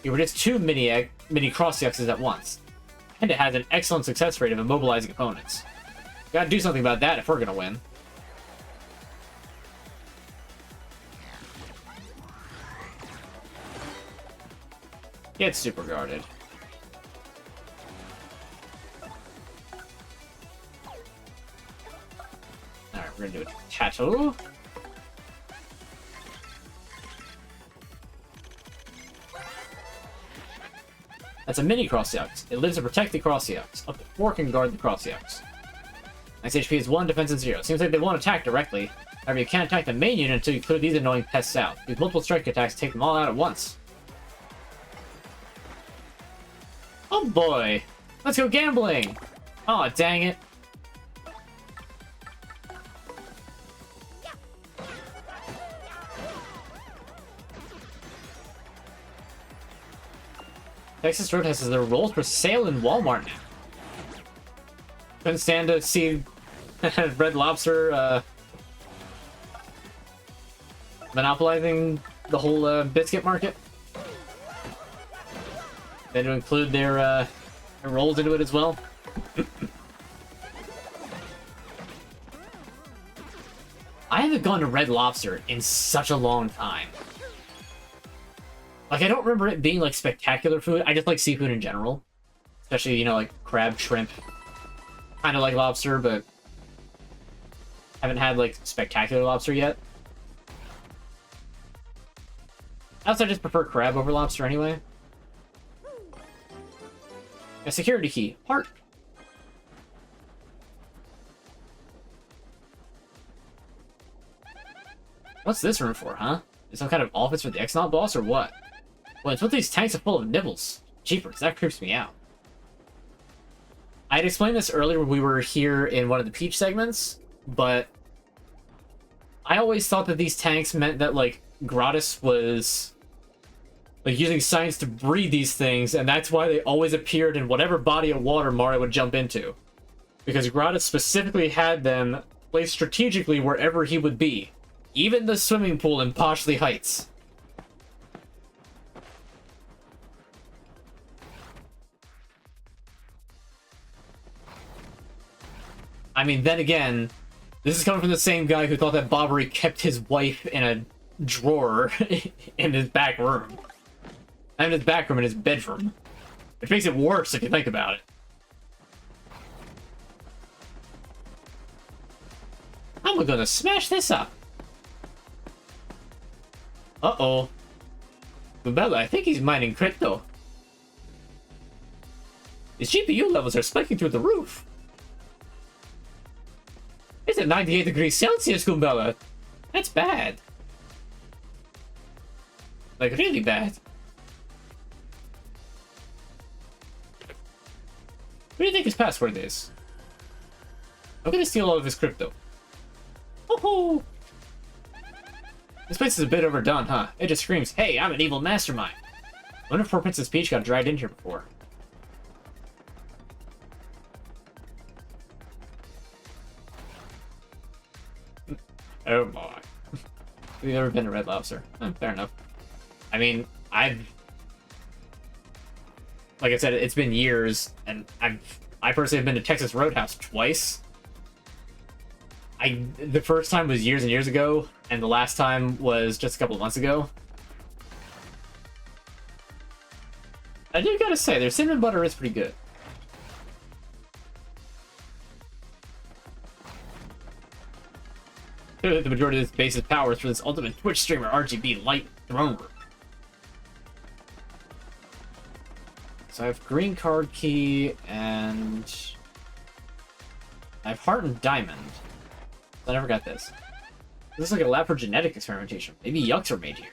You produce 2 mini cross-yuxes at once, and it has an excellent success rate of immobilizing opponents. Gotta do something about that if we're gonna win. Get super guarded. Alright, we're gonna do a tattoo. That's a mini Cross-Yux. It lives to protect the Cross-Yux. Up to 4 can guard the Cross-Yux. Max HP is 1, defense is 0. Seems like they won't attack directly. However, you can't attack the main unit until you clear these annoying pests out. These multiple strike attacks take them all out at once. Oh boy! Let's go gambling! Oh dang it. Texas Roadhouse has their rolls for sale in Walmart now. Couldn't stand to see Red Lobster monopolizing the whole biscuit market. They had to include their rolls into it as well. I haven't gone to Red Lobster in such a long time. Like, I don't remember it being, like, spectacular food. I just like seafood in general. Especially, you know, like, crab, shrimp. Kind of like lobster, but haven't had, like, spectacular lobster yet. Also, I just prefer crab over lobster anyway. A security key. Heart. What's this room for, huh? Is some kind of office for the X-Naut boss, or what? Well, it's what these tanks are full of nibbles. Jeepers, that creeps me out. I had explained this earlier when we were here in one of the Peach segments, but I always thought that these tanks meant that, like, Gratis was, like, using science to breed these things, and that's why they always appeared in whatever body of water Mario would jump into. Because Gratis specifically had them placed strategically wherever he would be. Even the swimming pool in Poshley Heights. I mean, then again, this is coming from the same guy who thought that Bobbery kept his wife in a drawer in his back room. Not in his back room, in his bedroom. Which makes it worse if you think about it. I'm gonna smash this up. Uh-oh. Bubella, I think he's mining crypto. His GPU levels are spiking through the roof. It's at 98 degrees Celsius, Goombella. That's bad. Like, really bad. What do you think his password is? I'm gonna steal all of his crypto. Oh-ho! This place is a bit overdone, huh? It just screams, hey, I'm an evil mastermind. I wonder if poor Princess Peach got dragged in here before. Oh boy. We've never been to Red Lobster. Fair enough. I mean, like I said, it's been years, and I personally have been to Texas Roadhouse twice. The first time was years and years ago, and the last time was just a couple of months ago. I do gotta say, their cinnamon butter is pretty good. Clearly, the majority of this base's power is for this ultimate Twitch streamer RGB Light Throne Room. So I have green card key, and I have heart and diamond. I never got this. This is like a lab for genetic experimentation. Maybe yucks are made here.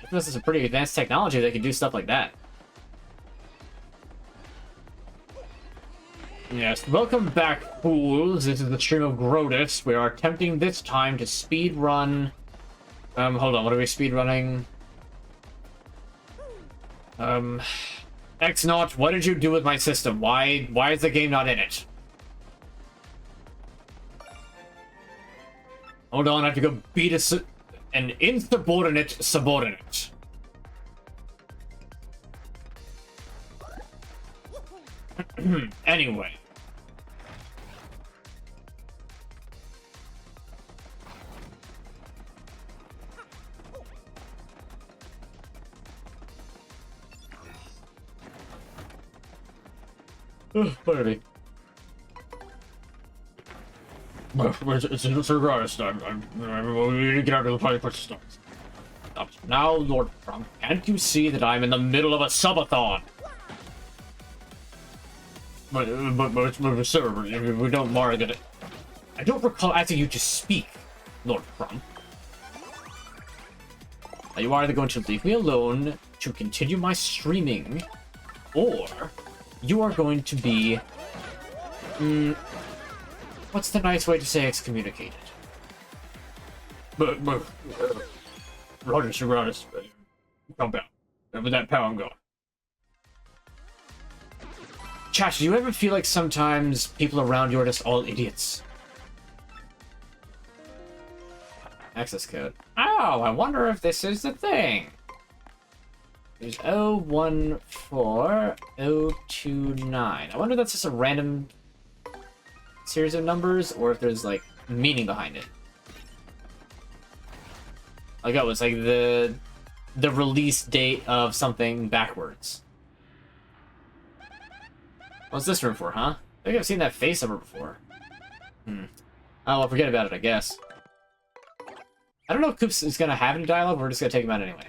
If this is a pretty advanced technology, they can do stuff like that. Yes, welcome back, fools. This is the stream of Grodus. We are attempting this time to speed run. Hold on, what are we speed running? X-Naut, what did you do with my system? Why is the game not in it? Hold on, I have to go beat an insubordinate subordinate. Anyway. What are they? It's regardless. We need to get out of the party first starts. Now, Lord Trump, can't you see that I'm in the middle of a subathon? But sir, we don't more get it. I don't recall asking you to speak, Lord Trump. Now you are either going to leave me alone to continue my streaming, or you are going to be... what's the nice way to say excommunicated? Rogers, calm down. And with that power, I'm going. Chat, do you ever feel like sometimes people around you are just all idiots? Access code. Oh, I wonder if this is the thing. There's 014029. I wonder if that's just a random series of numbers, or if there's, like, meaning behind it. Like, oh, it's like the release date of something backwards. What's this room for, huh? I think I've seen that face somewhere before. Oh, well, forget about it, I guess. I don't know if Koops is gonna have any dialogue, we're just gonna take him out anyway.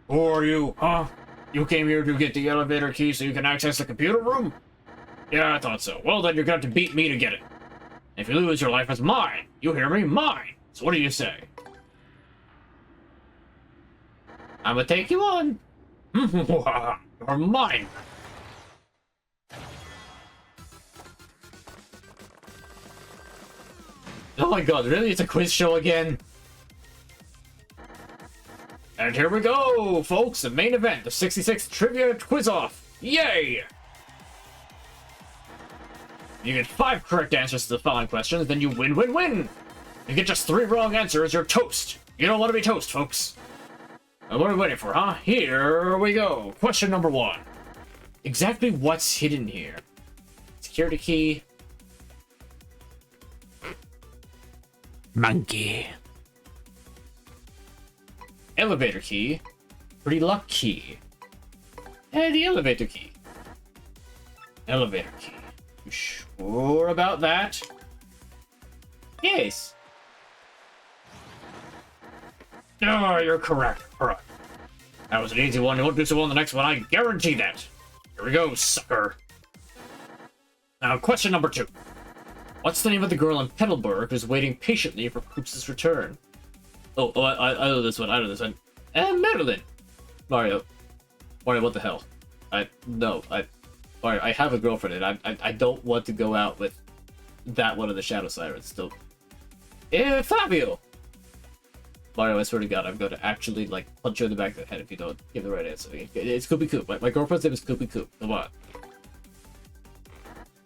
Who are you, huh? You came here to get the elevator key so you can access the computer room? Yeah, I thought so. Well, then you're gonna have to beat me to get it. If you lose, your life is mine. You hear me? Mine. So what do you say? I'm gonna take you on. You're mine. Oh my god, really? It's a quiz show again? And here we go, folks. The main event, the 66th Trivia Quiz-Off. Yay! You get 5 correct answers to the following questions, then you win. You get just 3 wrong answers, you're toast. You don't want to be toast, folks. What are we waiting for, huh? Here we go. Question number 1. Exactly what's hidden here? Security key. Monkey. Elevator key. Pretty luck key. And the elevator key. Elevator key. You sure about that? Yes. Oh, you're correct. Alright. That was an easy one. You won't do so well in the next one. I guarantee that. Here we go, sucker. Now, question number 2. What's the name of the girl in Petalburg who's waiting patiently for Koops' return? I know this one. Madeline. Mario, what the hell? Mario, I have a girlfriend, and I don't want to go out with that one of the Shadow Sirens still. Fabio! Mario, I swear to God, I'm going to actually, like, punch you in the back of the head if you don't give the right answer. It's Koopy Koop. My girlfriend's name is Koopy Koop. Come on.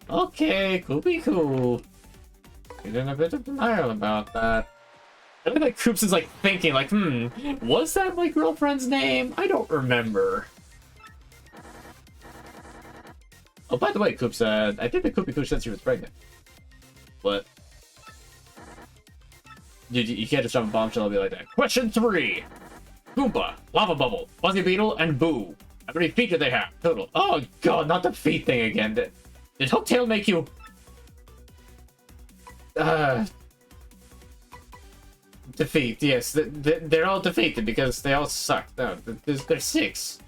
Okay, Koopy Koop. You're in a bit of denial about that. I think like Koops is like thinking, like, was that my girlfriend's name? I don't remember. Oh, by the way, Koops, I think the Koopy Koop said she was pregnant. But dude, you can't just drop a bombshell and be like that. Question 3. Goomba, Lava Bubble, Fuzzy Beetle, and Boo. How many feet do they have? Total. Oh god, not the feet thing again. Did Hooktail make you... defeat, yes. They're all defeated because they all suck. No, there's 6.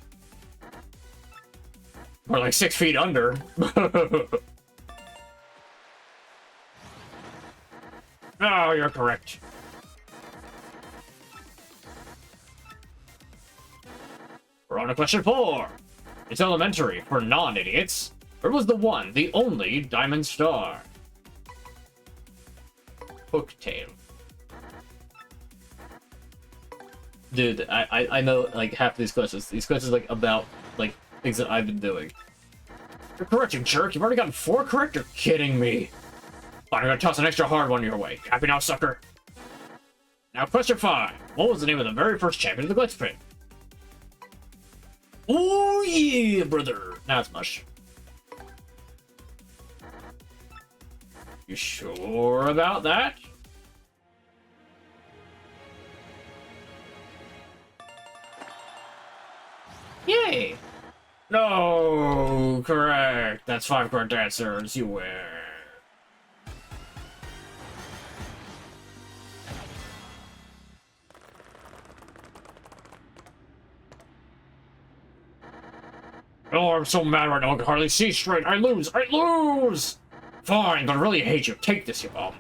Or like 6 feet under. Oh, you're correct. We're on to question 4. It's elementary for non-idiots. Where was the one, the only diamond star? Hooktail. Dude, I know like half of these questions. These questions like about like things that I've been doing. You're correct, you jerk. You've already gotten 4 correct. You're kidding me. Fine, I'm gonna toss an extra hard one your way. Happy now, sucker? Now, question 5. What was the name of the very first champion of the Glitch Pit? Oh yeah, brother. Now it's mush. You sure about that? Yay! No, correct. That's 5 card dancers. You win. Oh, I'm so mad right now. I can hardly see straight. I lose. I lose. Fine, but I really hate you. Take this, you bum.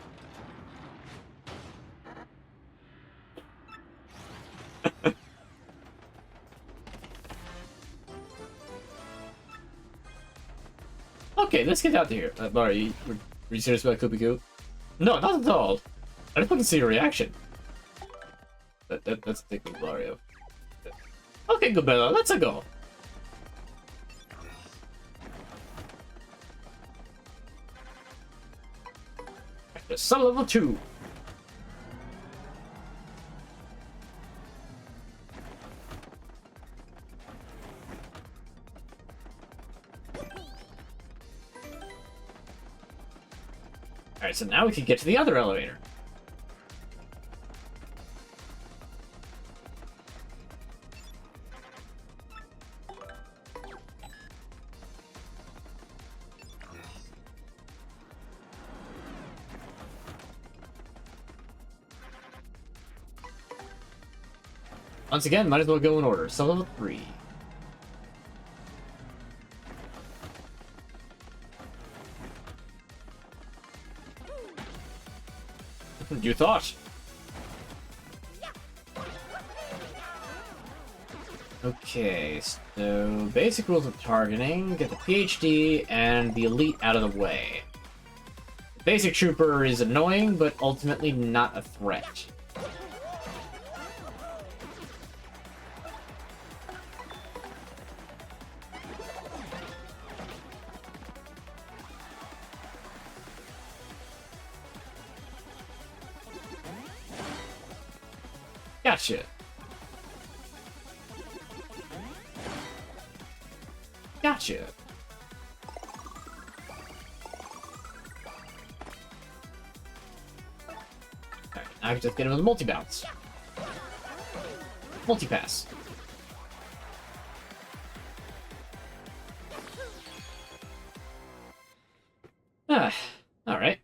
Okay, let's get out of here. Mario, were you serious about Koopa Coop? No, not at all. I just want to see your reaction. That's the thing, Mario. Okay, Gabella, let's go. Sub level 2. Alright, so now we can get to the other elevator. Once again, might as well go in order. Sub level 3. You thought? Okay, so basic rules of targeting, get the PhD and the elite out of the way. The basic trooper is annoying, but ultimately not a threat. Gotcha. Gotcha. Alright, now I can just get him with a multi-bounce. Multi-pass. Alright.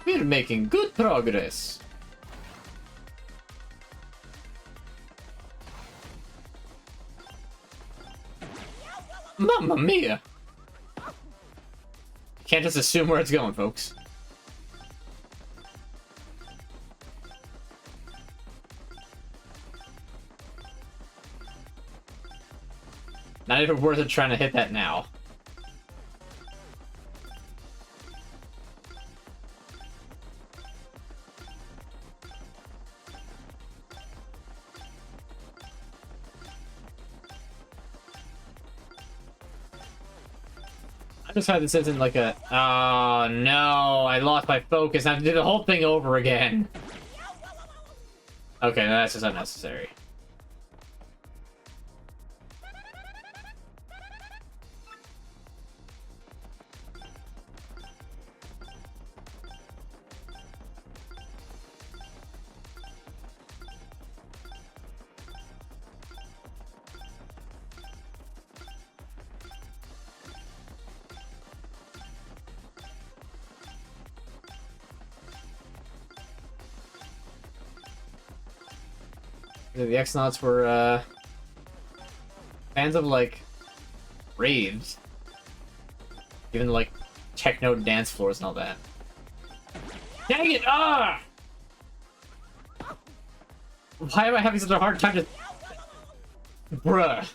We're making good progress. Mamma mia! Can't just assume where it's going, folks. Not even worth it trying to hit that now. I just had this isn't like a... Oh, no. I lost my focus. I have to do the whole thing over again. Okay, no, that's just unnecessary. The X-Nauts were, fans of, like, raves. Even, like, techno dance floors and all that. Dang it! Ah! Why am I having such a hard time to... Bruh.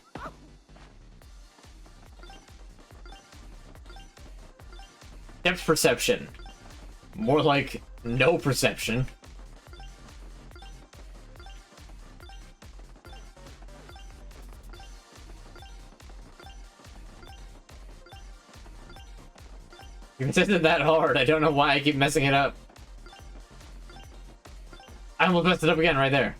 Depth perception. More like no perception. If it isn't that hard, I don't know why I keep messing it up. I almost messed it up again right there.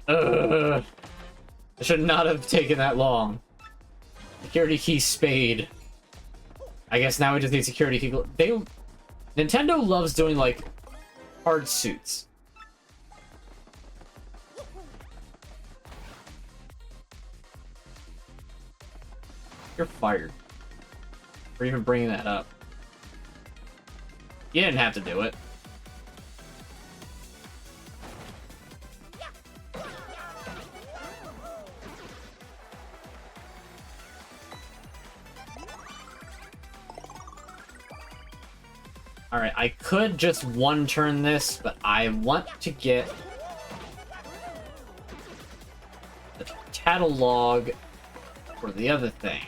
Ugh. I should not have taken that long. Security key spade. I guess now we just need security key. Nintendo loves doing, like, hard suits. You're fired for even bringing that up. You didn't have to do it. Alright, I could just one-turn this, but I want to get the catalog for the other thing.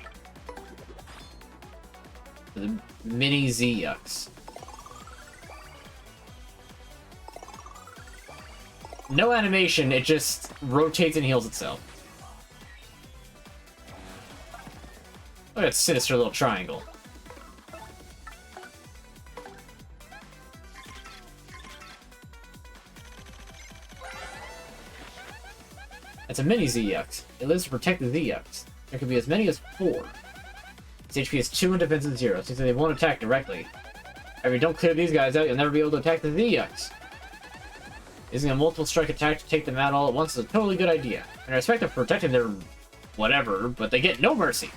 For the mini Z-Yucks. No animation, it just rotates and heals itself. Look at that sinister little triangle. It's a mini Z-Yucks. It lives to protect the Z-Yucks. There can be as many as 4. Its HP is 2 and defense is 0, so they won't attack directly. If you don't clear these guys out, you'll never be able to attack the Z-Yucks. Using a multiple strike attack to take them out all at once is a totally good idea. In respect of protecting their whatever, but they get no mercy.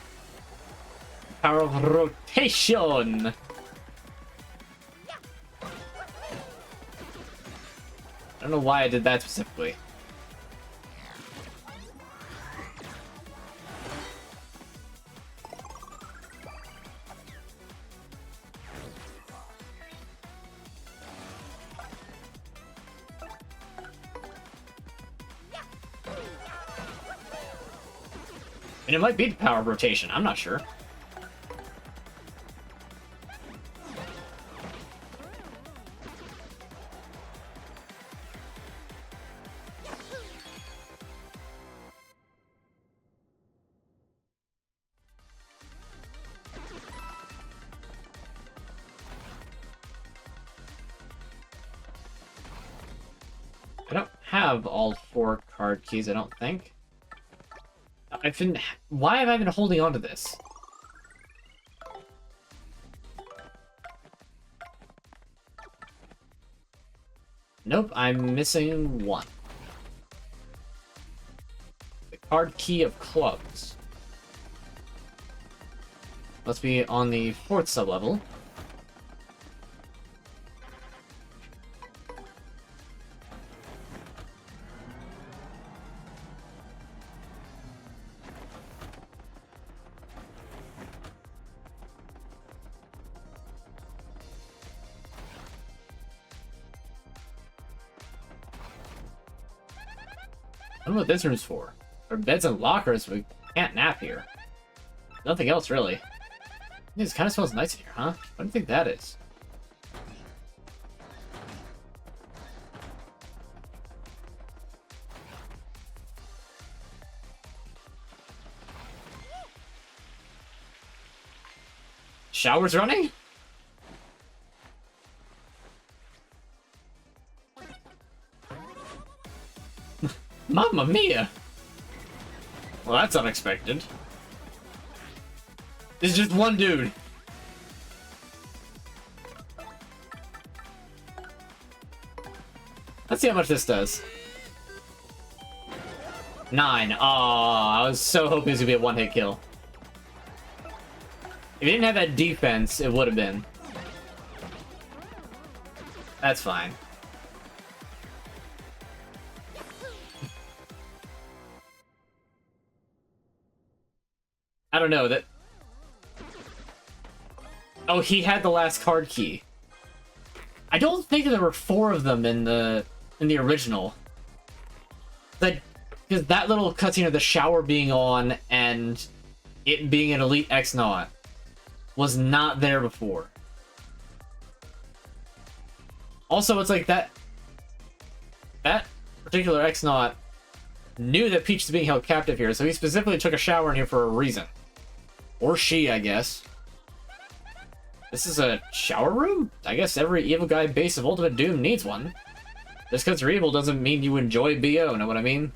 Power of rotation! I don't know why I did that specifically. And it might be the power of rotation, I'm not sure. I don't have all 4 card keys, I don't think. Why have I been holding on to this? Nope, I'm missing 1. The card key of clubs. Must be on the 4th sublevel. I don't know what this room's for. There are beds and lockers, but we can't nap here. Nothing else, really. It kind of smells nice in here, huh? What do you think that is? Shower's running? Mamma mia! Well, that's unexpected. It's just one dude. Let's see how much this does. 9. Aw, I was so hoping it was gonna be a one-hit kill. If he didn't have that defense, it would have been. That's fine. I don't know, that... Oh, he had the last card key. I don't think there were 4 of them in the original. Like, because that little cutscene of the shower being on and it being an Elite X-Naut was not there before. Also, it's like that particular X-Naut knew that Peach is being held captive here, so he specifically took a shower in here for a reason. Or she, I guess. This is a shower room? I guess every evil guy base of Ultimate Doom needs one. Just because you're evil doesn't mean you enjoy BO, know what I mean?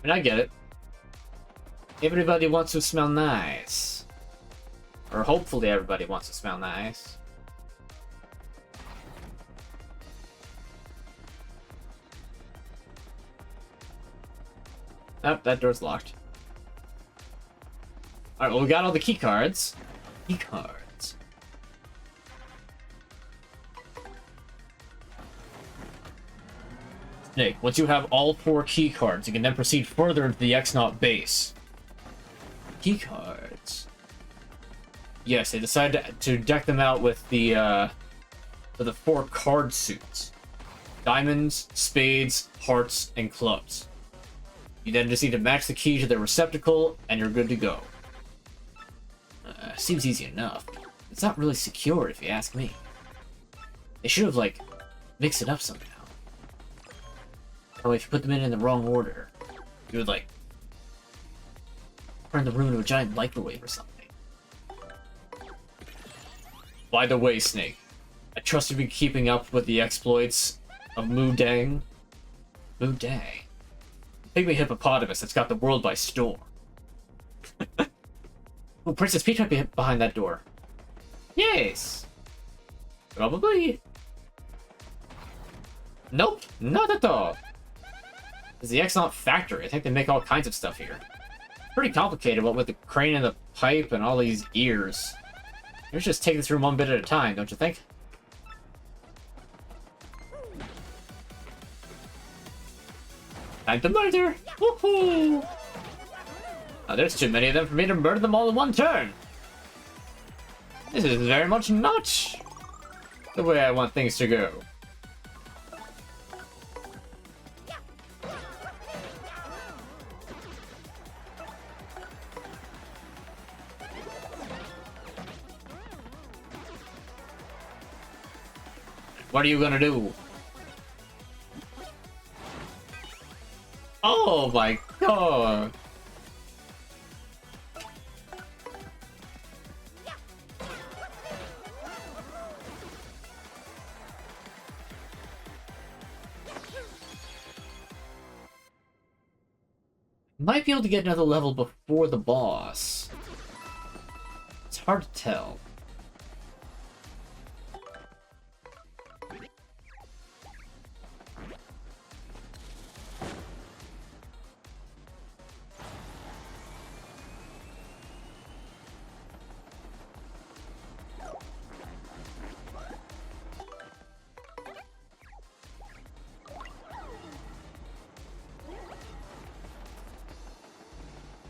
I mean, I get it. Everybody wants to smell nice. Or hopefully everybody wants to smell nice. Oh, that door's locked. Alright, well, we got all the key cards. Key cards. Snake, once you have all 4 key cards, you can then proceed further into the X-Naught base. Key cards. Yes, they decided to deck them out with the 4 card suits. Diamonds, spades, hearts, and clubs. You then just need to match the key to their receptacle, and you're good to go. Seems easy enough. It's not really secure, if you ask me. They should have, like, mixed it up somehow. Or if you put them in the wrong order, you would, like, turn the room into a giant microwave or something. By the way, Snake, I trust you've been keeping up with the exploits of Mu-Dang. Mu-Dang? Pygmy hippopotamus that's got the world by storm. Oh, Princess Peach might be behind that door. Yes! Probably. Nope, not at all. It's the X-Naught factory. I think they make all kinds of stuff here. Pretty complicated, what with the crane and the pipe and all these ears. Let's just take this room one bit at a time, don't you think? Time to murder! Woohoo! Now, there's too many of them for me to murder them all in one turn. This is very much not the way I want things to go. What are you gonna do? Oh my god! Might be able to get another level before the boss. It's hard to tell.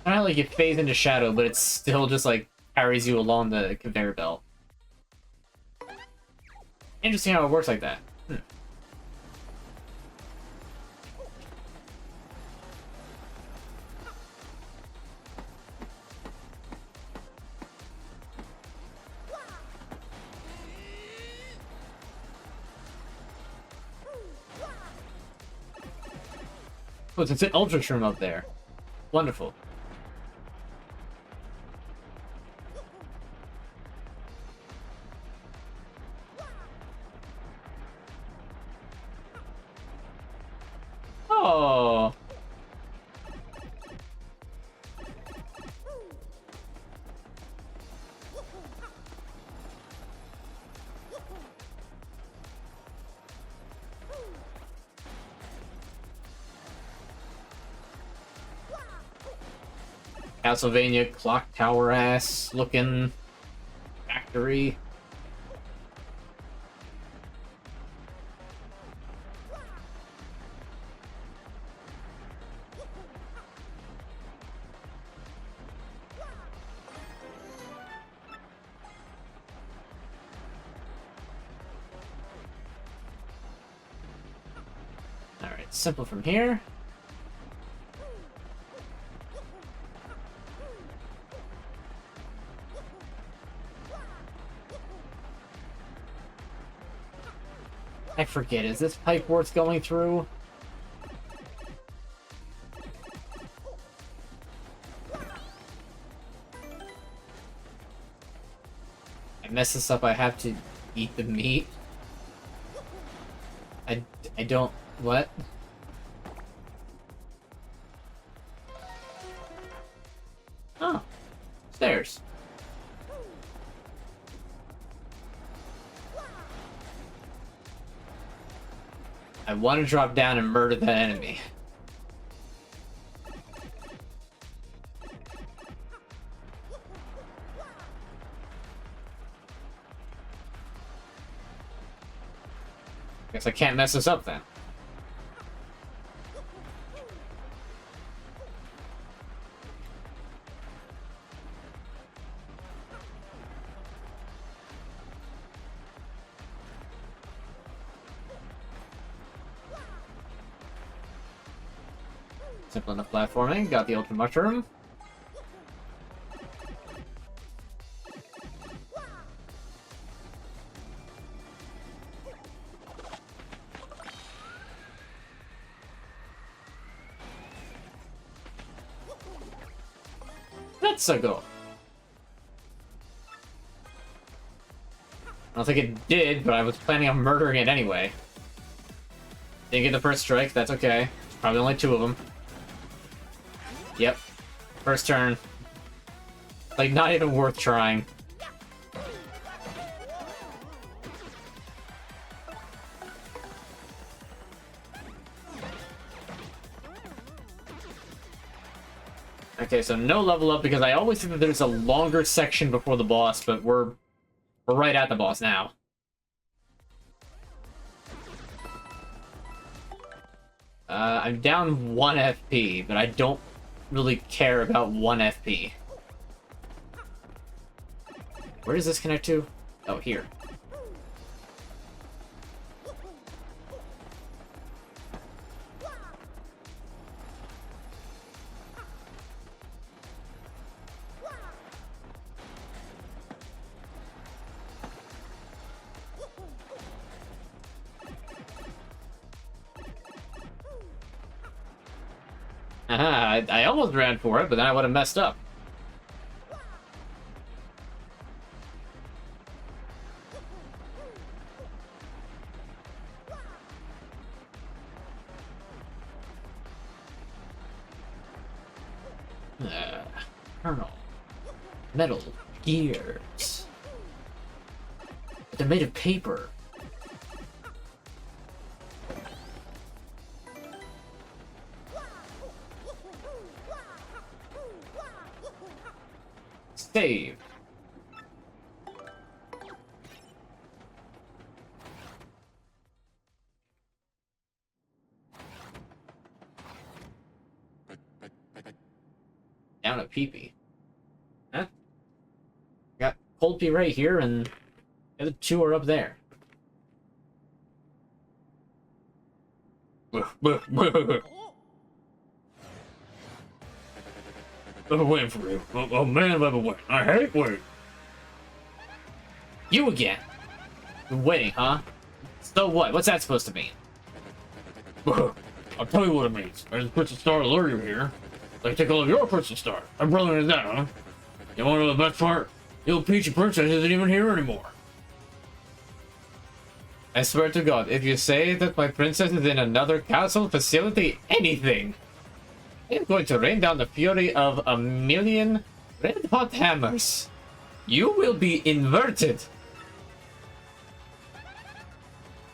Kind of like it fades into shadow, but it still just like carries you along the conveyor belt. Interesting how it works like that. Oh, it's an Ultra Shroom up there. Wonderful. Oh. Castlevania clock tower ass looking factory. Alright, simple from here. I forget, is this pipe worth going through? I mess this up, I have to eat the meat. I don't... what? stairs. I want to drop down and murder that enemy. Guess I can't mess this up then. Simple enough platforming. Got the ultra mushroom. That's a go. I don't think it did, but I was planning on murdering it anyway. Didn't get the first strike, that's okay. Probably only 2 of them. Yep. First turn. Like, not even worth trying. Okay, so no level up because I always think that there's a longer section before the boss, but we're right at the boss now. I'm down 1 FP, but I don't really care about 1 FP. Where does this connect to? Oh, here. I almost ran for it, but then I would have messed up. Kernel. Metal. Gears. But they're made of paper. Save. Down a peepee. Huh? Got cold pea right here, and the other 2 are up there. I've been waiting for you. Oh man, I've been waiting. I hate waiting. You again? Been waiting, huh? So what? What's that supposed to mean? I'll tell you what it means. I just put the star earlier here. Like, take all of your Princess Star. I'm brilliant at that, huh? You wanna know the best part? The old Peachy Princess isn't even here anymore. I swear to God, if you say that my princess is in another castle, facility, anything, I'm going to rain down the fury of a million red-hot hammers. You will be inverted.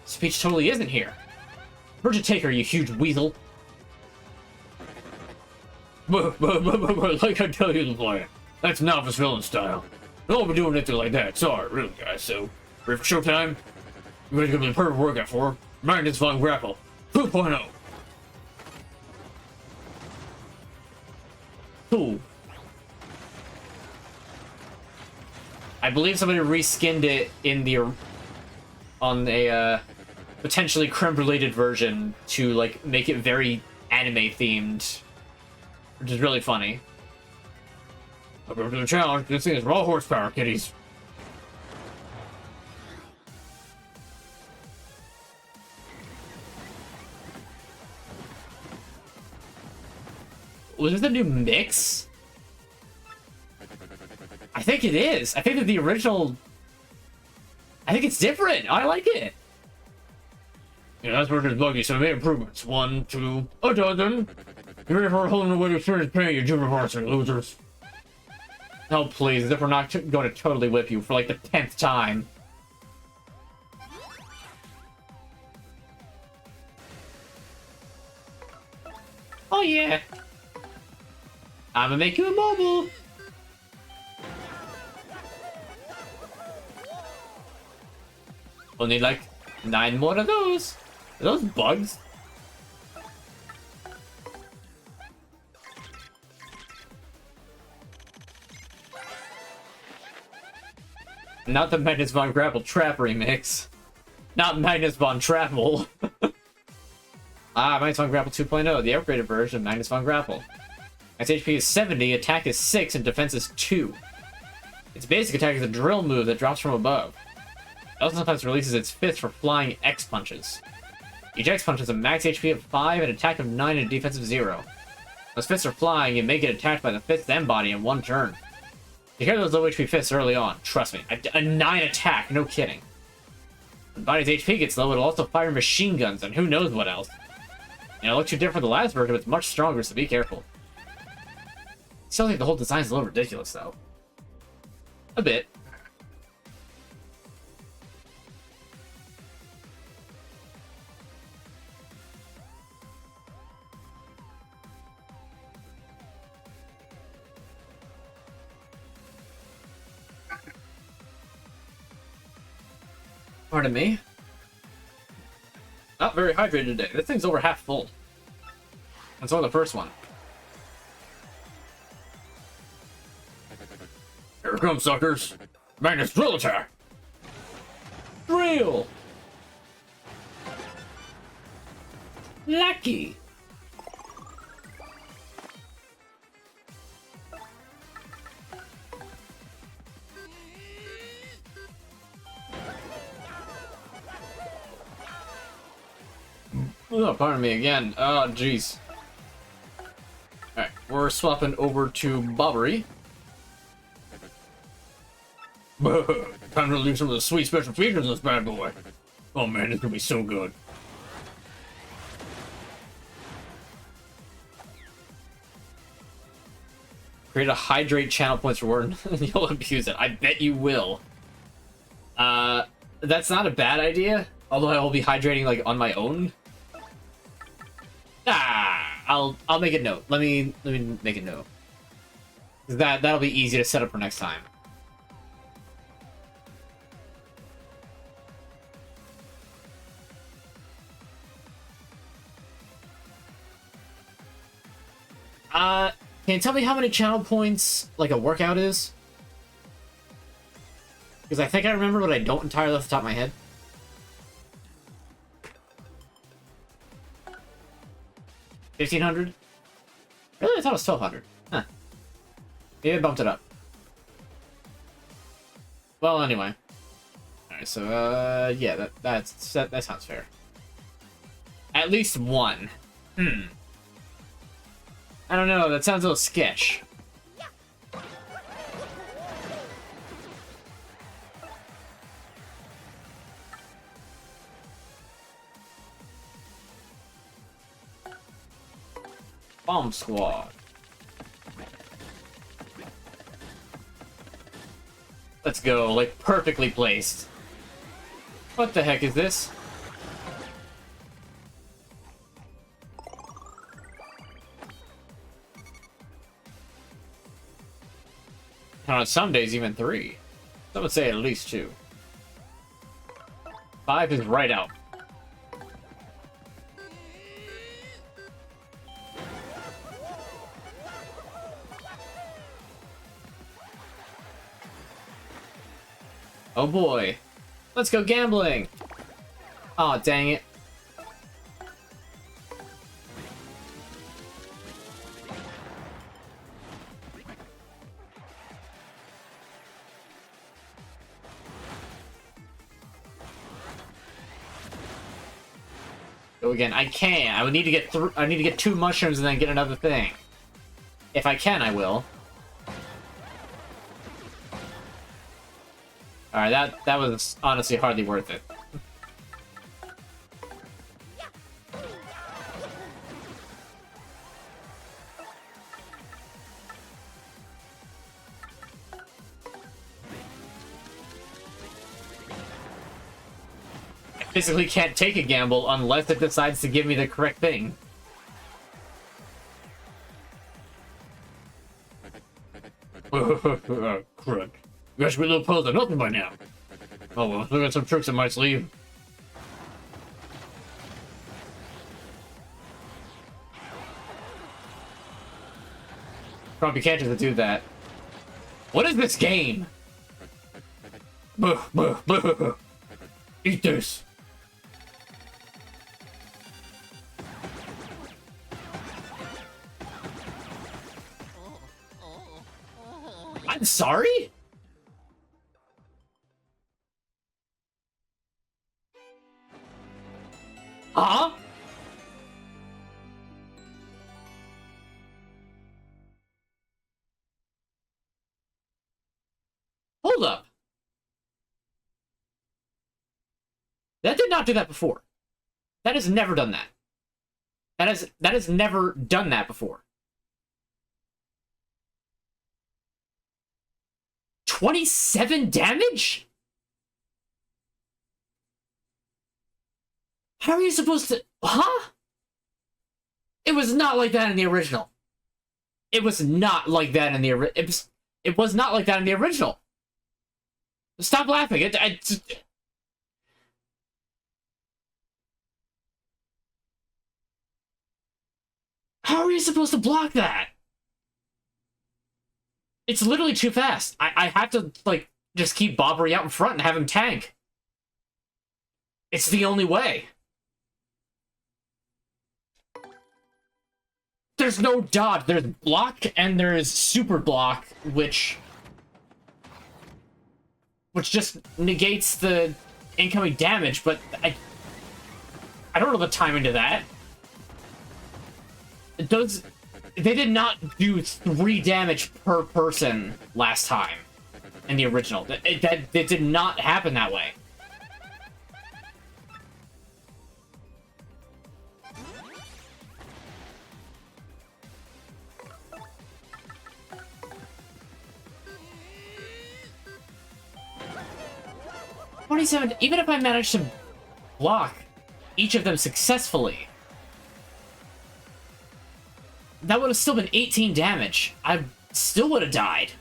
Speech totally isn't here. Where'd you take her, you huge weasel? Like I tell you the plan. That's novice villain style. Don't be doing anything like that. Sorry, really, guys. So, ready for showtime? You're gonna give me the perfect workout for Magnus Von Grapple 2.0. Cool. I believe somebody reskinned it in the on a potentially creme-related version to like make it very anime themed, which is really funny. Up to the challenge. This thing is raw horsepower, kiddies. Was this the new mix? I think it is. I think that the original... I think it's different. I like it. Yeah, that's where it's buggy, so I made improvements. 1, 2, a dozen. You ready for a whole new way to experience pain, you junior varsity losers? Oh, please, as if we're not going to totally whip you for like the 10th time. Oh, yeah. I'm gonna make you immobile. We'll need like 9 more of those. Are those bugs? Not the Magnus Von Grapple Trap remix. Not Magnus Von Trapple. Magnus Von Grapple 2.0, the upgraded version of Magnus Von Grapple. Its HP is 70, attack is 6, and defense is 2. Its basic attack is a drill move that drops from above. It also sometimes releases its fist for flying X punches. Each X punch has a max HP of 5, an attack of 9, and a defense of 0. Those fists are flying and may get attacked by the fist and body in one turn. You hear those low HP fists early on, trust me. A 9 attack, no kidding. When the body's HP gets low, it'll also fire machine guns and who knows what else. And it looks too different from the last version, but it's much stronger, so be careful. I still think the whole design's a little ridiculous, though. A bit. Pardon me? Not very hydrated today. This thing's over half full. That's only the first one. Here it comes, suckers. Magnus drill attack. Drill! Lucky! Oh, pardon me again. Oh, jeez. Alright, we're swapping over to Bobbery. Time to leave some of the sweet special features in this bad boy. Oh man, it's gonna be so good. Create a hydrate channel points reward and you'll abuse it. I bet you will. That's not a bad idea. Although I will be hydrating like on my own. I'll make a note. Let me make a note. That'll be easy to set up for next time. Can you tell me how many channel points like a workout is? Because I think I remember, but I don't entirely off the top of my head. 1,500? Really? I thought it was 1,200. Huh. Maybe I bumped it up. Well, anyway. Alright, so, yeah, that sounds fair. At least one. I don't know, that sounds a little sketch. Bomb squad. Let's go, like perfectly placed. What the heck is this? And on some days, even 3. Some would say at least 2. 5 is right out. Oh boy. Let's go gambling! Aw, oh, dang it. Go again. I can. I would need to get I need to get 2 mushrooms and then get another thing. If I can, I will. Alright, that was honestly hardly worth it. physically can't take a gamble unless it decides to give me the correct thing. Correct. You guys should be a little puzzled and help me by now. Oh well, look at some tricks in my sleeve. Probably can't just do that. What is this game? Buh, buh, buh. Eat this. I'm sorry? Huh? Hold up. That did not do that before. That has never done that. That has never done that before. 27 damage? How are you supposed to... Huh? It was not like that in the original. It was not like that in the original. It was not like that in the original. Stop laughing. How are you supposed to block that? It's literally too fast. I have to, like, just keep Bobbery out in front and have him tank. It's the only way. There's no dodge. There's block and there's super block, which just negates the incoming damage, but I don't know the timing to that. They did not do 3 damage per person last time in the original. It did not happen that way. Even if I managed to block each of them successfully, that would have still been 18 damage. I still would have died.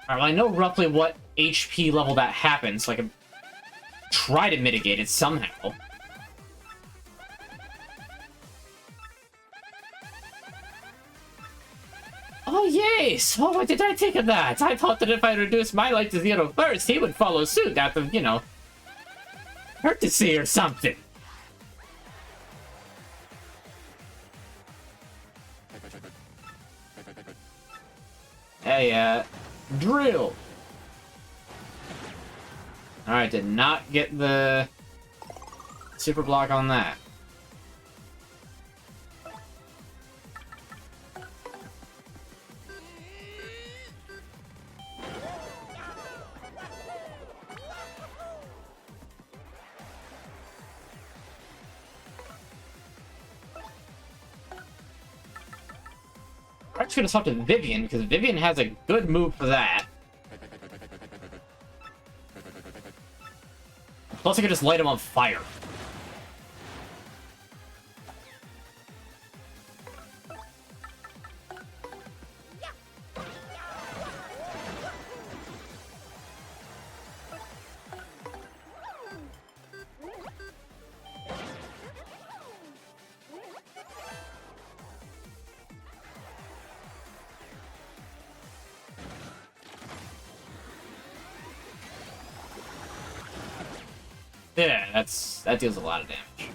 Alright, well, I know roughly what HP level that happens, so I can try to mitigate it somehow. Oh, yes! Oh, what did I think of that? I thought that if I reduced my life to 0 first, he would follow suit out of, you know, courtesy or something. Hey, drill! Alright, did not get the super block on that. I'm just gonna swap to Vivian, because Vivian has a good move for that. Plus I could just light him on fire. Yeah, that deals a lot of damage.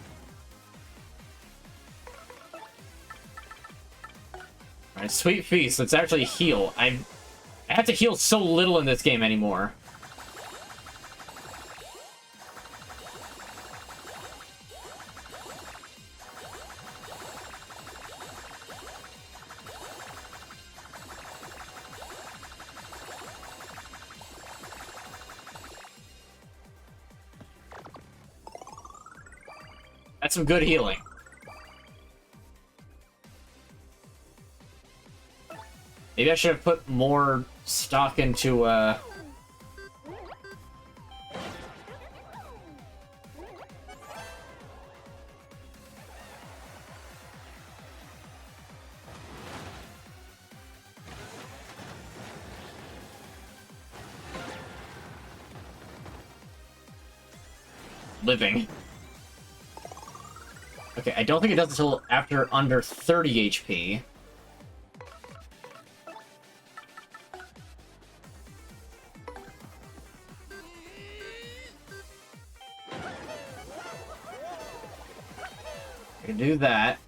Alright, Sweet Feast, let's actually heal. I have to heal so little in this game anymore. That's some good healing. Maybe I should have put more stock into, living. Okay, I don't think it does until after under 30 HP. I can do that.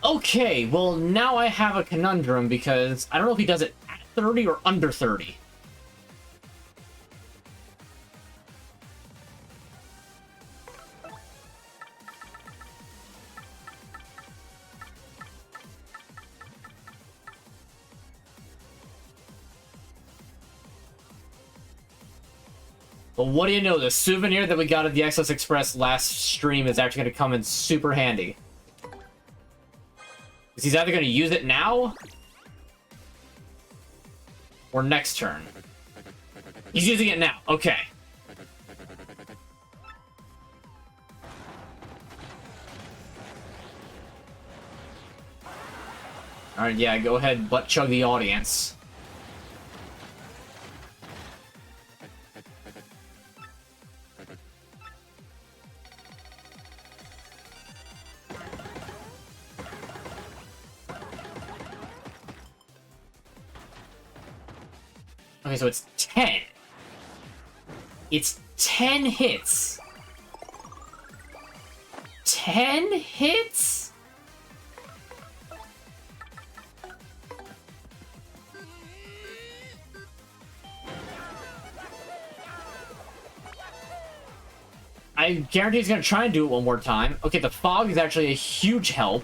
Okay, well, now I have a conundrum because I don't know if he does it at 30 or under 30. But what do you know? The souvenir that we got at the XS Express last stream is actually going to come in super handy. Because he's either going to use it now or next turn. He's using it now. Okay. Alright, yeah, go ahead, butt chug the audience. Okay, so it's 10. It's 10 hits. 10 hits? I guarantee he's gonna try and do it one more time. Okay, the fog is actually a huge help.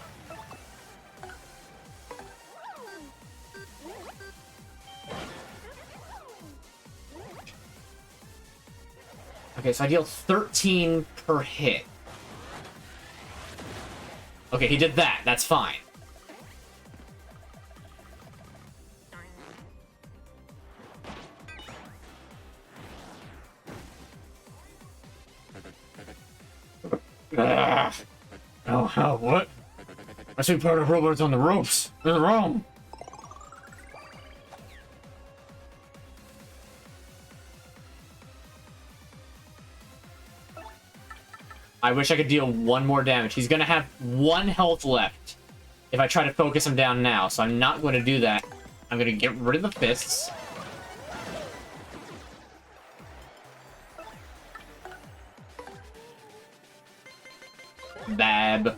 Okay, so I deal 13 per hit. Okay, he did that. That's fine. Oh, what? I see part of robots on the ropes. They're wrong. I wish I could deal one more damage. He's gonna have 1 health left if I try to focus him down now, so I'm not going to do that. I'm gonna get rid of the fists. Bab.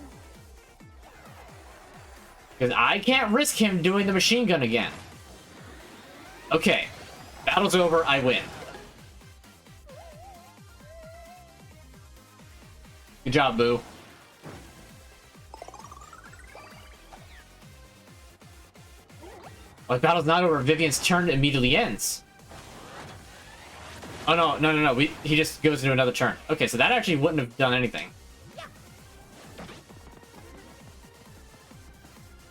Because I can't risk him doing the machine gun again. Okay. Battle's over, I win. Good job, Boo. Well, the battle's not over. Vivian's turn immediately ends. Oh, no. He just goes into another turn. Okay, so that actually wouldn't have done anything.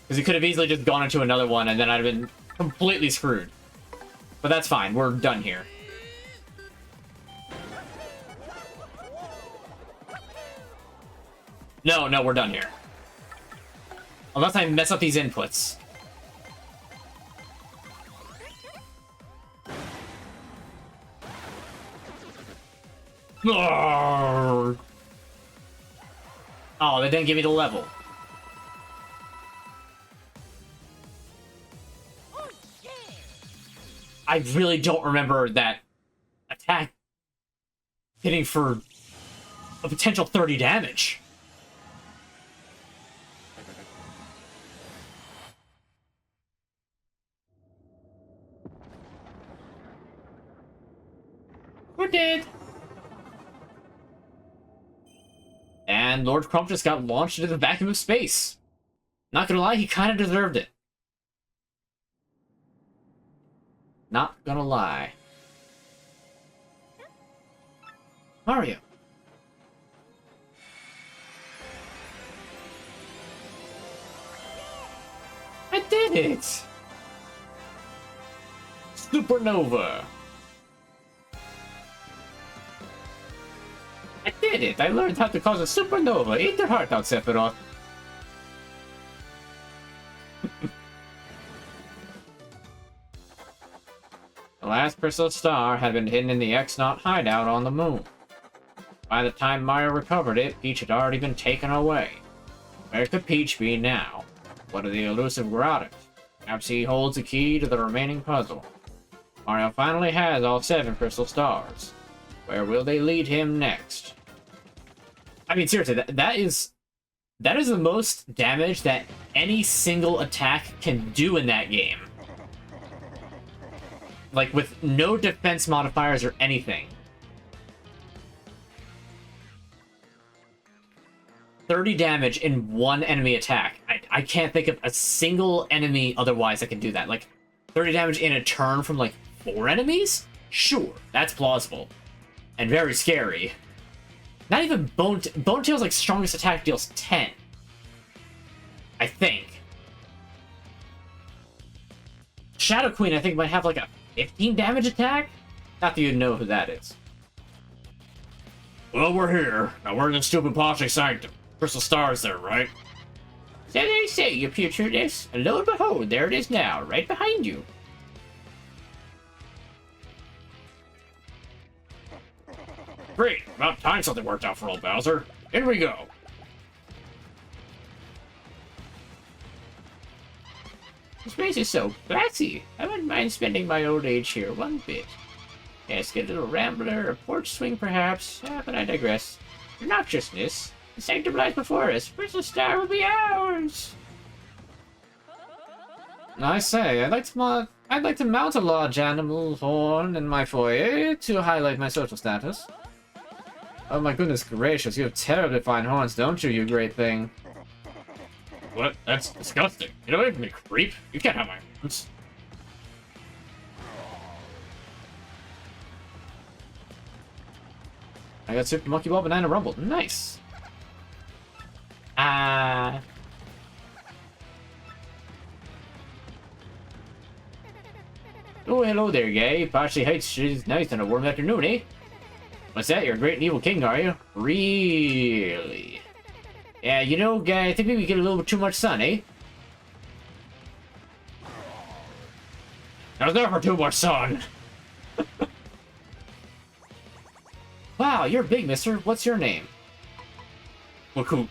Because he could have easily just gone into another one, and then I'd have been completely screwed. But that's fine. We're done here. No, we're done here. Unless I mess up these inputs. Oh, they didn't give me the level. I really don't remember that attack hitting for a potential 30 damage. We're dead. And Lord Crump just got launched into the vacuum of space. Not gonna lie, he kind of deserved it. Not gonna lie. Mario. I did it! Supernova. I did it! I learned how to cause a supernova! Eat your heart out, Sephiroth! The last crystal star had been hidden in the X-Naut hideout on the moon. By the time Mario recovered it, Peach had already been taken away. Where could Peach be now? What are the elusive Groudons? Perhaps he holds the key to the remaining puzzle. Mario finally has all 7 crystal stars. Where will they lead him next? I mean, seriously, that is the most damage that any single attack can do in that game. Like, with no defense modifiers or anything. 30 damage in one enemy attack. I can't think of a single enemy otherwise that can do that. Like, 30 damage in a turn from, like, 4 enemies? Sure, that's plausible. And very scary. Not even Bonetail's, like, strongest attack deals 10. I think. Shadow Queen, I think, might have, like, a 15 damage attack? Not that you'd know who that is. Well, we're here. Now we're in the stupid Posse Sanctum. Crystal Stars there, right? So they say, you putridess. And lo and behold, there it is now, right behind you. Great. About time something worked out for old Bowser. In we go. This place is so classy. I wouldn't mind spending my old age here one bit. Yes, get a little rambler, a porch swing perhaps, but I digress. Obnoxiousness. The sanctum lies before us. Crystal Star will be ours. I say, I'd like to mount a large animal horn in my foyer to highlight my social status. Oh my goodness gracious, you have terribly fine horns, don't you, you great thing? What? That's disgusting. You don't make me creep. You can't have my horns. I got Super Monkey Ball Banana Rumble. Nice. Oh, hello there, guy. Partially Heights is nice on a warm afternoon, eh? What's that? You're a great and evil king, are you? Really? Yeah, you know, guy, I think maybe we get a little bit too much sun, eh? I was never too much sun. Wow, you're big, mister. What's your name? Wakoot.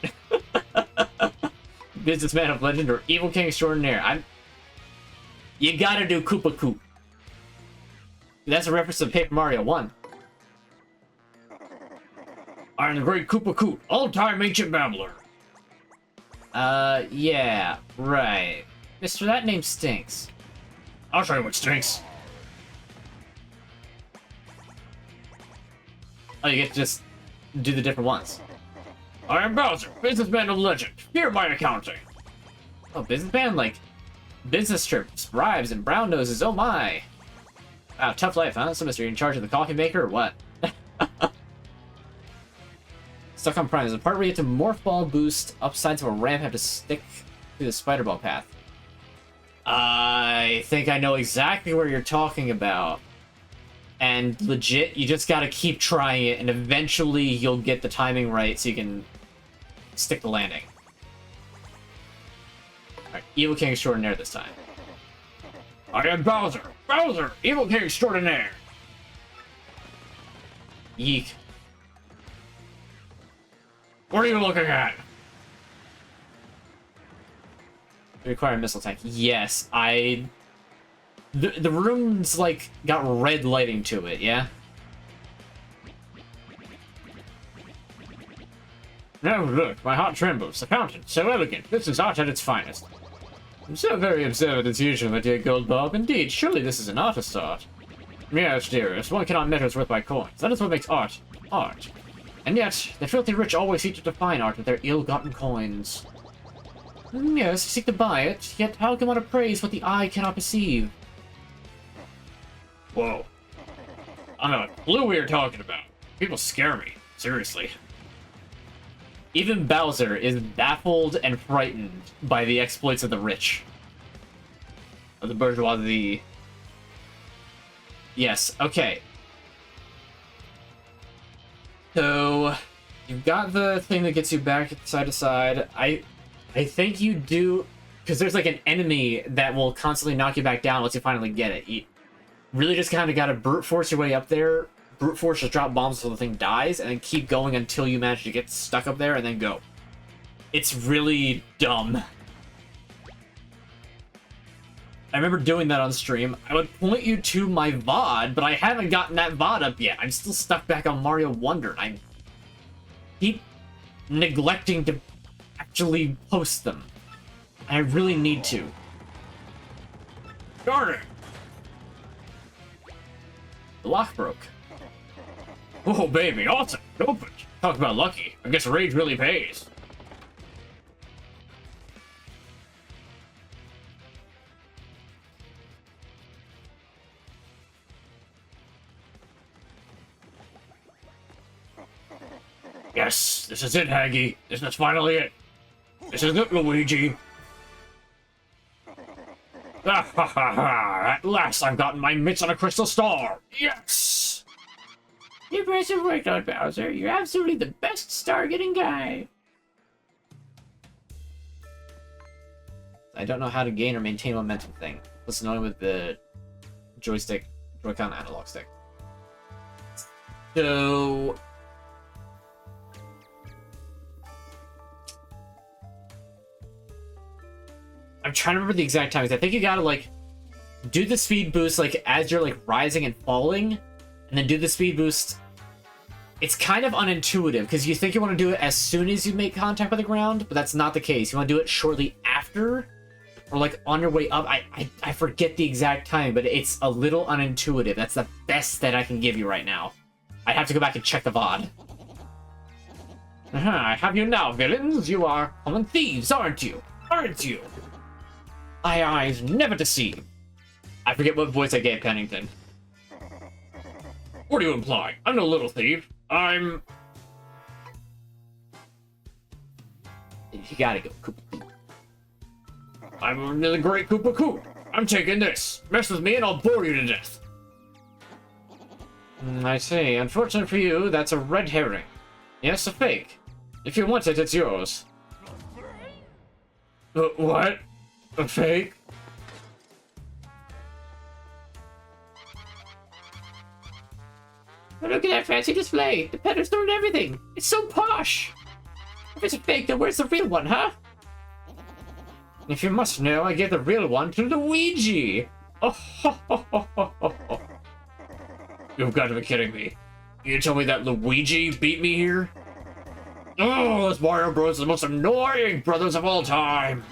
Businessman of legend or evil king extraordinaire? You gotta do Koopa Koop. That's a reference to Paper Mario 1. I'm the great Koopa Koot, all-time ancient babbler. Yeah, right. Mister, that name stinks. I'll show you what stinks. Oh, you get to just do the different ones. I am Bowser, businessman of legend. Here my accounting. Oh, businessman? Like, business trips, bribes, and brown noses, oh my! Wow, tough life, huh? So, mister, you in charge of the coffee maker, or what? Stuck on Prime. There's a part where you have to morph ball boost up sides of a ramp, have to stick through the spider ball path. I think I know exactly where you're talking about. And legit, you just gotta keep trying it, and eventually you'll get the timing right so you can stick the landing. Alright, Evil King Extraordinaire this time. I am Bowser, Bowser, evil king extraordinaire. Yeek. What are you looking at? Require missile tank. Yes, the room's, like, got red lighting to it, yeah? Now look, my heart trembles. The fountain, so elegant. This is art at its finest. I'm so very observant as usual, my dear Goldbob. Indeed, surely this is an artist's art. Yes, dearest, one cannot measure its worth by coins. That is what makes art, art. And yet, the filthy rich always seek to define art with their ill-gotten coins. Yes, seek to buy it, yet how can one appraise what the eye cannot perceive? Whoa. I don't know what clue we are talking about. People scare me. Seriously. Even Bowser is baffled and frightened by the exploits of the rich. the bourgeoisie. Yes, okay. So, you've got the thing that gets you back side to side. I think you do, because there's like an enemy that will constantly knock you back down once you finally get it. You really just kind of got to brute force your way up there. Brute force, just drop bombs until the thing dies, and then keep going until you manage to get stuck up there, and then go. It's really dumb. I remember doing that on stream. I would point you to my VOD, but I haven't gotten that VOD up yet. I'm still stuck back on Mario Wonder. I keep neglecting to actually post them. I really need to. Darn it! The lock broke. Oh, baby, awesome. Open. Talk about lucky. I guess rage really pays. Yes, this is it, Haggy. This is finally it. This is it, Luigi. Ah, ha, ha, ha. At last, I've gotten my mitts on a crystal star. Yes! Impressive work on Bowser. You're absolutely the best star-getting guy. I don't know how to gain or maintain momentum thing. Listen only with the joystick, Joy-Con analog stick. So... I'm trying to remember the exact timings. I think you gotta, like, do the speed boost, like, as you're, like, rising and falling, and then do the speed boost. It's kind of unintuitive, because you think you want to do it as soon as you make contact with the ground, but that's not the case. You want to do it shortly after, or, like, on your way up. I forget the exact time, but it's a little unintuitive. That's the best that I can give you right now. I have to go back and check the VOD. I have you now, villains. You are common thieves, aren't you? Aren't you? My eyes never deceive. I forget what voice I gave Pennington. What do you imply? I'm no little thief. I'm... You gotta go, Koopa. I'm the great Koopa Koop. I'm taking this. Mess with me and I'll bore you to death. I see. Unfortunate for you, that's a red herring. Yes, a fake. If you want it, it's yours. What? A fake? But look at that fancy display. The pedestal and everything. It's so posh. If it's a fake, then where's the real one, huh? If you must know, I gave the real one to Luigi. Oh, ho, ho, ho, ho, ho, ho. You've got to be kidding me. You tell me that Luigi beat me here? Oh, this Mario Bros. Is the most annoying brothers of all time.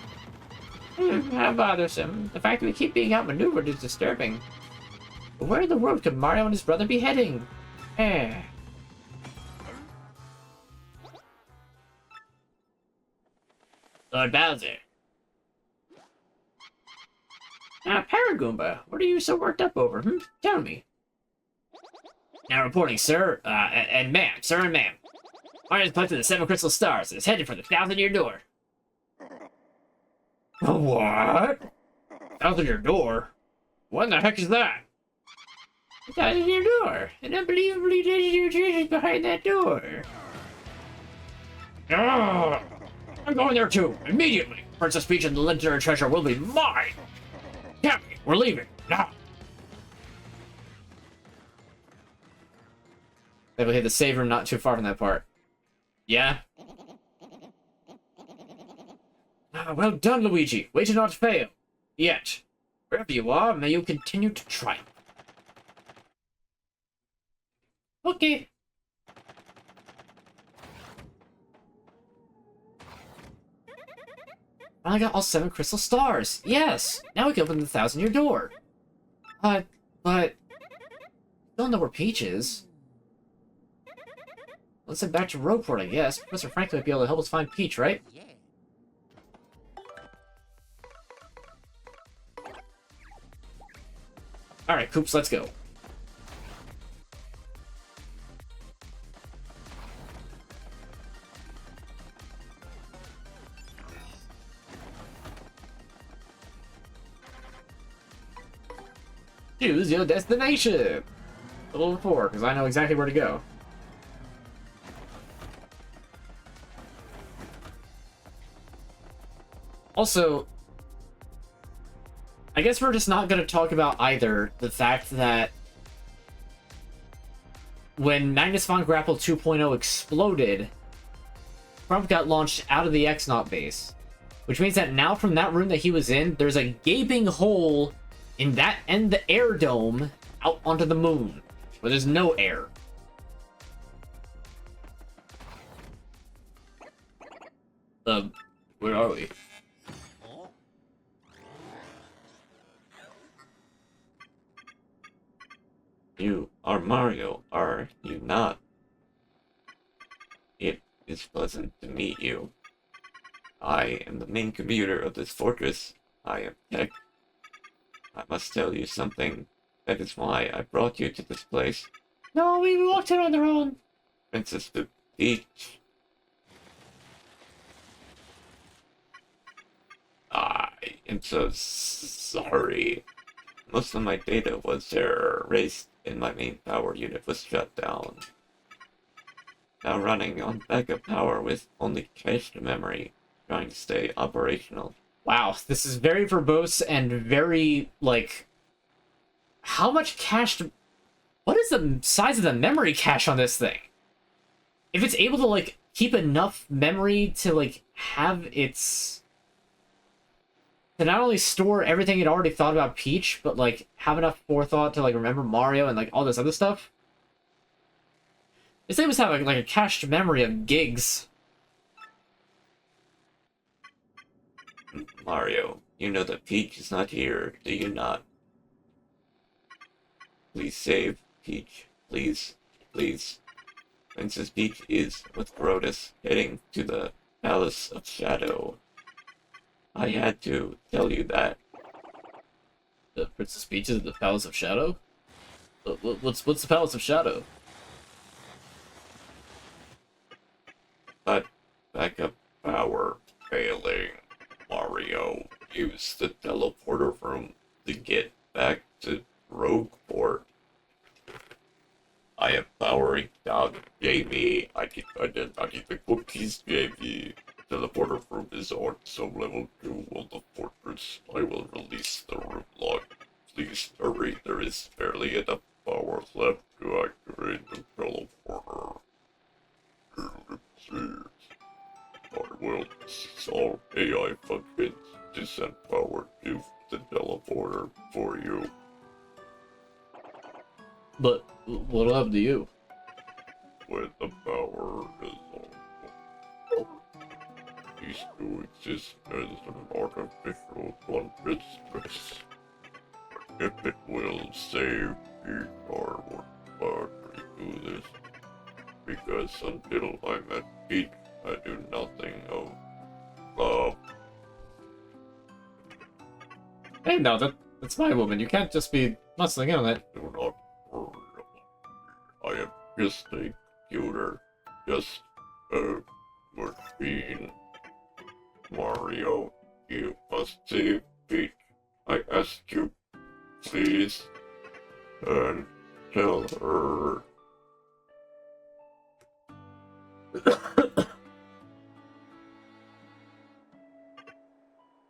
How bothersome. The fact that we keep being outmaneuvered is disturbing. But where in the world could Mario and his brother be heading? Lord Bowser. Paragoomba, what are you so worked up over? Tell me. Now reporting, sir, and ma'am, sir and ma'am. Mario's collected the 7 crystal stars and is headed for the 1,000-year door. What? 1,000-year door? What in the heck is that? The 1,000-year door. An unbelievably legendary treasure behind that door. Ah, I'm going there too, immediately. Princess Peach and the legendary treasure will be mine. Cappy, we're leaving, now. Maybe we hit the save room not too far from that part. Yeah? Well done, Luigi. Way to not fail. Yet. Wherever you are, may you continue to triumph. Okay. I got all 7 crystal stars. Yes! Now we can open the 1,000-year door. But... Don't know where Peach is. Let's head back to Roadport, I guess. Professor Franklin might be able to help us find Peach, right? Yeah. Alright, Koops, let's go. Choose your destination. Level 4, because I know exactly where to go. Also, I guess we're just not going to talk about either the fact that when Magnus von Grapple 2.0 exploded, Crump got launched out of the X-Naut base, which means that now from that room that he was in, there's a gaping hole in that and the air dome out onto the moon, where there's no air. Where are we? You are Mario, are you not? It is pleasant to meet you. I am the main computer of this fortress. I am Tech. I must tell you something. That is why I brought you to this place. No, we walked in on their own. Princess Peach. I am so sorry. Most of my data was erased and my main power unit was shut down. Now running on backup power with only cached memory, trying to stay operational. Wow, this is very verbose and very, like... How much cached... What is the size of the memory cache on this thing? If it's able to, like, keep enough memory to, like, have its... To not only store everything it already thought about Peach, but, like, have enough forethought to, like, remember Mario and, like, all this other stuff. This thing must have, like a cached memory of gigs. Mario, you know that Peach is not here, do you not? Please save Peach. Please. Please. Princess Peach is with Brodus, heading to the Palace of Shadow. I had to tell you that. The Princess Peach is at the Palace of Shadow? What's the Palace of Shadow? But backup power failing. Mario, use the teleporter room to get back to Rogueport. I am powering down Jamie. I need the cookies, Jamie. Teleporter room is on some level 2 of the fortress. I will release the room lock. Please hurry, there is barely enough power left to activate the teleporter. I will cease all AI functions to send power to the teleporter for you. But what'll happen to you? When the power is on, cease to exist as an artificial consciousness. If it will save Peach, I would gladly do this. Because until I met Peach, I do nothing of love. Hey, no, that's my woman. You can't just be muscling in on it. Do not worry about me. I am just a computer. Just a machine. Mario, you must save Peach. I ask you, please. And tell her.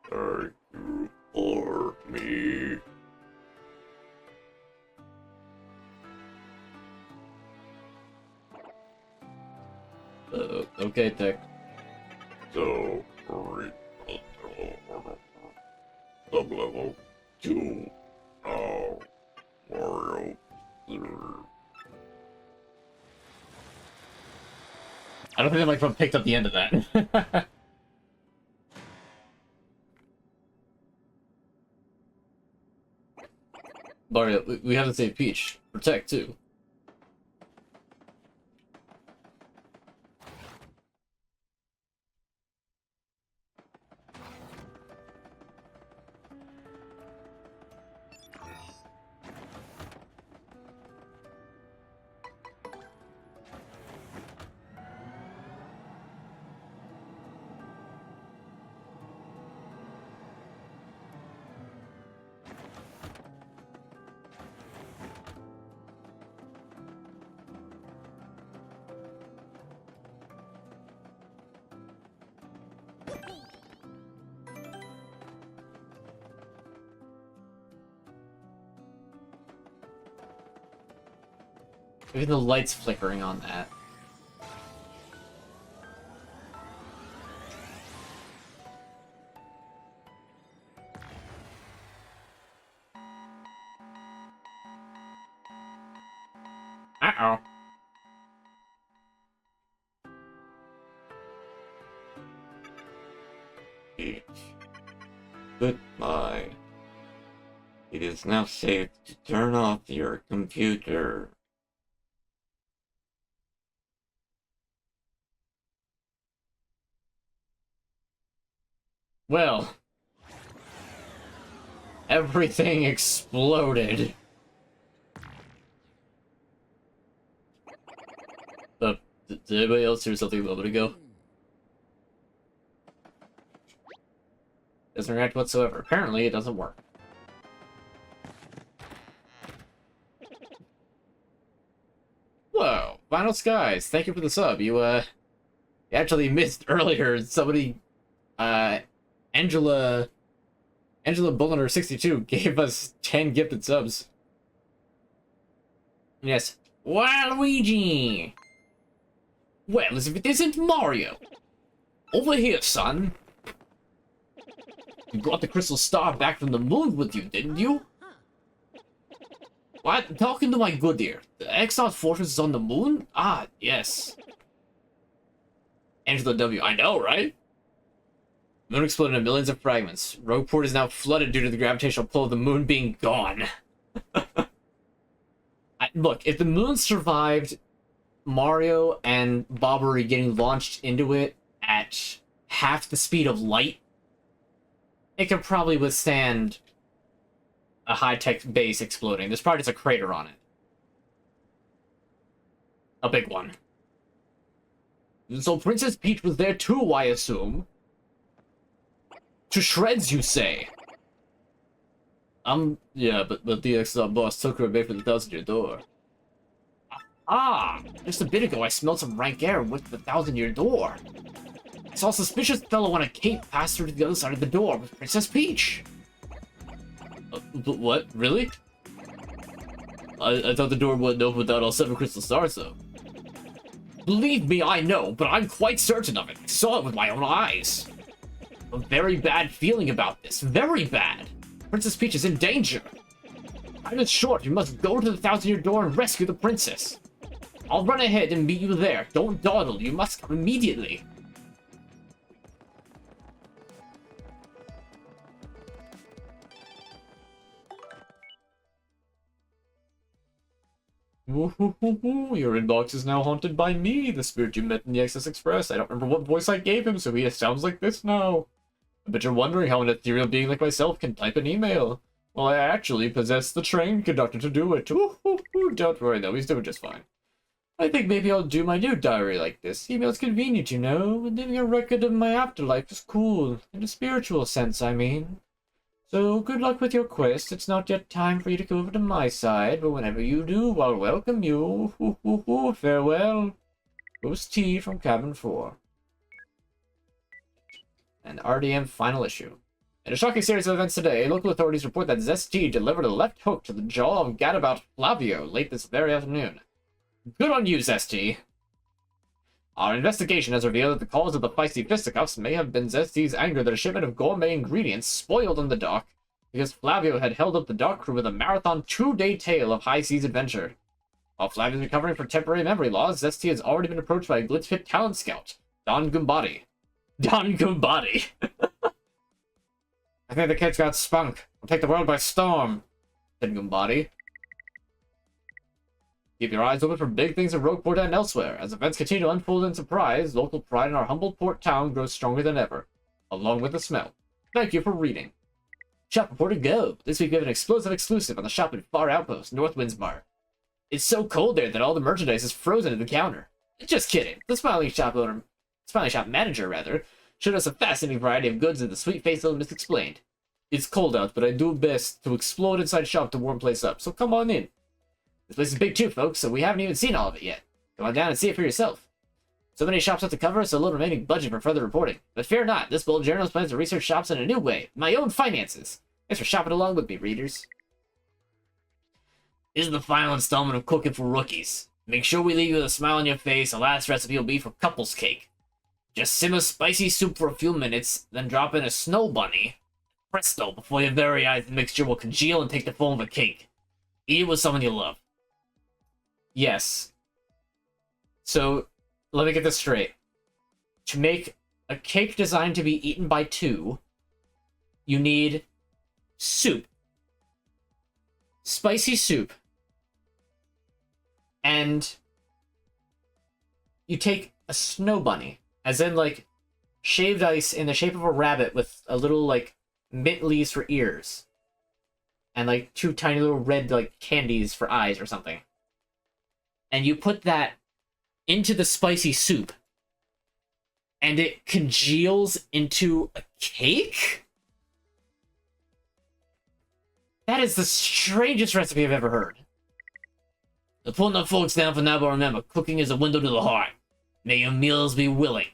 Thank you for me. Okay, Tech. So, read sub-level 2 now, Mario. I don't think the microphone picked up the end of that. Mario, we have to save Peach. Protect, too. Maybe the light's flickering on that. Uh-oh. Peach. Goodbye. It is now safe to turn off your computer. Well, everything exploded. Did anybody else hear something a moment ago? Doesn't react whatsoever. Apparently, it doesn't work. Whoa, Vinyl Skies, thank you for the sub. You actually missed earlier. Somebody, Angela Bulliner 62 gave us 10 gifted subs. Yes. Waluigi! Well, as if it isn't Mario! Over here, son! You brought the crystal star back from the moon with you, didn't you? What? Talking to my good ear. The Exile Fortress is on the moon? Ah, yes. Angela W. I know, right? Moon exploded in millions of fragments. Rogueport is now flooded due to the gravitational pull of the moon being gone. Look, if the moon survived Mario and Bobbery getting launched into it at half the speed of light, it could probably withstand a high-tech base exploding. There's probably just a crater on it. A big one. So Princess Peach was there too, I assume. To shreds, you say? Yeah, but the ex-boss took her away from the thousand-year door. Ah, just a bit ago I smelled some rank air with the thousand-year door. I saw a suspicious fellow on a cape pass through to the other side of the door with Princess Peach. But what? Really? I thought the door wouldn't open without all 7 crystal stars, though. Believe me, I know, but I'm quite certain of it. I saw it with my own eyes. A very bad feeling about this. Very bad. Princess Peach is in danger. Time is short. You must go to the thousand-year door and rescue the princess. I'll run ahead and meet you there. Don't dawdle. You must come immediately. Your inbox is now haunted by me, the spirit you met in the Excess Express. I don't remember what voice I gave him, so he sounds like this now. I bet you're wondering how an ethereal being like myself can type an email. Well, I actually possess the train conductor to do it. Don't worry, though. He's doing just fine. I think maybe I'll do my new diary like this. Email's convenient, you know. And leaving a record of my afterlife is cool. In a spiritual sense, I mean. So, good luck with your quest. It's not yet time for you to go over to my side, but whenever you do, I'll welcome you. Farewell. Ghost T from Cabin 4. And RDM final issue. In a shocking series of events today, local authorities report that Zest-T delivered a left hook to the jaw of gadabout Flavio late this very afternoon. Good on you, Zest-T. Our investigation has revealed that the cause of the feisty fisticuffs may have been Zest-T's anger that a shipment of gourmet ingredients spoiled on the dock because Flavio had held up the dock crew with a marathon 2-day tale of high seas adventure. While Flavio is recovering from temporary memory loss, Zest-T has already been approached by a Glitch Pit talent scout, Don Gumbati. Don Gumbati! I think the kid's got spunk. We'll take the world by storm, said Gumbati. Keep your eyes open for big things in Rogueport and elsewhere. As events continue to unfold in surprise, local pride in our humble port town grows stronger than ever, along with the smell. Thank you for reading. Shop report to go. This week we have an explosive exclusive on the shop in Far Outpost, North Windsmar. It's so cold there that all the merchandise is frozen at the counter. Just kidding. The smiling shop manager, showed us a fascinating variety of goods that the sweet-faced little miss explained. It's cold out, but I do best to explode inside shop to warm place up, so come on in. This place is big too, folks, so we haven't even seen all of it yet. Come on down and see it for yourself. So many shops have to cover, so little remaining budget for further reporting. But fear not, this bold journalist plans to research shops in a new way. My own finances. Thanks for shopping along with me, readers. This is the final installment of Cooking for Rookies. Make sure we leave you with a smile on your face. The last recipe will be for couples cake. Just simmer spicy soup for a few minutes, then drop in a snow bunny. Presto, before your very eyes, the mixture will congeal and take the form of a cake. Eat it with someone you love. Yes. So, let me get this straight. To make a cake designed to be eaten by two, you need soup. Spicy soup. And you take a snow bunny, as in, like, shaved ice in the shape of a rabbit with a little, like, mint leaves for ears. And, like, two tiny little red, like, candies for eyes or something. And you put that into the spicy soup. And it congeals into a cake? That is the strangest recipe I've ever heard. I'll put the folks down for now, but remember, cooking is a window to the heart. May your meals be willing,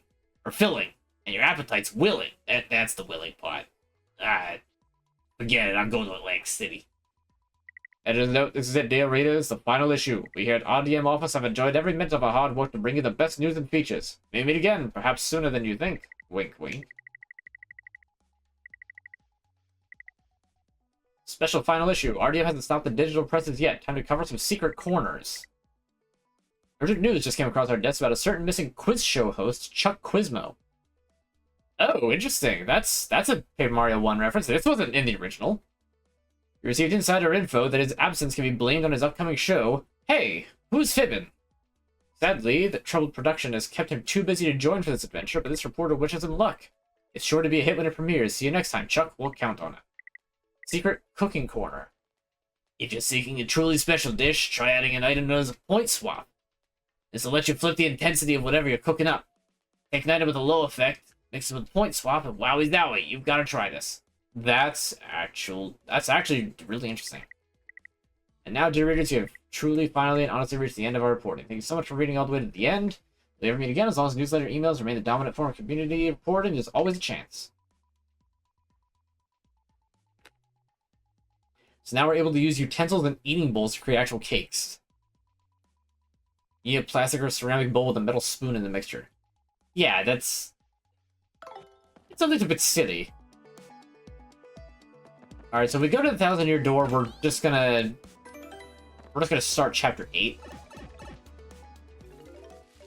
or filling, and your appetites willing. That's the willing part. Forget it, I'm going to Atlantic City. Editor's note, this is it, dear readers, the final issue. We here at RDM Office have enjoyed every minute of our hard work to bring you the best news and features. May meet again, perhaps sooner than you think. Wink, wink. Special final issue. RDM hasn't stopped the digital presses yet. Time to cover some secret corners. Urgent news just came across our desk about a certain missing quiz show host, Chuck Quizmo. Oh, interesting. That's a Paper Mario 1 reference. This wasn't in the original. We received insider info that his absence can be blamed on his upcoming show. Hey, who's fibbing? Sadly, the troubled production has kept him too busy to join for this adventure, but this reporter wishes him luck. It's sure to be a hit when it premieres. See you next time, Chuck. We'll count on it. Secret Cooking Corner. If you're seeking a truly special dish, try adding an item known as a point swap. This will let you flip the intensity of whatever you're cooking up. Take an item with a low effect, mix it with point swap, and wowie zowie, you've got to try this. That's actually really interesting. And now, dear readers, you have truly, finally, and honestly reached the end of our reporting. Thank you so much for reading all the way to the end. We'll never meet again. As long as newsletter emails remain the dominant form of community reporting, there's always a chance. So now we're able to use utensils and eating bowls to create actual cakes. You need a plastic or ceramic bowl with a metal spoon in the mixture. Yeah, it's a little bit silly. Alright, so we go to the 1,000-year door. We're just gonna start chapter 8.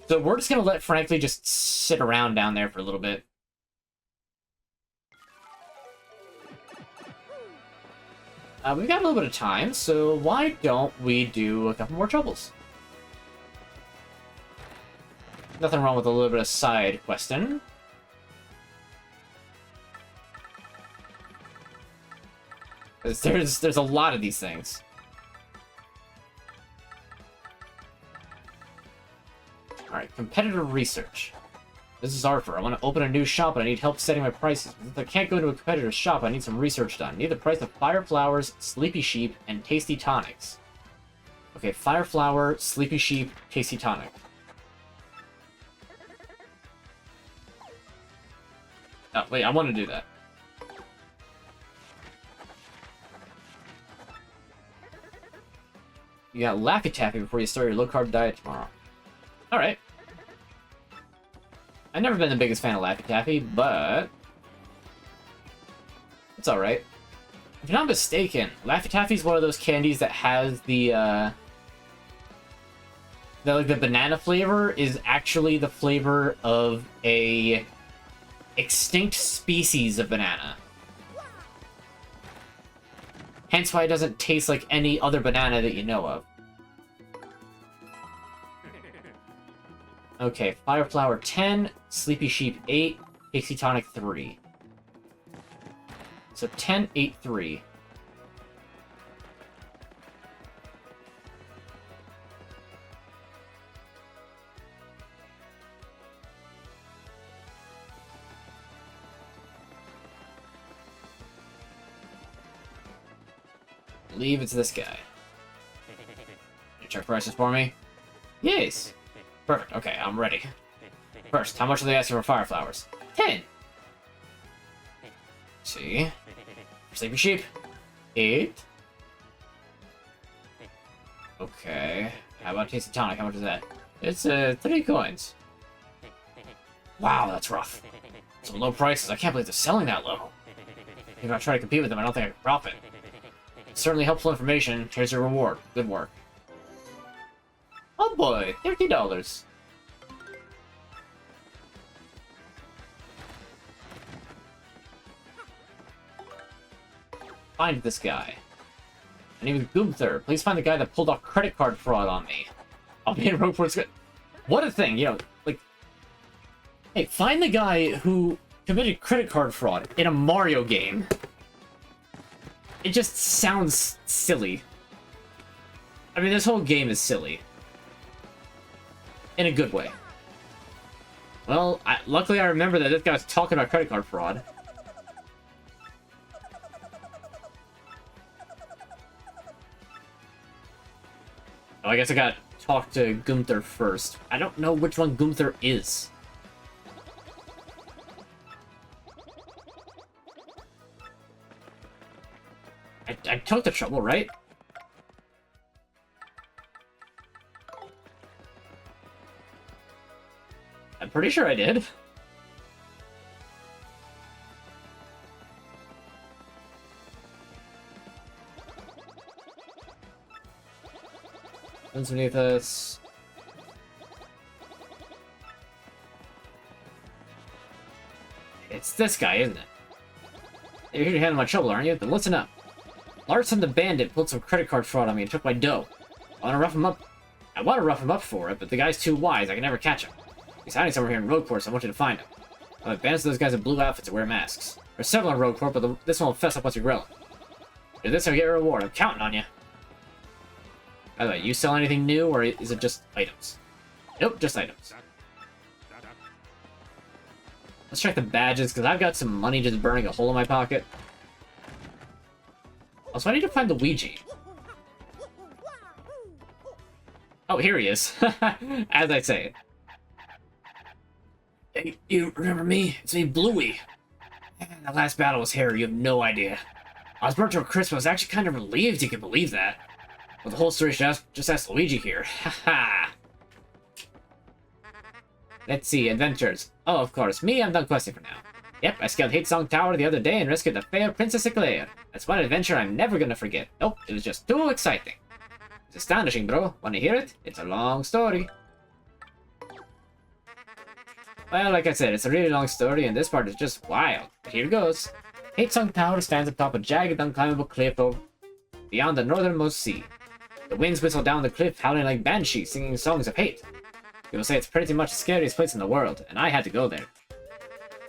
So we're just gonna let Frankly just sit around down there for a little bit. We've got a little bit of time, so why don't we do a couple more troubles? Nothing wrong with a little bit of side questing. There's a lot of these things. Alright, competitive research. This is Arthur. I want to open a new shop, and I need help setting my prices. Since I can't go into a competitor's shop, I need some research done. I need the price of Fire Flowers, Sleepy Sheep, and Tasty Tonics. Okay, Fire Flower, Sleepy Sheep, Tasty Tonic. Oh, wait, I want to do that. You got Laffy Taffy before you start your low-carb diet tomorrow. Alright. I've never been the biggest fan of Laffy Taffy, but it's alright. If I'm not mistaken, Laffy Taffy's one of those candies that has the banana flavor is actually the flavor of a extinct species of banana. Hence why it doesn't taste like any other banana that you know of. Okay, Fire Flower 10, Sleepy Sheep 8, Tasty Tonic 3. So 10, 8, 3. I believe it's this guy. You check prices for me? Yes. Perfect. Okay, I'm ready. First, how much are they asking for Fire Flowers? 10. See? Sleepy Sheep. 8. Okay. How about Tasty Tonic? How much is that? It's 3 coins. Wow, that's rough. Some low prices. I can't believe they're selling that low. If I try to compete with them, I don't think I can profit. It's certainly helpful information. Here's your reward. Good work. Oh boy, $30. Find this guy. My name is Gunther. Please find the guy that pulled off credit card fraud on me. I'll be in Rogueport's good. What a thing, you know, like... Hey, find the guy who committed credit card fraud in a Mario game. It just sounds silly. I mean, this whole game is silly. In a good way. Well, luckily I remember that this guy was talking about credit card fraud. Oh, I guess I gotta talk to Gunther first. I don't know which one Gunther is. I took the trouble, right? I'm pretty sure I did. What's beneath us? It's this guy, isn't it? You're here to handle my trouble, aren't you? Then listen up. Larson the Bandit pulled some credit card fraud on me and took my dough. I want to rough him up for it, but the guy's too wise. I can never catch him. He's hiding somewhere here in Rogueport, so I want you to find him. I'm bandits those guys in blue outfits and wear masks. There's several in Rogueport, but this one will fess up once you grill him. Do this or get a reward. I'm counting on you. By the way, you sell anything new, or is it just items? Nope, just items. Let's check the badges, because I've got some money just burning a hole in my pocket. Also, I need to find the Luigi. Oh, here he is. As I say. Hey, you remember me? It's me, Bluey. Man, the last battle was hairy, you have no idea. I was burnt to a crisp, I was actually kind of relieved you could believe that. Well, the whole story should just ask Luigi here. Haha. Let's see, adventures. Oh, of course, me, I'm done questing for now. Yep, I scaled Hate Song Tower the other day and rescued the fair Princess Eclair. That's one adventure I'm never gonna forget. Nope, it was just too exciting. It's astonishing, bro. Wanna hear it? It's a long story. Well, like I said, it's a really long story, and this part is just wild. But here goes. Hate Song Tower stands atop a jagged, unclimbable cliff beyond the northernmost sea. The winds whistle down the cliff, howling like banshees, singing songs of hate. People say it's pretty much the scariest place in the world, and I had to go there.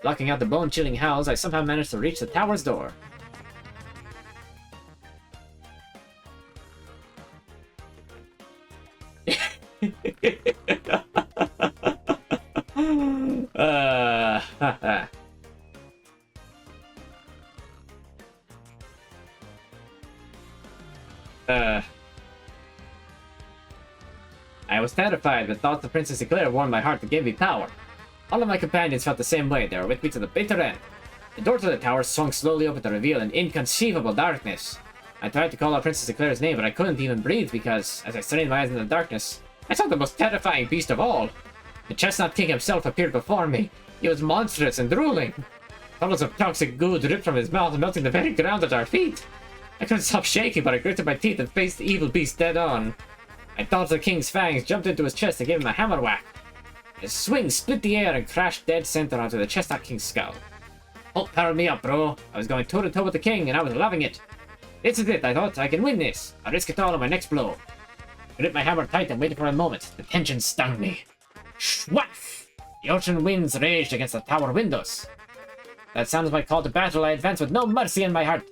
Blocking out the bone-chilling howls, I somehow managed to reach the tower's door. I was terrified, but thought the Princess Eclair warmed my heart to give me power. All of my companions felt the same way. They were with me to the bitter end. The door to the tower swung slowly open to reveal an inconceivable darkness. I tried to call out Princess Eclair's name, but I couldn't even breathe because, as I strained my eyes in the darkness, I saw the most terrifying beast of all. The Chestnut King himself appeared before me. He was monstrous and drooling. Tunnels of toxic goo dripped from his mouth, melting the very ground at our feet. I couldn't stop shaking, but I gritted my teeth and faced the evil beast dead on. I thought the king's fangs, jumped into his chest and gave him a hammer whack. His swing split the air and crashed dead center onto the Chestnut King's skull. Hulk powered me up, bro. I was going toe-to-toe with the king, and I was loving it. This is it, I thought. I can win this. I'll risk it all on my next blow. I gripped my hammer tight and waited for a moment. The tension stung me. Schwaff! The ocean winds raged against the tower windows. That sounds my call to battle. I advanced with no mercy in my heart.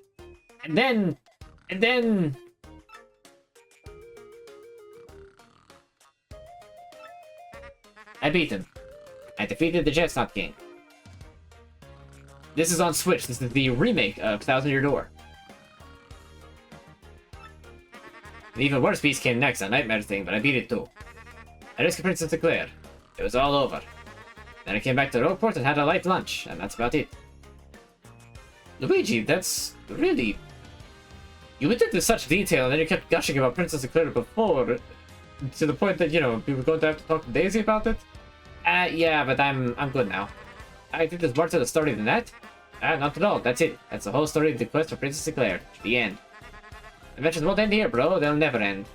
And then... I beat him. I defeated the Chestnut King. This is on Switch. This is the remake of Thousand Year Door. The even worse beast came next, a nightmare thing, but I beat it too. I rescued Princess Eclair. It was all over. Then I came back to Rogueport and had a light lunch, and that's about it. Luigi, that's really... You went into such detail, and then you kept gushing about Princess Eclair before. To the point that, you know, we were going to have to talk to Daisy about it? Yeah, but I'm good now. I think there's more to the story than that. Not at all. That's it. That's the whole story of the quest for Princess Eclair. The end. Adventures won't end here, bro. They'll never end.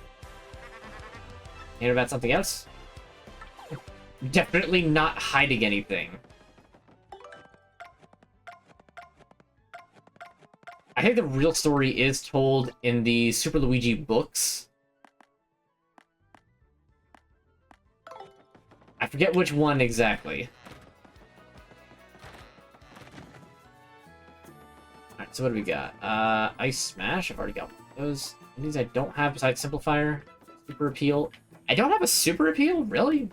Hear about something else? Definitely not hiding anything. I think the real story is told in the Super Luigi books. I forget which one exactly. Alright, so what do we got? Ice Smash, I've already got those. These I don't have besides Simplifier. Super Appeal. I don't have a Super Appeal? Really?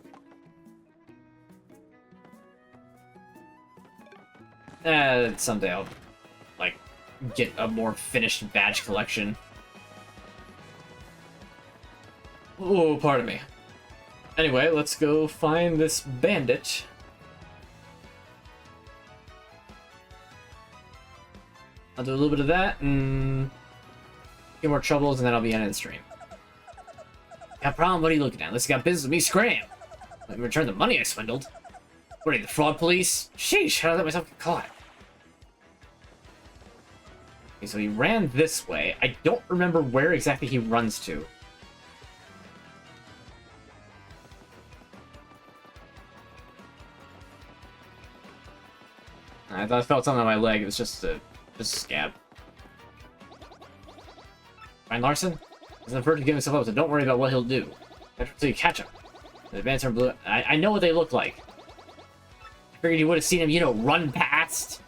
Someday I'll, like, get a more finished badge collection. Oh, pardon me. Anyway, let's go find this bandit. I'll do a little bit of that, and a few more troubles, and then I'll be ending the stream. Got a problem? What are you looking at? Let's got business with me, scram! Let me return the money I swindled. What are you, the fraud police? Sheesh, how did I let myself get caught? Okay, so he ran this way. I don't remember where exactly he runs to. I thought I felt something on my leg. It was just a scab. Find Larson? He's on the verge of giving himself up, so don't worry about what he'll do. Until you catch him. The advance are blue. I know what they look like. I figured you would have seen him, you know, run past.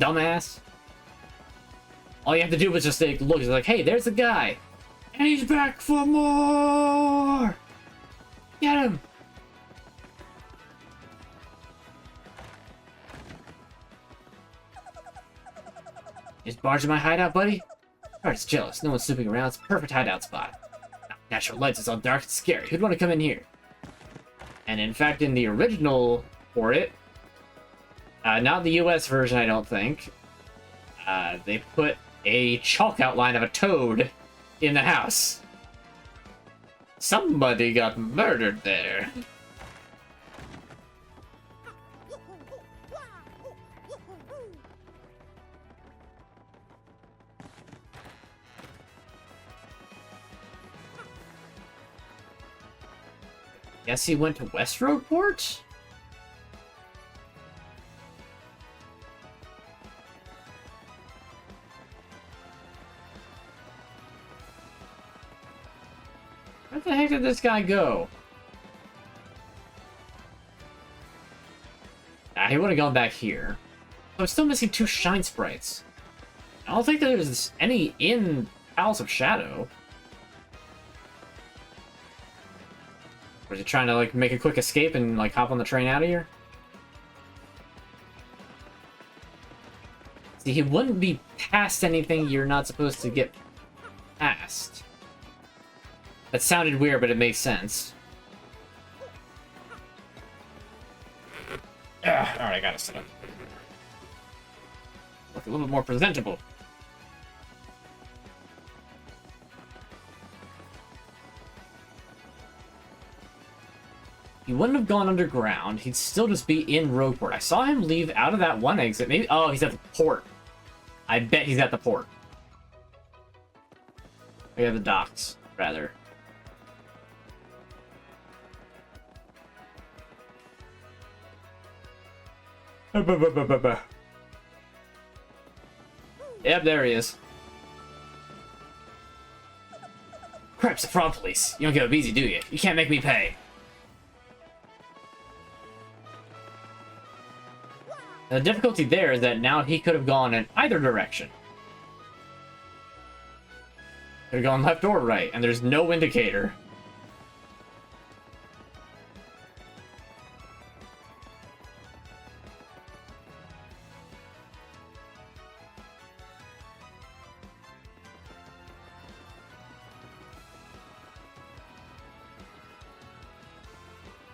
Dumbass. All you have to do was just like, look. It's like, hey, there's the guy. And he's back for more! Get him! Just barging my hideout, buddy? Heart's jealous. No one's snooping around. It's a perfect hideout spot. Natural lights, it's all dark and scary. Who'd want to come in here? And in fact, in the original for it, not the US version, I don't think, they put a chalk outline of a toad in the house. Somebody got murdered there. Guess he went to West Roadport? Where the heck did this guy go? He would have gone back here. I'm still missing 2 Shine Sprites. I don't think there's any in Palace of Shadow. Or is he trying to, like, make a quick escape and, like, hop on the train out of here? See, he wouldn't be past anything you're not supposed to get past. That sounded weird, but it makes sense. Alright, I gotta sit up. Look a little bit more presentable. He wouldn't have gone underground. He'd still just be in Roadport. I saw him leave out of that one exit. Maybe. Oh, he's at the port. I bet he's at the port. We have the docks, rather. Yep, there he is. Crap, it's the fraud police. You don't get up easy, do you? You can't make me pay. The difficulty there is that now he could have gone in either direction. Could have gone left or right, and there's no indicator.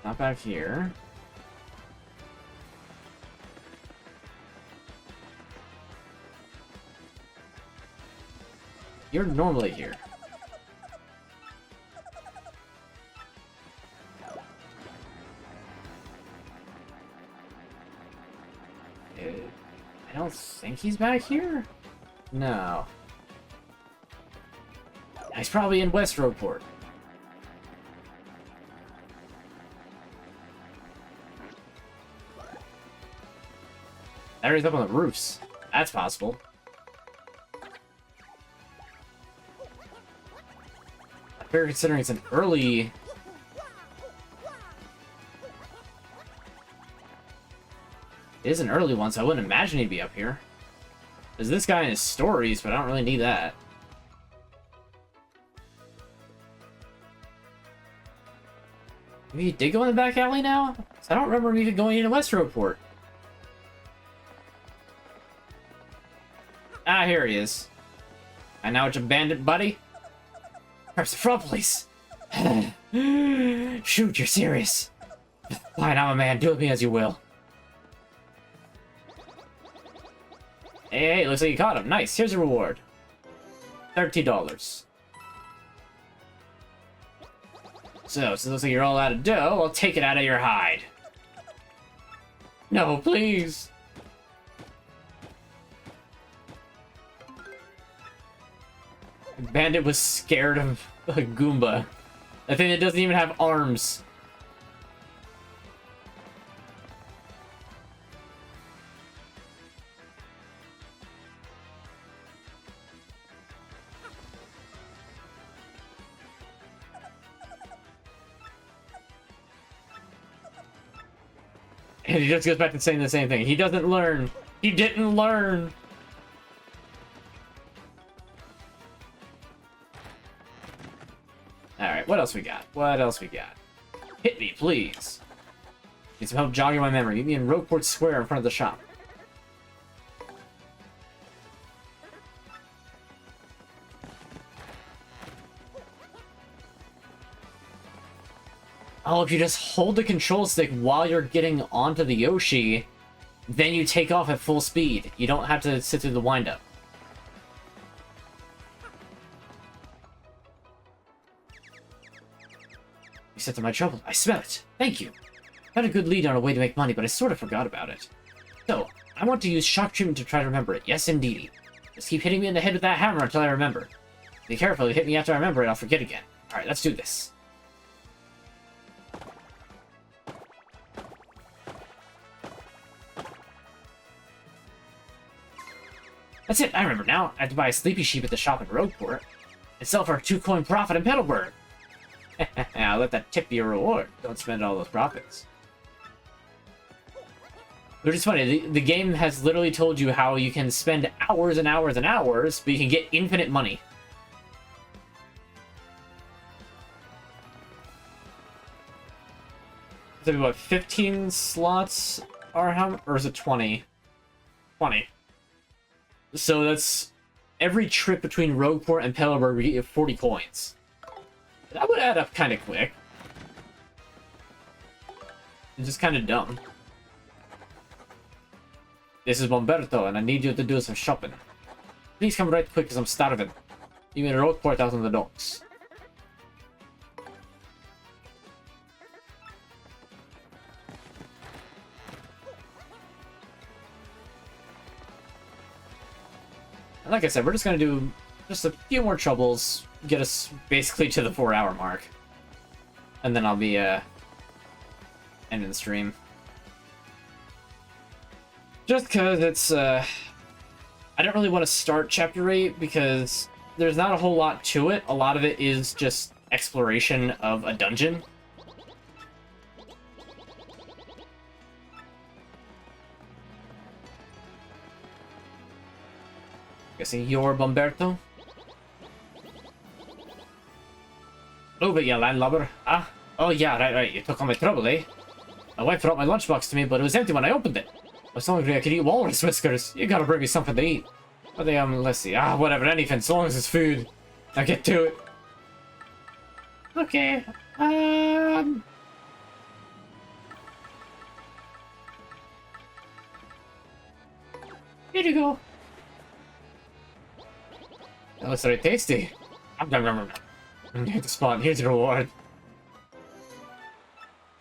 Not back here. You're normally here. don't think he's back here. No. He's probably in West Roadport. There he's up on the roofs. That's possible. I figure considering it's an early... It is an early one, so I wouldn't imagine he'd be up here. There's this guy in his stories, but I don't really need that. Maybe he did go in the back alley now? I don't remember him even going into West Roadport. Ah, here he is. I know it's a bandit, buddy. Where's the front, please? Shoot, you're serious. Fine, I'm a man. Do with me as you will. Hey, looks like you caught him. Nice. Here's your reward. $30. So, since it looks like you're all out of dough, I'll take it out of your hide. No, please. Bandit was scared of a Goomba. A thing that doesn't even have arms. And he just goes back to saying the same thing. He doesn't learn. He didn't learn. Alright, what else we got? What else we got? Hit me, please. Need some help jogging my memory. Meet me in Rogueport Square in front of the shop. Oh, if you just hold the control stick while you're getting onto the Yoshi, then you take off at full speed. You don't have to sit through the wind-up. You said to my trouble. I smell it. Thank you. I had a good lead on a way to make money, but I sort of forgot about it. So, I want to use shock treatment to try to remember it. Yes, indeed. Just keep hitting me in the head with that hammer until I remember. Be careful, if you hit me after I remember it, I'll forget again. Alright, let's do this. That's it, I remember now. I have to buy a sleepy sheep at the shop in Rogueport and sell for a 2-coin profit in Petalburg. I'll let that tip be a reward. Don't spend all those profits. Which is funny, the game has literally told you how you can spend hours and hours and hours, but you can get infinite money. So what, 15 slots are how, or is it 20? 20. So that's every trip between Rogueport and Petalburg, we get 40 coins. That would add up kind of quick. It's just kind of dumb. This is Bomberto, and I need you to do some shopping. Please come right quick, because I'm starving. You mean Rogueport out on the docks. And like I said, we're just going to do just a few more troubles, get us basically to the 4-hour mark. And then I'll be ending the stream. Just because it's, I don't really want to start Chapter 8 because there's not a whole lot to it. A lot of it is just exploration of a dungeon. Guessing you're Bomberto? Oh, but yeah, landlubber. Ah, oh yeah, right. You took all my trouble, eh? My wife brought my lunchbox to me, but it was empty when I opened it. I was so hungry I could eat walrus whiskers. You gotta bring me something to eat. But let's see. Ah, whatever, anything, as long as it's food. Now get to it. Okay, here you go. That looks very tasty. Here's the spot. Here's the reward.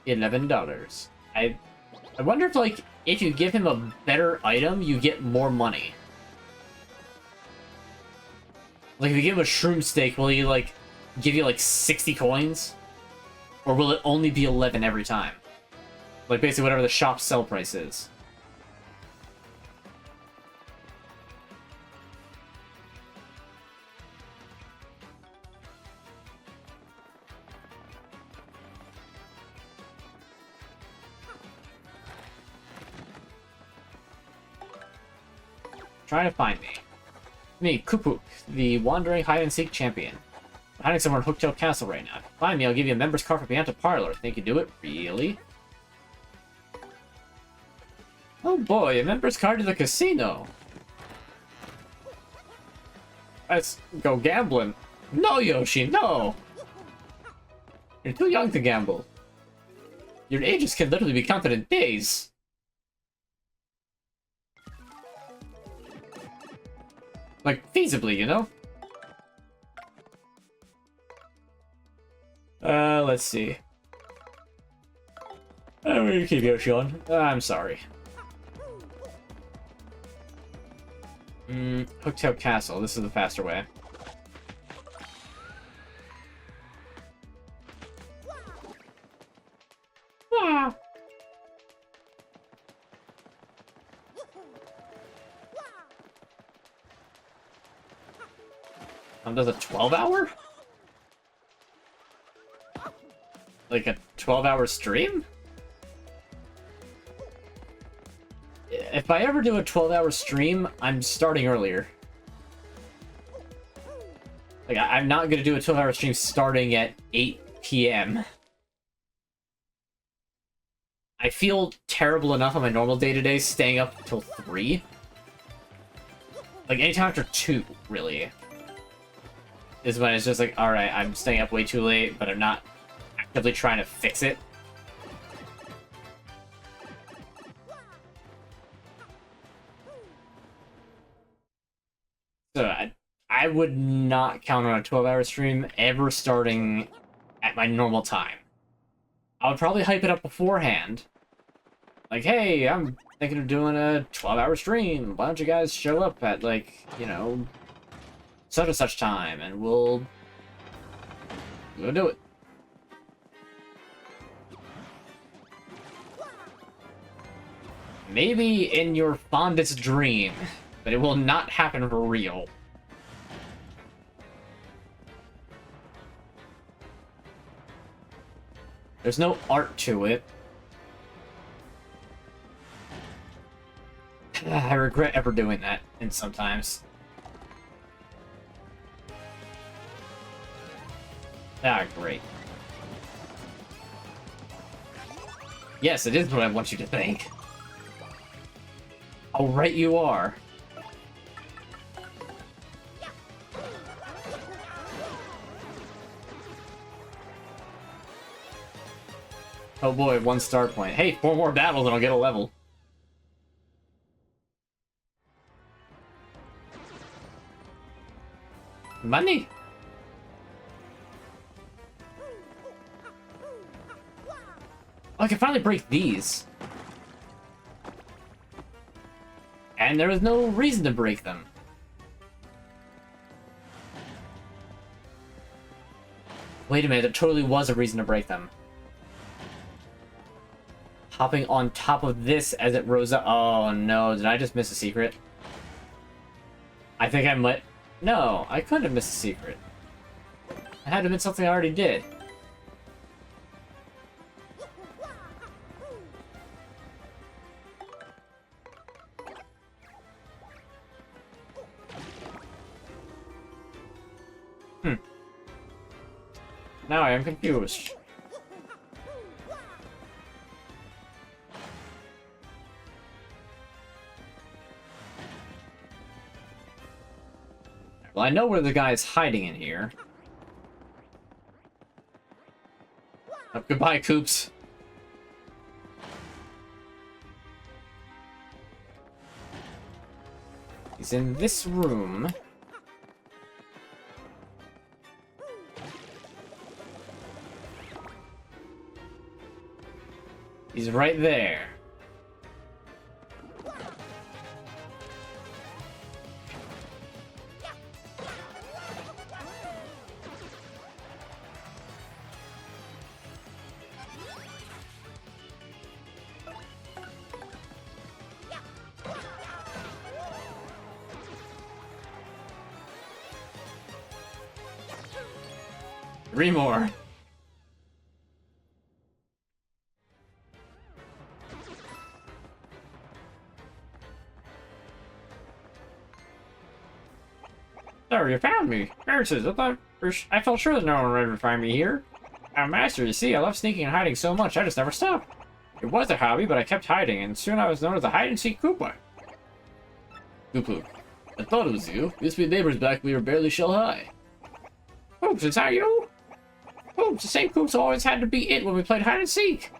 $11. I wonder if, like, if you give him a better item, you get more money. Like, if you give him a shroom steak, will he, like, give you, like, 60 coins? Or will it only be 11 every time? Like, basically whatever the shop sell price is. Trying to find me. Me, Kupuk, the wandering hide-and-seek champion. I'm hiding somewhere in Hooktail Castle right now. If you find me, I'll give you a member's card for Pianta Parlor. Think you do it? Really? Oh boy, a member's card to the casino. Let's go gambling. No, Yoshi, no! You're too young to gamble. Your ages can literally be counted in days. Like, feasibly, you know? Let's see. I'm gonna keep Yoshi on. I'm sorry. Hooktail Castle. This is the faster way. Ah. Does a 12-hour? Like a 12-hour stream? If I ever do a 12-hour stream, I'm starting earlier. Like, I'm not gonna do a 12-hour stream starting at 8 p.m. I feel terrible enough on my normal day-to-day staying up till 3. Like, anytime after 2, really. Is when it's just like, alright, I'm staying up way too late, but I'm not actively trying to fix it. So I would not count on a 12-hour stream ever starting at my normal time. I would probably hype it up beforehand. Like, hey, I'm thinking of doing a 12-hour stream. Why don't you guys show up at, like, you know, such and such time, and we'll do it. Maybe in your fondest dream, but it will not happen for real. There's no art to it. I regret ever doing that, and sometimes. Ah, great. Yes, it is what I want you to think. Oh, right you are. Oh boy, 1 star point. Hey, 4 more battles and I'll get a level. Money! Oh, I can finally break these. And there was no reason to break them. Wait a minute, there totally was a reason to break them. Hopping on top of this as it rose up. Oh no, did I just miss a secret? I think I might. No, I couldn't have missed a secret. It had to have been something I already did. Now I am confused. Well, I know where the guy is hiding in here. Oh, goodbye, Coops. He's in this room. He's right there. 3 more. Sorry, you found me. Curses, I felt sure that no one would ever find me here. Master, you see, I love sneaking and hiding so much, I just never stopped. It was a hobby, but I kept hiding, and soon I was known as the hide-and-seek Koopa. Poo-poo. I thought it was you. We used to be neighbors back when we were barely shell high. Poops, is that you? Poops, the same Poops always had to be it when we played hide-and-seek.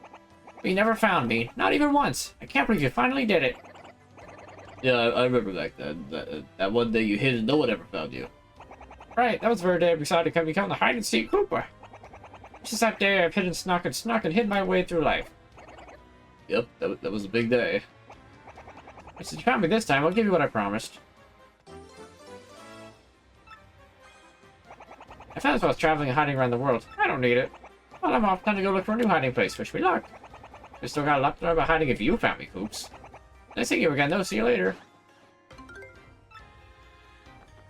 But you never found me, not even once. I can't believe you finally did it. Yeah, I remember back then. That one day you hid and no one ever found you. Right, that was the very day I decided to become the hide-and-seek Koopa. Just that day I've hid and snuck and hid my way through life. Yep, that was a big day. But since you found me this time, I'll give you what I promised. I found this while I was traveling and hiding around the world. I don't need it. Well, I'm off. Time to go look for a new hiding place. Wish me luck. We still got a lot to learn about hiding if you found me, Coops. Nice seeing you again, though. See you later.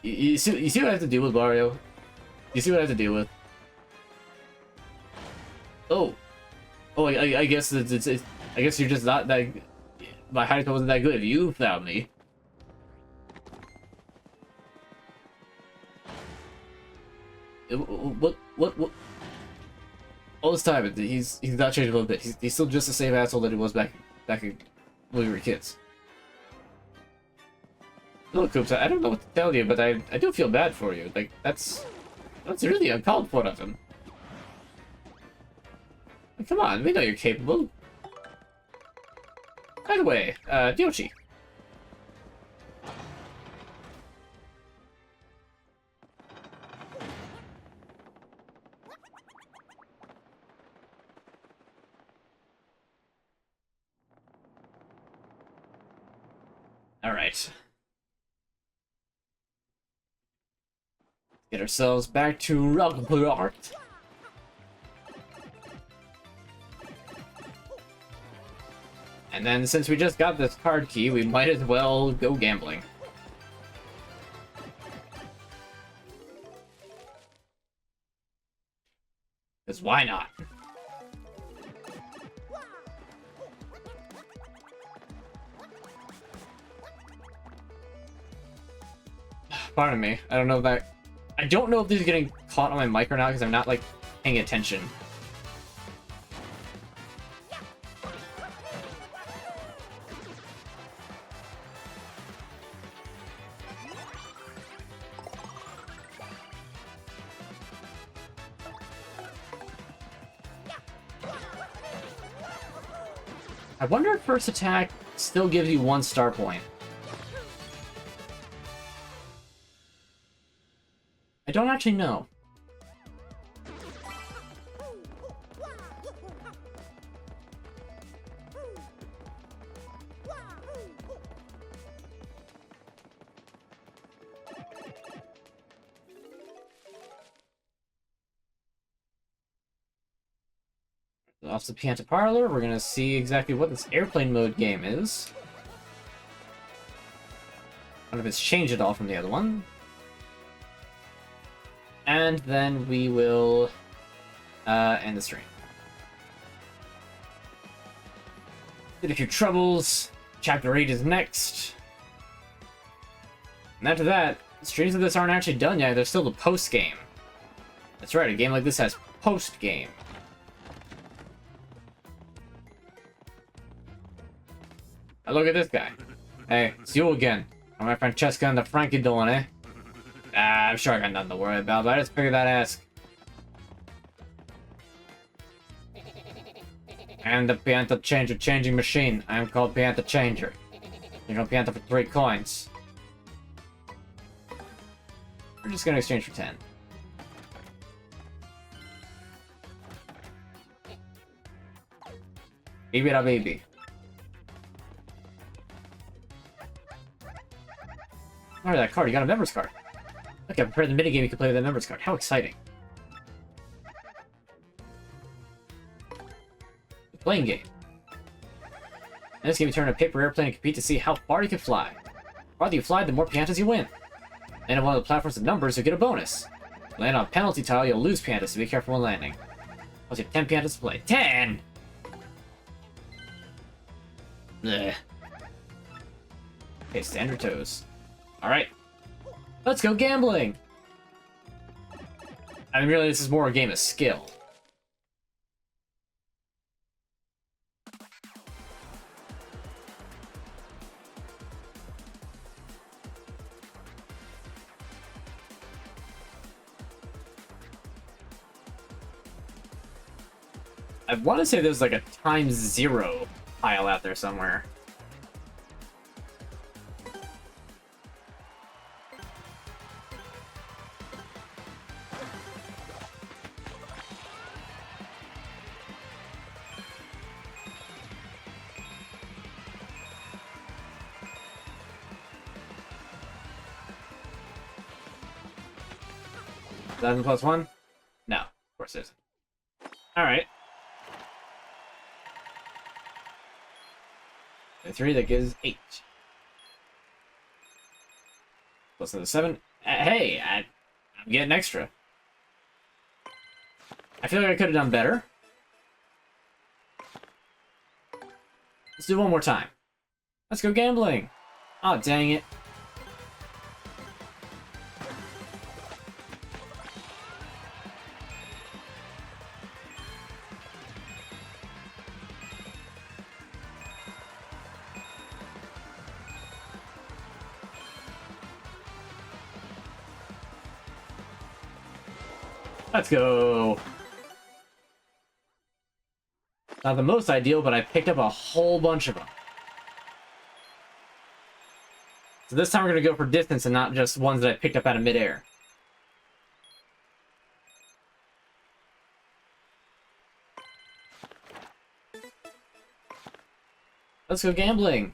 You see what I have to deal with, Mario? You see what I have to deal with? Oh, I guess I guess you're just not that. My hiding spell wasn't that good. If you found me. What? All this time, he's not changed a little bit. He's still just the same asshole that he was back when we were kids. Look, Coops, I don't know what to tell you, but I do feel bad for you. Like, that's really uncalled for of him. Come on, we know you're capable. By the way, Dyochi. Alright. Get ourselves back to Rockport. And then, since we just got this card key, we might as well go gambling. Because why not? Pardon me. I don't know if these are getting caught on my mic or not, because I'm not, like, paying attention. I wonder if first attack still gives you 1 star point. I don't actually know. Off the Pianta Parlor, we're gonna see exactly what this airplane mode game is. I don't know if it's changed at all from the other one. And then we will end the stream. Did a few troubles. Chapter 8 is next. And after that, streams of this aren't actually done yet. There's still the post-game. That's right, a game like this has post-game. Now look at this guy. Hey, it's you again. I'm my Francesca and the Frankie doing, eh? I'm sure I got nothing to worry about, but I just figured I'd ask. And the Pianta Changer changing machine. I am called Pianta Changer. You know Pianta for 3 coins. We're just gonna exchange for 10. Baby da baby. Oh, that card. You got a members card. Okay, I prepared the minigame you can play with that members card. How exciting. The playing game. In this game, you turn a paper airplane and compete to see how far you can fly. The farther you fly, the more piantas you win. And on one of the platforms with numbers, you get a bonus. Land on penalty tile, you'll lose piantas, so be careful when landing. Plus you have 10 piantas to play. 10! Blech. Okay, stand your toes. Alright. Let's go gambling! I mean, really, this is more a game of skill. I want to say there's like a ×0 pile out there somewhere. Seven plus one? No, of course it isn't. Alright. 3, that gives 8. Plus another 7. Hey, I'm getting extra. I feel like I could have done better. Let's do it one more time. Let's go gambling. Oh, dang it. Let's go. Not the most ideal, but I picked up a whole bunch of them. So this time we're going to go for distance and not just ones that I picked up out of midair. Let's go gambling.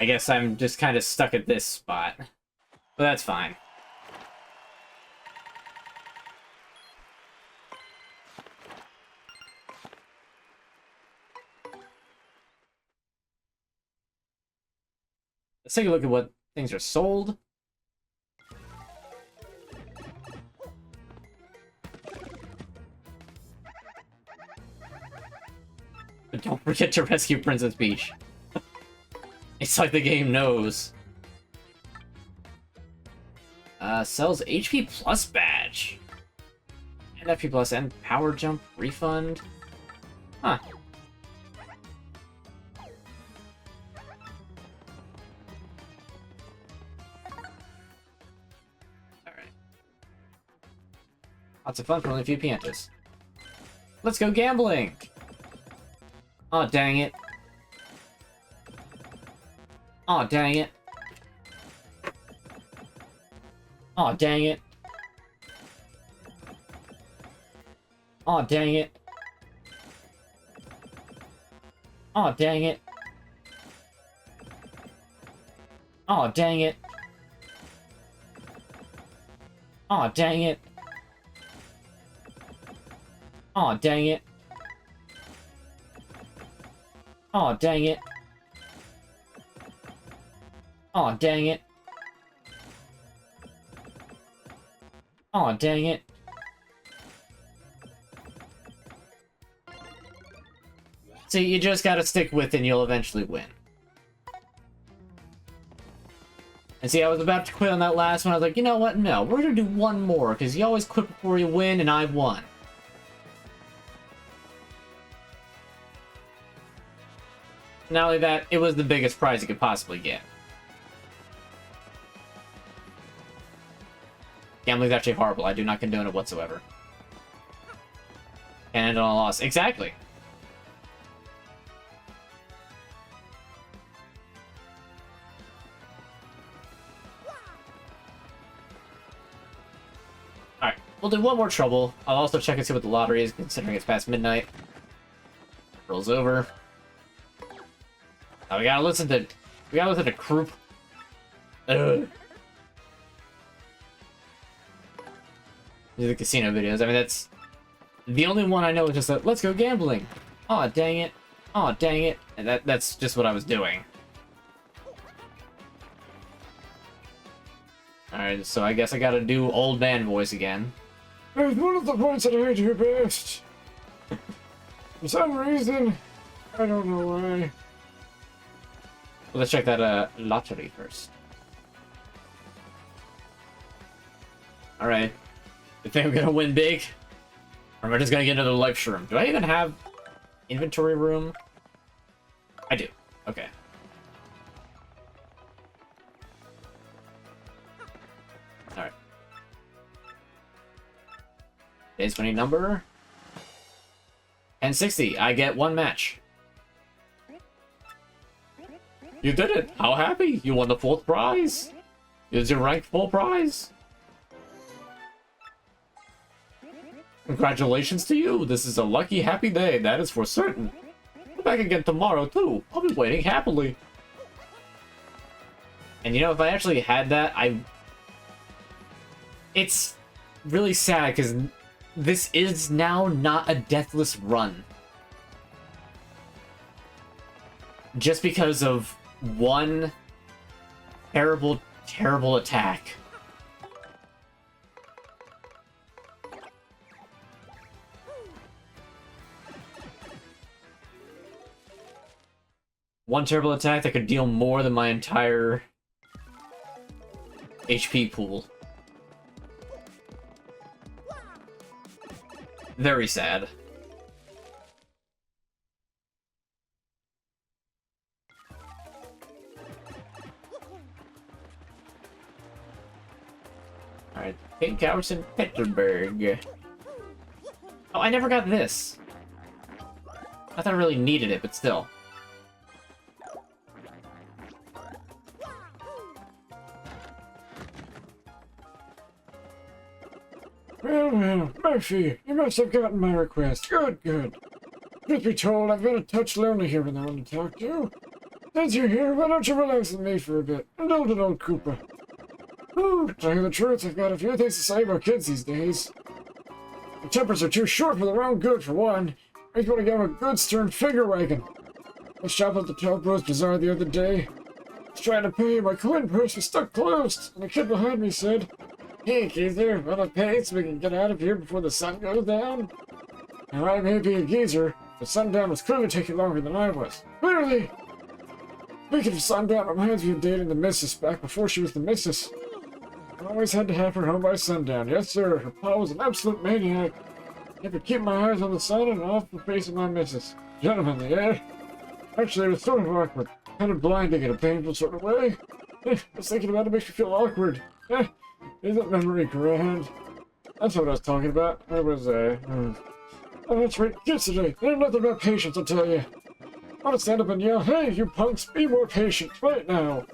I guess I'm just kind of stuck at this spot. But that's fine. Let's take a look at what things are sold. But don't forget to rescue Princess Peach. It's like the game knows. Sells HP plus badge. And FP plus and power jump refund. Huh. Alright. Lots of fun for only a few piantas. Let's go gambling! Oh, dang it. Oh, dang it. Oh, dang it. Oh, dang it. Oh, dang it. Oh, dang it. Oh, dang it. Oh, dang it. Oh, dang it. Oh, dang it. Oh, dang it. See, you just gotta stick with it and you'll eventually win. And see, I was about to quit on that last one. I was like, you know what? No, we're gonna do one more, because you always quit before you win, and I won. Not only that, it was the biggest prize you could possibly get. Gambling's actually horrible. I do not condone it whatsoever. Can't end on a loss. Exactly. Alright, we'll do one more trouble. I'll also check and see what the lottery is, considering it's past midnight. Rolls over. Oh, we gotta listen to Croup. Ugh. The casino videos. I mean, that's the only one I know is just that, let's go gambling. Aw, dang it. Aw, dang it. And that's just what I was doing. Alright, so I guess I gotta do old man voice again. It's one of the points that I do best. For some reason, I don't know why. Well, let's check that lottery first. Alright. You think I'm gonna win big? Or am I just gonna get another life shroom? Do I even have inventory room? I do. Okay. Alright. Today's winning number 1060. I get one match. You did it! How happy! You won the 4th prize! Is your rank full prize? Congratulations to you! This is a lucky, happy day, that is for certain. Come back again tomorrow, too. I'll be waiting happily. And you know, if I actually had that, it's really sad, because this is now not a deathless run. Just because of one terrible, terrible attack. One terrible attack that could deal more than my entire HP pool. Very sad. Alright, Pink House in Petersburg. Oh, I never got this. I thought I really needed it, but still. Well, Murphy, you must have gotten my request. Good, good. Truth be told, I've been a touch lonely here when I want to talk to you. Since you're here, why don't you relax with me for a bit? Indulge in old Koopa. Ooh, to tell you the truth, I've got a few things to say about kids these days. The tempers are too short for their own good, for one. I just want to give them a good stern figure wagging. I shopped at the Telbros Bazaar the other day. I was trying to pay, my coin purse was stuck closed, and the kid behind me said, "Hey, geezer, wanna pay so we can get out of here before the sun goes down?" Now, I may be a geezer, but sundown was clearly taking longer than I was. Clearly! Speaking of sundown, reminds me of dating the missus back before she was the missus. I always had to have her home by sundown. Yes, sir, her pa was an absolute maniac. I could keep my eyes on the sun and off the face of my missus. Gentlemanly, eh? Actually, it was sort of awkward. Kind of blinding in a painful sort of way. Just thinking about it makes me feel awkward. Isn't memory grand? That's what I was talking about. Where was I? Oh, that's right. Kids today. They know nothing about patience, I'll tell you. I want to stand up and yell, "Hey, you punks, be more patient, right now."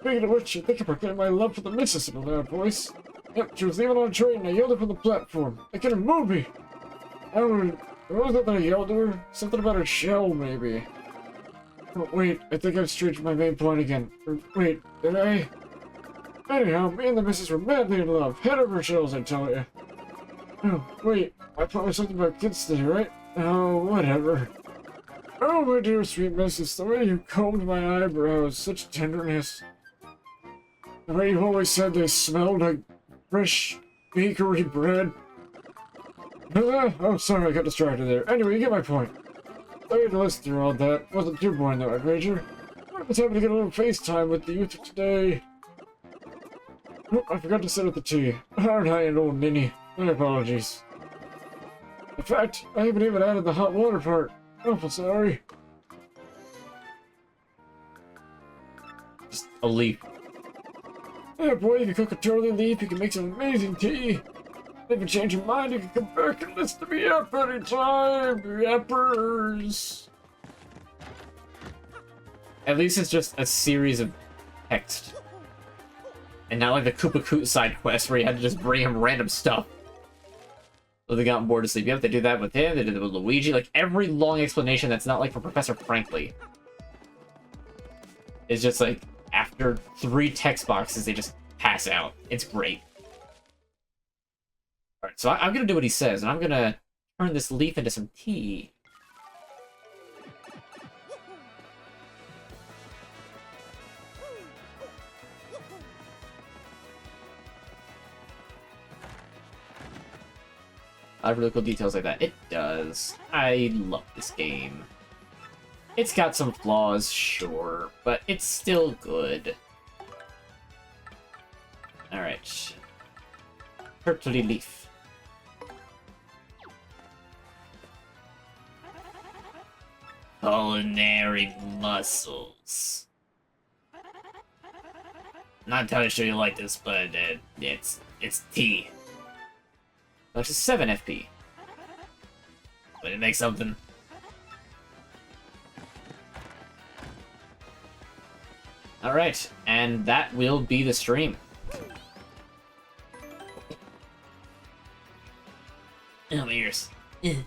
Speaking of which, I think I'm forgetting my love for the missus in a loud voice. Yep, she was leaving on a train and I yelled it from the platform. Like in a movie. What was it that I yelled to her? Something about her shell, maybe. Oh, wait, I think I've strayed from my main point again. Or, wait, did I? Anyhow, me and the missus were madly in love. Head over shells, I tell you. Oh, wait, I promised something about kids today, right? Oh, whatever. Oh, my dear sweet missus, the way you combed my eyebrows, such tenderness. The way you always said they smelled like fresh bakery bread. Oh, sorry, I got distracted there. Anyway, you get my point. Sorry to listen through all that. Wasn't too boring though, I wager. I was happy to get a little FaceTime with the youth of today. Oh, I forgot to set up the tea. Aren't I an old ninny? My apologies. In fact, I haven't even added the hot water part. Awful sorry. Just a leaf. Yeah, boy, if you cook a turley leaf, you can make some amazing tea. If you change your mind, you can come back and listen to me up anytime, yappers. At least it's just a series of text. And not like the Koopa Koot side quest where you had to just bring him random stuff. So they got bored to sleep. Yep, they do that with him. They did it with Luigi. Like, every long explanation that's not like for Professor Frankly is just like, after 3 text boxes, they just pass out. It's great. Alright, so I'm gonna do what he says, and I'm gonna turn this leaf into some tea. I have really cool details like that. It does. I love this game. It's got some flaws, sure, but it's still good. Alright. Turtley leaf. Culinary muscles. Not entirely sure you like this, but it's tea. That's just 7 FP. But it makes something. Alright, and that will be the stream. Oh, my ears. You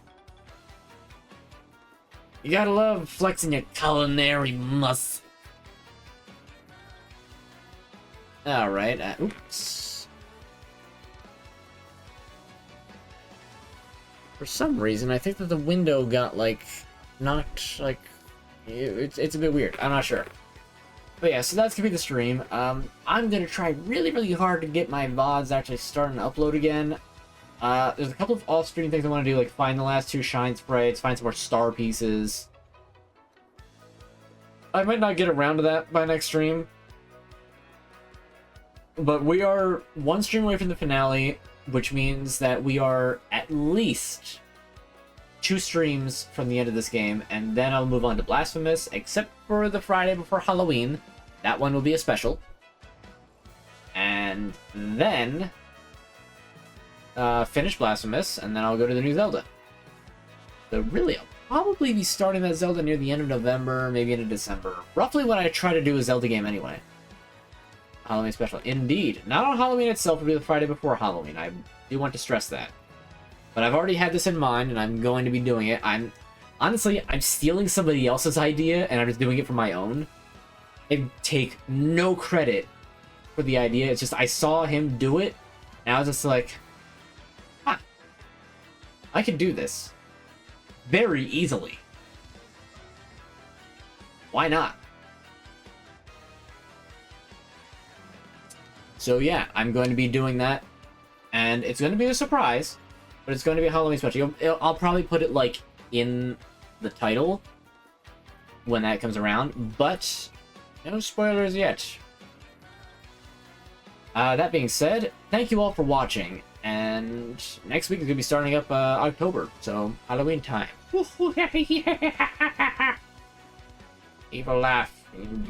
gotta love flexing your culinary muscle. Alright, oops. For some reason, I think that the window got, like, knocked, like... It's a bit weird. I'm not sure. But yeah, so that's gonna be the stream. I'm gonna try really, really hard to get my VODs actually starting to upload again. There's a couple of off-screen things I want to do, like find the last 2 shine sprites, find some more star pieces. I might not get around to that by next stream. But we are 1 stream away from the finale, which means that we are at least 2 streams from the end of this game, and then I'll move on to Blasphemous, except for the Friday before Halloween. That one will be a special. And then finish Blasphemous, and then I'll go to the new Zelda. So really, I'll probably be starting that Zelda near the end of November, maybe into December. Roughly what I try to do a Zelda game anyway. Halloween special. Indeed. Not on Halloween itself, it'll be the Friday before Halloween. I do want to stress that. But I've already had this in mind, and I'm going to be doing it. Honestly, I'm stealing somebody else's idea, and I'm just doing it for my own. I take no credit for the idea. It's just I saw him do it, and I was just like, ah, I can do this very easily. Why not? So yeah, I'm going to be doing that, and it's going to be a surprise, but it's going to be a Halloween special. I'll probably put it, like, in the title when that comes around, but no spoilers yet. That being said, thank you all for watching, and next week is going to be starting up October, so Halloween time. Evil laugh.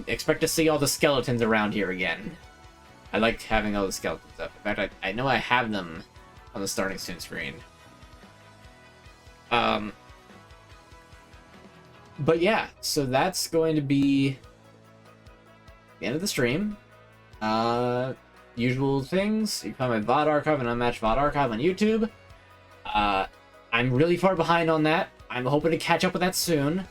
Expect to see all the skeletons around here again. I like having all the skeletons up. In fact, I know I have them on the starting soon screen. But yeah, so that's going to be the end of the stream. Usual things. You can find my VOD archive and Unmatched VOD archive on YouTube. I'm really far behind on that. I'm hoping to catch up with that soon.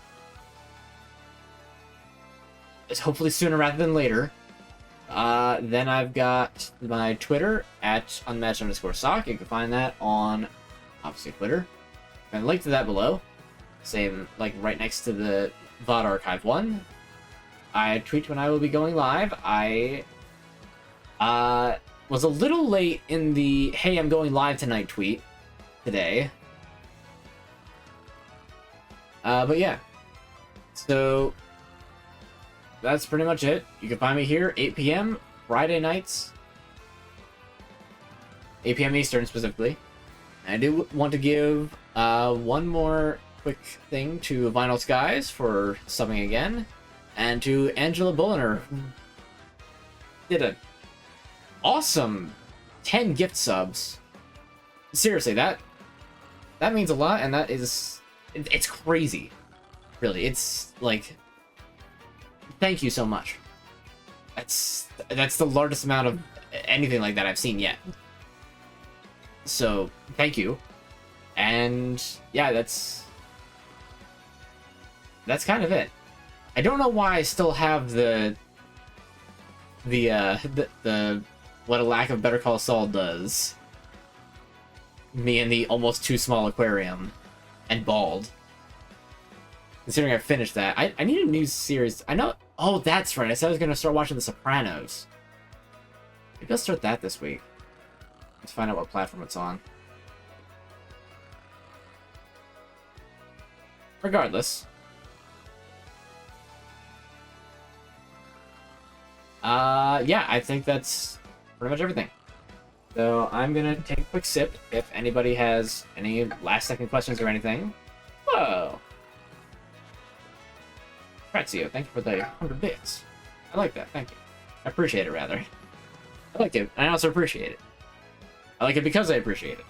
It's hopefully sooner rather than later. Then I've got my Twitter at AnUnmatchedSock. You can find that on, obviously, Twitter. And link to that below. Same, like, right next to the VOD archive one. I tweet when I will be going live. I was a little late in the "Hey, I'm going live tonight" tweet today. But yeah. So that's pretty much it. You can find me here 8 p.m. Friday nights. 8 p.m. Eastern specifically. And I do want to give one more quick thing to Vinyl Skies for subbing again, and to Angela Bulliner, who did an awesome 10 gift subs. Seriously, that means a lot, and that is, it's crazy. Really, it's like, thank you so much. That's the largest amount of anything like that I've seen yet. So, thank you. And yeah, that's kind of it. I don't know why I still have the what a lack of Better Call Saul does. Me in the almost too small aquarium and bald. Considering I finished that, I need a new series. I know. Oh, that's right. I said I was gonna start watching The Sopranos. Maybe I'll start that this week. Let's find out what platform it's on. Regardless. Yeah, I think that's pretty much everything. So I'm gonna take a quick sip if anybody has any last second questions or anything. Whoa! Prezio, thank you for the 100 bits. I like that, thank you. I appreciate it, rather. I like it, and I also appreciate it. I like it because I appreciate it.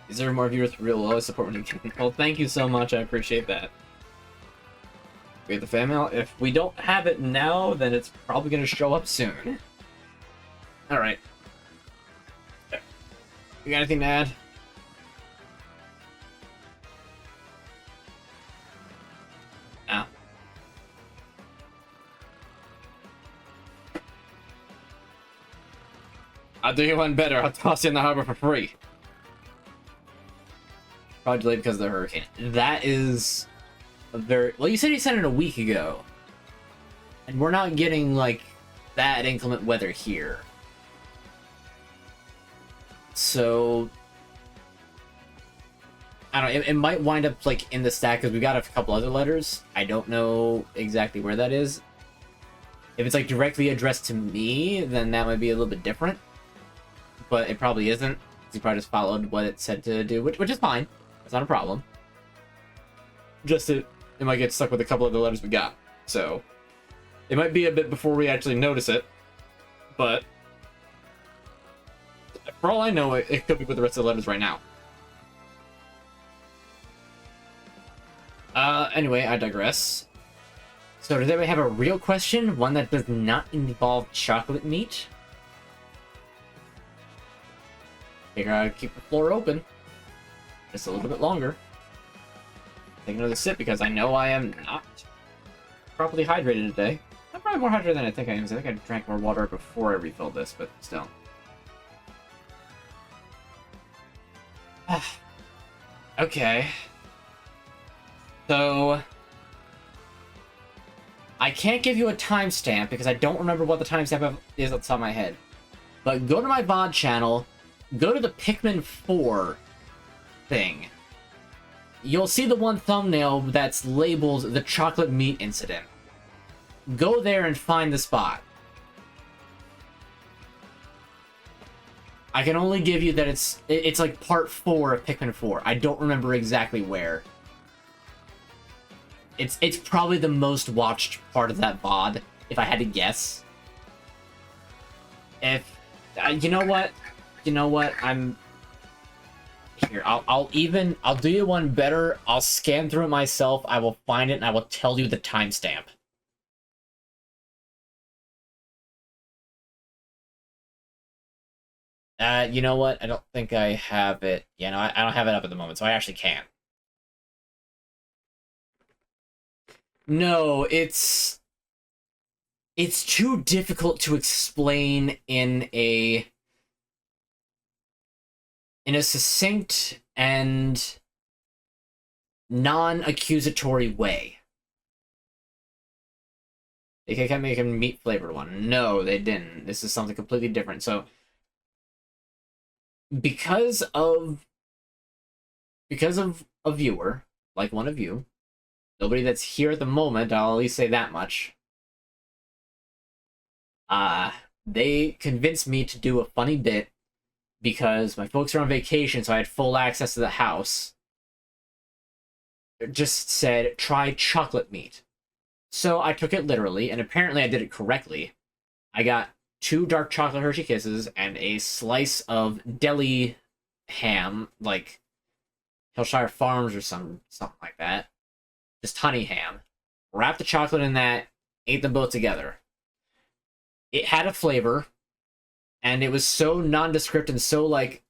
Is there more viewers for real? Will always support when you can. Well, thank you so much, I appreciate that. We have the fan mail. If we don't have it now, then it's probably going to show up soon. Alright. You got anything to add? No. I'll do you one better. I'll toss you in the harbor for free. Probably delayed because of the hurricane. That is a very... Well, you said you sent it a week ago. And we're not getting, like, that inclement weather here. So... I don't know, it might wind up, like, in the stack, because we got a couple other letters. I don't know exactly where that is. If it's, like, directly addressed to me, then that might be a little bit different. But it probably isn't. You probably just followed what it said to do, which is fine. That's not a problem. Just it might get stuck with a couple of the letters we got. So, it might be a bit before we actually notice it. But, for all I know, it could be with the rest of the letters right now. Anyway, I digress. So, does anybody have a real question? One that does not involve chocolate meat? Figure I'd keep the floor open. Just a little bit longer. Take another sip because I know I am not properly hydrated today. I'm probably more hydrated than I think I am, because I think I drank more water before I refilled this, but still. Okay. So... I can't give you a timestamp because I don't remember what the timestamp is off the top of my head. But go to my VOD channel, go to the Pikmin 4 thing. You'll see the one thumbnail that's labeled the chocolate meat incident. Go there and find the spot. I can only give you that it's like part 4 of Pikmin 4. I don't remember exactly where. It's probably the most watched part of that VOD, if I had to guess. If you know what? I'm here. I'll do you one better. I'll scan through it myself. I will find it and I will tell you the timestamp. You know what? I don't think I have it. Yeah, no, I don't have it up at the moment, so I actually can't. No, it's too difficult to explain in a succinct and non-accusatory way. They can't make a meat-flavored one. No, they didn't. This is something completely different. So, because of a viewer, like one of you, nobody that's here at the moment, I'll at least say that much, they convinced me to do a funny bit because my folks are on vacation, so I had full access to the house. It just said, try chocolate meat. So I took it literally, and apparently I did it correctly. I got 2 dark chocolate Hershey Kisses and a slice of deli ham, like Hillshire Farms or something like that. Just honey ham. Wrapped the chocolate in that, ate them both together. It had a flavor, and it was so nondescript and so, like,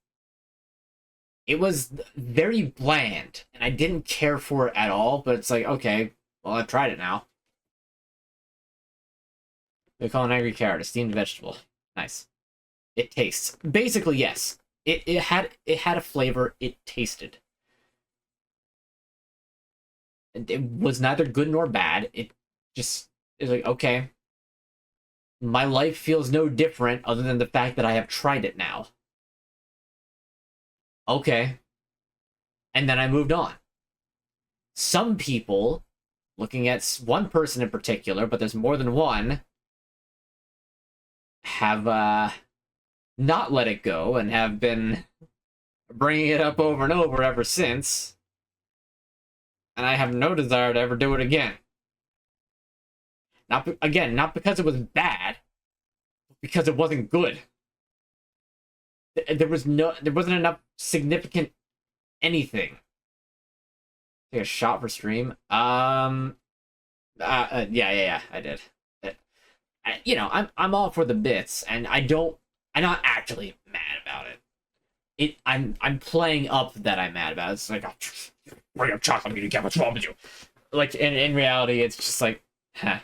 it was very bland, and I didn't care for it at all, but it's like, okay, well, I've tried it now. They call an angry carrot a steamed vegetable. Nice. It tastes. Basically, yes. It had a flavor, it tasted. It was neither good nor bad. It just is like, okay. My life feels no different other than the fact that I have tried it now. Okay. And then I moved on. Some people, looking at one person in particular, but there's more than one, have not let it go and have been bringing it up over and over ever since. And I have no desire to ever do it again. Not because it was bad, because it wasn't good. There wasn't enough significant anything. Take a shot for stream. Yeah, I did. You know, I'm all for the bits, and I'm not actually mad about it. I'm playing up that I'm mad about it. It's like, oh, bring up chocolate meat again. What's wrong with you? Like, in reality, it's just like, huh.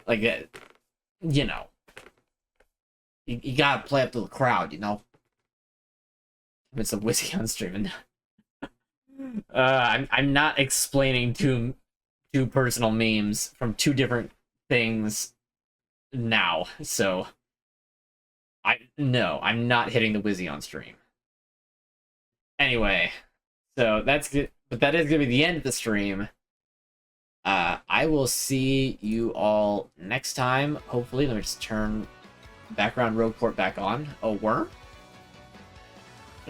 Like, you know. You gotta play up to the crowd, you know? It's a whiskey on stream. I'm not explaining two personal memes from two different things now, so I'm not hitting the Wizzy on stream. Anyway, so that's good, but that is gonna be the end of the stream. I will see you all next time. Hopefully, let me just turn background rogue port back on. A worm?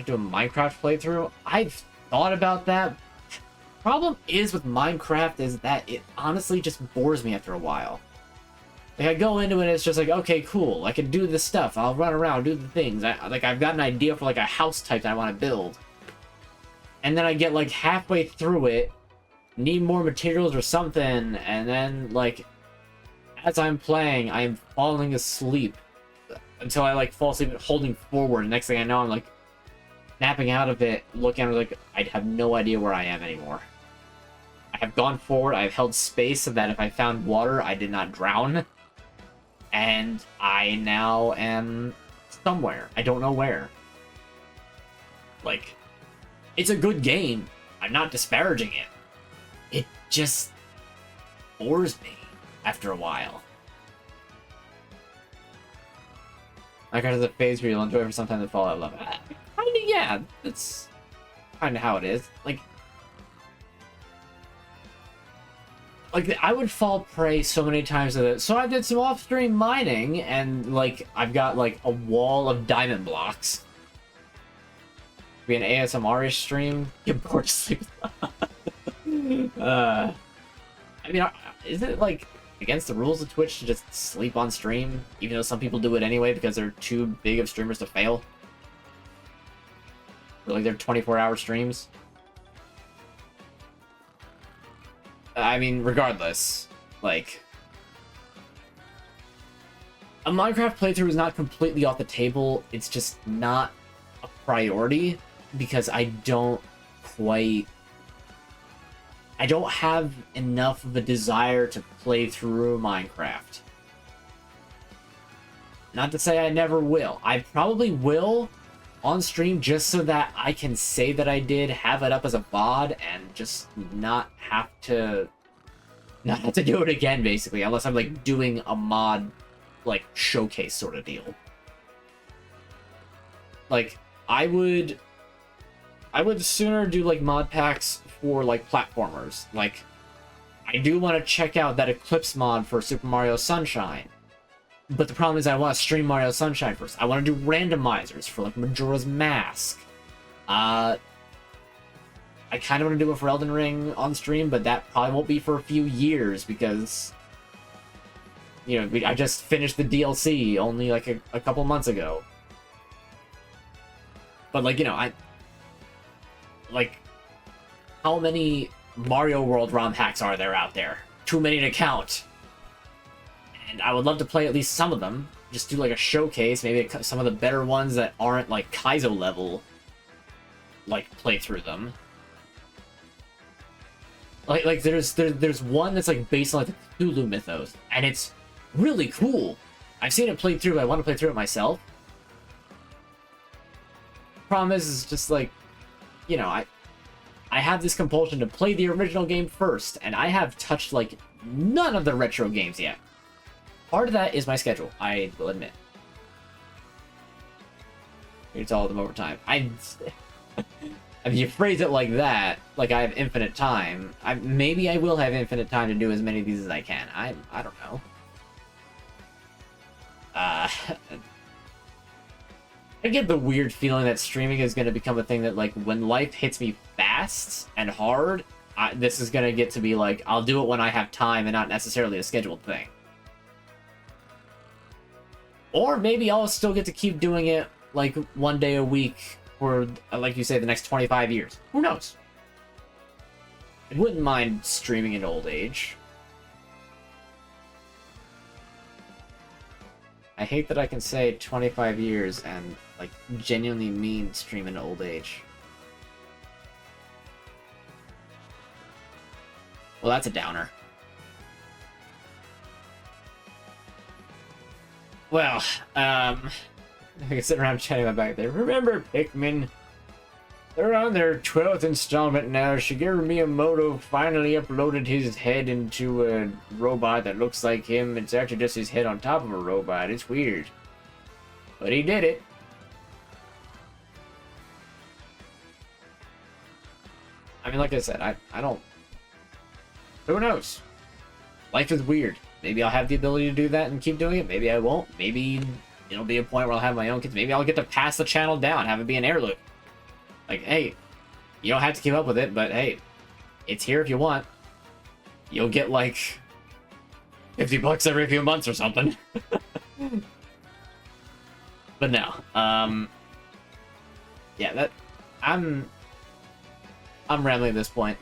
Do a Minecraft playthrough? I've thought about that. Problem is with Minecraft is that it honestly just bores me after a while. Like, I go into it, it's just like, okay, cool, I can do this stuff, I'll run around, do the things. I've got an idea for, like, a house type that I want to build. And then I get, like, halfway through it, need more materials or something, and then, like, as I'm playing, I'm falling asleep. Until I, like, fall asleep holding forward, and next thing I know, I'm, like, snapping out of it, looking at it, like, I have no idea where I am anymore. I have gone forward, I've held space so that if I found water, I did not drown. And I now am somewhere. I don't know where. Like, it's a good game. I'm not disparaging it. It just bores me after a while. Like, there's a phase where you'll enjoy for some time the Fallout love. Kinda, yeah, that's kinda how it is. Like, I would fall prey so many times to it. So I did some off-stream mining, and, like, I've got, like, a wall of diamond blocks. Be an ASMR-ish stream. Get bored to sleep. I mean, isn't it, like, against the rules of Twitch to just sleep on stream? Even though some people do it anyway because they're too big of streamers to fail? Or, like, they're 24-hour streams? I mean, regardless, like, a Minecraft playthrough is not completely off the table. It's just not a priority because I don't have enough of a desire to play through Minecraft. Not to say I never will. I probably will on stream just so that I can say that I did, have it up as a VOD, and just not have to do it again, basically, unless I'm, like, doing a mod, like, showcase sort of deal. Like, I would sooner do, like, mod packs for, like, platformers. Like, I do want to check out that Eclipse mod for Super Mario Sunshine. But the problem is I want to stream Mario Sunshine first. I want to do randomizers for, like, Majora's Mask. I kind of want to do it for Elden Ring on stream, but that probably won't be for a few years because, you know, I just finished the DLC only, like, a couple months ago. But, like, you know, how many Mario World ROM hacks are there out there? Too many to count. and I would love to play at least some of them. Just do like a showcase, maybe some of the better ones that aren't like Kaizo level, like play through them. Like there's one that's like based on like the Cthulhu mythos, and it's really cool. I've seen it played through, but I want to play through it myself. Problem is just like, you know, I have this compulsion to play the original game first, and I have touched like none of the retro games yet. Part of that is my schedule, I will admit. It's all of them over time. If you phrase it like that, like I have infinite time, maybe I will have infinite time to do as many of these as I can. I don't know. I get the weird feeling that streaming is going to become a thing that, like, when life hits me fast and hard, this is going to get to be like, I'll do it when I have time and not necessarily a scheduled thing. Or maybe I'll still get to keep doing it, like, one day a week for, like you say, the next 25 years. Who knows? I wouldn't mind streaming in old age. I hate that I can say 25 years and, like, genuinely mean stream in old age. Well, that's a downer. Well, I can sit around chatting about back there. Remember Pikmin? They're on their 12th installment now. Shigeru Miyamoto finally uploaded his head into a robot that looks like him. It's actually just his head on top of a robot. It's weird. But he did it. I mean, like I said, I don't... Who knows? Life is weird. Maybe I'll have the ability to do that and keep doing it. Maybe I won't. Maybe it'll be a point where I'll have my own kids. Maybe I'll get to pass the channel down, have it be an heirloom. Like, hey, you don't have to keep up with it, but hey, it's here if you want. You'll get like $50 every few months or something. But no, yeah, I'm rambling at this point.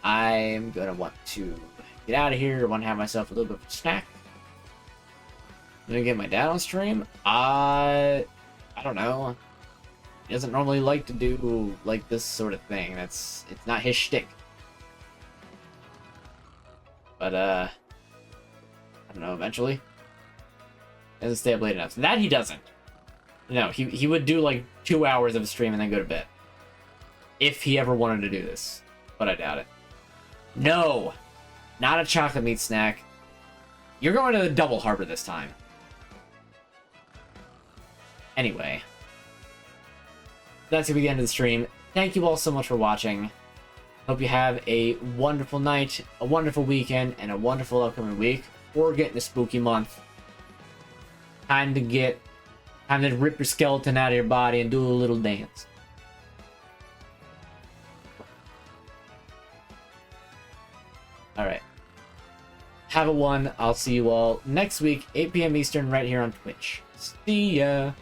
I'm gonna want to get out of here. I want to have myself a little bit of a snack. I'm gonna get my dad on stream. I don't know. He doesn't normally like to do like this sort of thing. It's not his shtick. But I don't know. Eventually, he doesn't stay up late enough. So that he doesn't. No, he would do like 2 hours of a stream and then go to bed, if he ever wanted to do this. But I doubt it. No, not a chocolate meat snack. You're going to the Double Harbor this time. Anyway. That's going to be the end of the stream. Thank you all so much for watching. Hope you have a wonderful night, a wonderful weekend, and a wonderful upcoming week. We're getting a spooky month. Time to rip your skeleton out of your body and do a little dance. Alright. Have a one. I'll see you all next week, 8 p.m. Eastern, right here on Twitch. See ya!